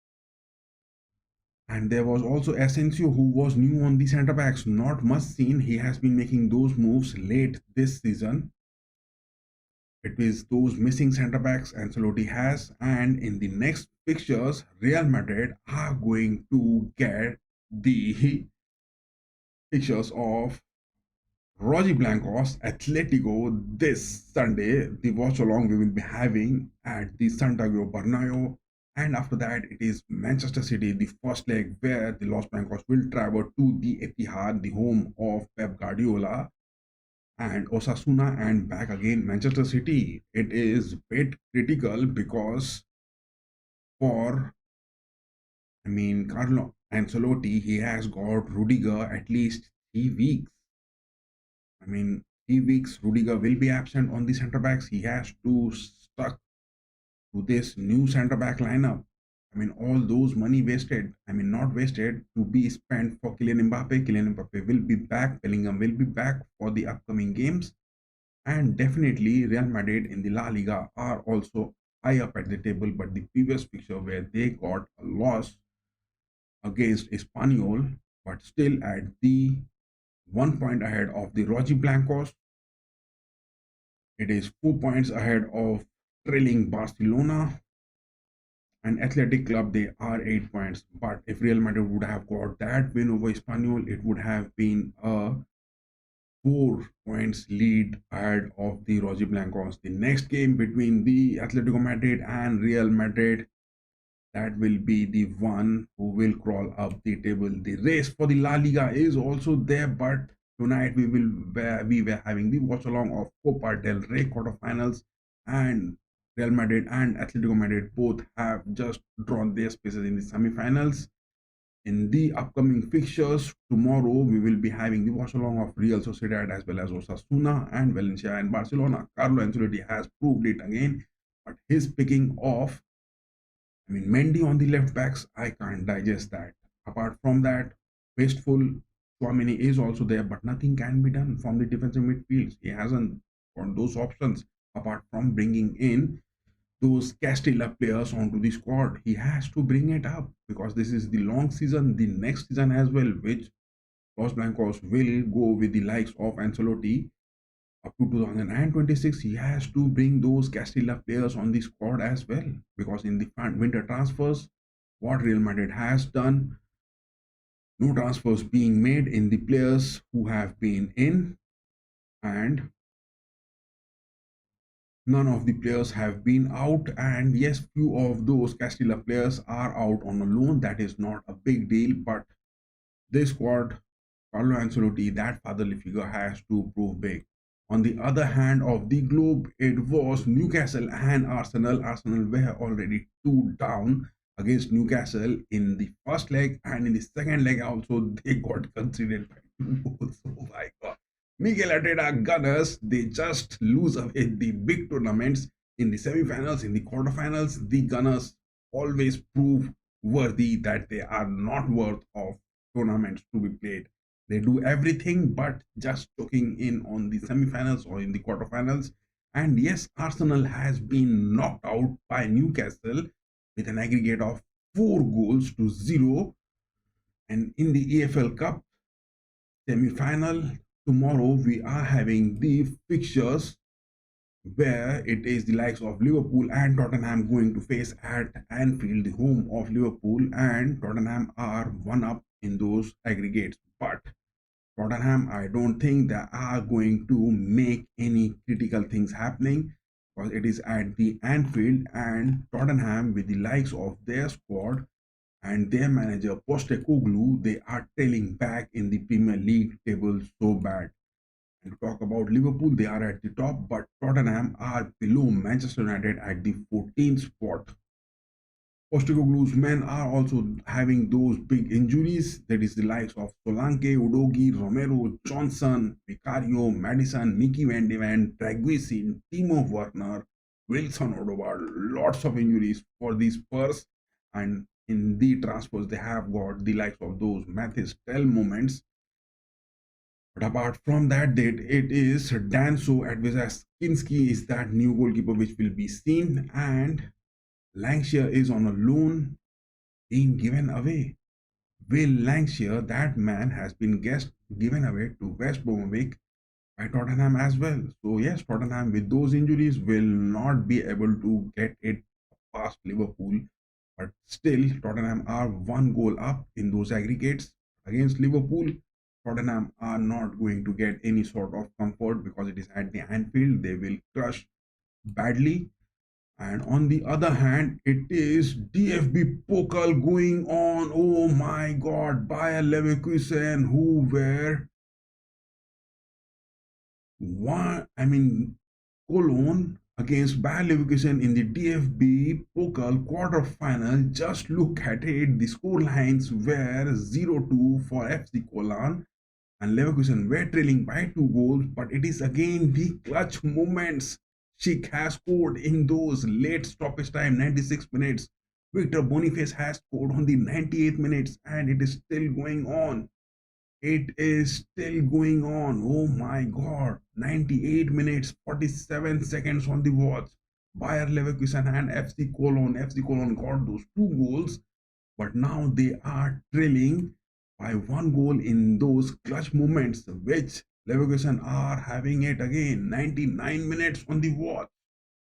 And there was also Asensio, who was new on the centre backs, not much seen. He has been making those moves late this season. It is those missing centre backs Ancelotti has, and in the next fixtures, Real Madrid are going to get the fixtures of Roger Blancos Atletico this Sunday. The watch along we will be having at the Santiago Bernabeu, and after that it is Manchester City, the first leg where the Los Blancos will travel to the Etihad, the home of Pep Guardiola, and Osasuna, and back again Manchester City. It is a bit critical because for Carlo Ancelotti, he has got Rudiger at least 3 weeks. 3 weeks Rudiger will be absent on the centre backs. He has to stuck to this new centre back lineup. All those money wasted, not wasted, to be spent for Kylian Mbappe. Kylian Mbappe will be back. Bellingham will be back for the upcoming games. And definitely Real Madrid in the La Liga are also high up at the table. But the previous fixture where they got a loss against Espanyol, but still at the 1 point ahead of the Roji Blancos. It is 4 points ahead of trailing Barcelona and Athletic Club. They are 8 points. But if Real Madrid would have got that win over Espanyol, it would have been a 4 points lead ahead of the Roji Blancos. The next game between the Atletico Madrid and Real Madrid, that will be the one who will crawl up the table. The race for the La Liga is also there, but tonight we were having the watch along of Copa del Rey quarterfinals, and Real Madrid and Atletico Madrid both have just drawn their spaces in the semifinals. In the upcoming fixtures, tomorrow we will be having the watch along of Real Sociedad as well as Osasuna and Valencia and Barcelona. Carlo Ancelotti has proved it again, but his picking of Mendy on the left backs, I can't digest that. Apart from that, wasteful Chouameni is also there, but nothing can be done from the defensive midfields. He hasn't got those options apart from bringing in those Castilla players onto the squad. He has to bring it up because this is the long season, the next season as well, which Los Blancos will go with the likes of Ancelotti up to 2026. He has to bring those Castilla players on the squad as well, because in the winter transfers, what Real Madrid has done, no transfers being made in the players who have been in, and none of the players have been out. And yes, few of those Castilla players are out on a loan. That is not a big deal, but this squad, Carlo Ancelotti, that fatherly figure, has to prove big. On the other hand of the globe, it was Newcastle and Arsenal. Arsenal were already 2 down against Newcastle in the first leg, and in the second leg also they got conceded by 2 goals. Oh my god. Miguel Arteta Gunners, they just lose away the big tournaments in the semi-finals, in the quarterfinals. The Gunners always prove worthy that they are not worth of tournaments to be played. They do everything but just choking in on the semi-finals or in the quarterfinals. And yes, Arsenal has been knocked out by Newcastle with an aggregate of 4 goals to 0. And in the EFL Cup semi-final, tomorrow we are having the fixtures where it is the likes of Liverpool and Tottenham going to face at Anfield, the home of Liverpool, and Tottenham are 1 up in those aggregates. But Tottenham, I don't think they are going to make any critical things happening, because it is at the Anfield, and Tottenham, with the likes of their squad and their manager Postecoglou, they are trailing back in the Premier League table so bad. And to talk about Liverpool, they are at the top, but Tottenham are below Manchester United at the 14th spot. Postecoglou's men are also having those big injuries. That is the likes of Solanke, Udogi, Romero, Johnson, Vicario, Madison, Mickey Van de Ven, Draguisin, Timo Werner, Wilson Odegaard. Lots of injuries for these Spurs. And in the transfers, they have got the likes of those Mathis Tell moments. But apart from that date, it is Danso Advisaskinski is that new goalkeeper which will be seen, and Lancashire is on a loan being given away. Will Lancashire, that man has been given away to West Bromwich by Tottenham as well. So yes, Tottenham with those injuries will not be able to get it past Liverpool, but still Tottenham are one goal up in those aggregates against Liverpool. Tottenham are not going to get any sort of comfort because it is at the Anfield. They will crush badly. And on the other hand, it is DFB Pokal going on. Oh my God, Bayer Leverkusen, who were one, Cologne against Bayer Leverkusen in the DFB Pokal quarter-final. Just look at it. The score lines were 0-2 for FC Cologne, and Leverkusen were trailing by 2 goals. But it is again the clutch moments. Schick has scored in those late stoppage time, 96 minutes. Victor Boniface has scored on the 98th minutes, and it is still going on. It is still going on. Oh my God. 98 minutes, 47 seconds on the watch. Bayer Leverkusen and FC Cologne. FC Cologne got those 2 goals, but now they are trailing by 1 goal in those clutch moments, which Leverkusen are having it again. 99 minutes on the watch.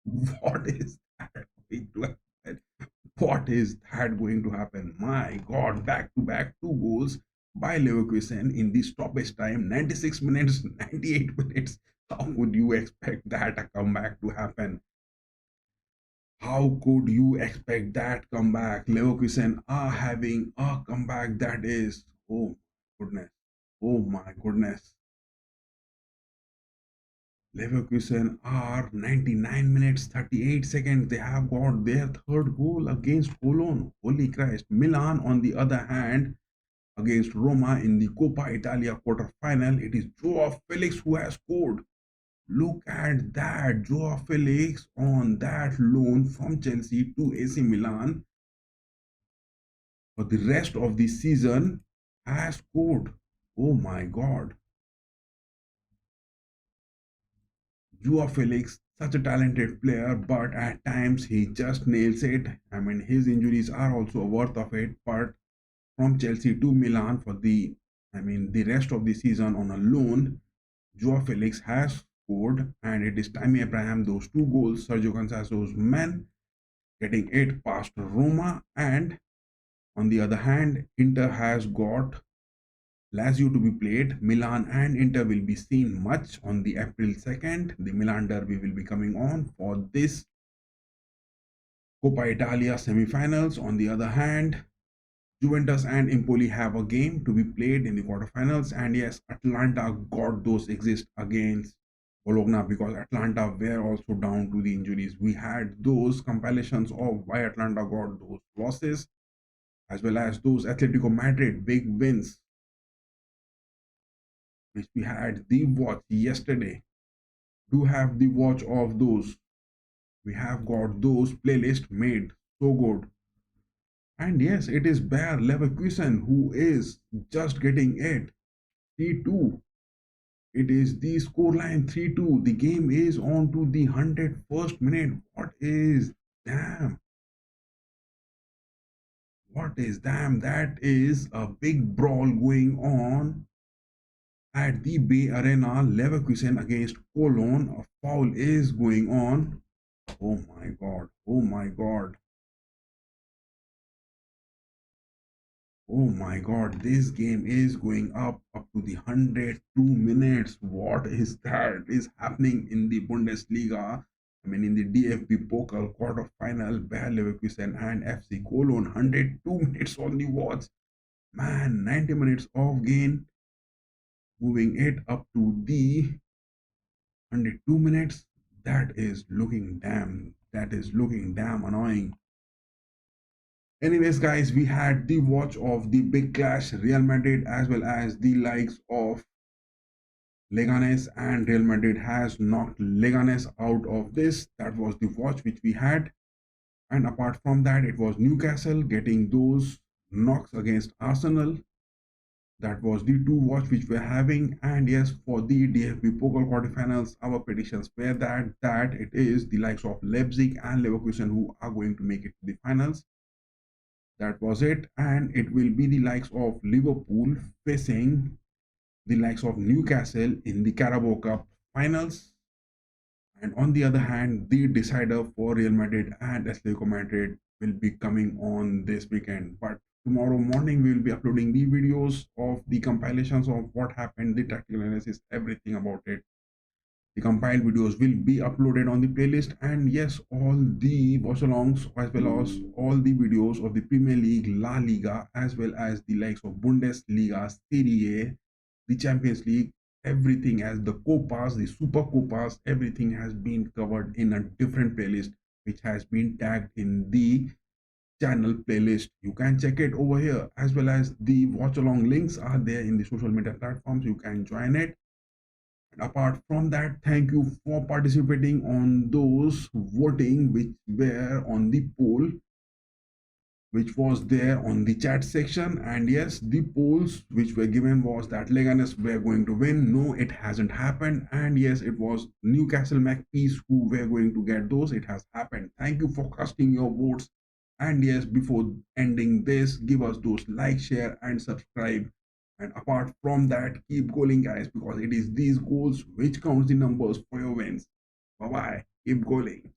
What is that? What is that going to happen? My God, back to back 2 goals by Leverkusen in the stoppage time, 96 minutes, 98 minutes. How would you expect that a comeback to happen? How could you expect that comeback? Leverkusen are having a comeback that is, oh goodness, oh my goodness. Leverkusen are 99 minutes 38 seconds. They have got their third goal against Cologne. Holy Christ. Milan, on the other hand, against Roma in the Coppa Italia quarter-final, it is Joao Felix who has scored. Look at that. Joao Felix on that loan from Chelsea to AC Milan for the rest of the season has scored. Oh my God. Joao Felix, such a talented player, but at times he just nails it. His injuries are also worth of it. But from Chelsea to Milan for the rest of the season on a loan, Joao Felix has scored, and it is Tammy Abraham, those 2 goals, Sergio Cancelo's men getting it past Roma, and on the other hand, Inter has got Lazio to be played. Milan and Inter will be seen much on the April 2nd. The Milan derby will be coming on for this Coppa Italia semi-finals. On the other hand, Juventus and Empoli have a game to be played in the quarterfinals, and yes, Atlanta got those exist against Bologna because Atlanta were also down to the injuries. We had those compilations of why Atlanta got those losses, as well as those Atletico Madrid big wins, which we had the watch yesterday. Do have the watch of those. We have got those playlists made so good. And yes, it is Bayer Leverkusen who is just getting it. 3-2. It is the scoreline 3-2. The game is on to the 101st minute. What is damn? What is damn? That is a big brawl going on at the Bay Arena. Leverkusen against Cologne. A foul is going on. Oh my God. Oh my God. Oh my God, this game is going up to the 102 minutes. What is that is happening in the Bundesliga? In the DFB Pokal quarterfinal, Bayer Leverkusen and FC Cologne, 102 minutes on the watch. Man, 90 minutes of gain, moving it up to the 102 minutes. That is looking damn annoying. Anyways, guys, we had the watch of the big clash, Real Madrid as well as the likes of Leganes, and Real Madrid has knocked Leganes out of this. That was the watch which we had. And apart from that, it was Newcastle getting those knocks against Arsenal. That was the two watch which we're having. And yes, for the DFB Pokal quarterfinals, our predictions were that it is the likes of Leipzig and Leverkusen who are going to make it to the finals. That was it. And it will be the likes of Liverpool facing the likes of Newcastle in the Carabao Cup finals. And on the other hand, the decider for Real Madrid and Atletico Madrid will be coming on this weekend. But tomorrow morning, we will be uploading the videos of the compilations of what happened, the tactical analysis, everything about it. The compiled videos will be uploaded on the playlist, and yes, all the watch-alongs as well as all the videos of the Premier League, La Liga, as well as the likes of Bundesliga, Serie A, the Champions League, everything as the Copas, the Super Copas, everything has been covered in a different playlist which has been tagged in the channel playlist. You can check it over here, as well as the watch along links are there in the social media platforms. You can join it. And apart from that, thank you for participating on those voting which were on the poll which was there on the chat section. And yes, the polls which were given was that Leganes were going to win. No, it hasn't happened. And yes, it was Newcastle Magpies who were going to get those. It has happened. Thank you for casting your votes. And yes, before ending this, give us those like, share, and subscribe. And apart from that, keep going, guys, because it is these goals which counts the numbers for your wins. Bye bye. Keep going.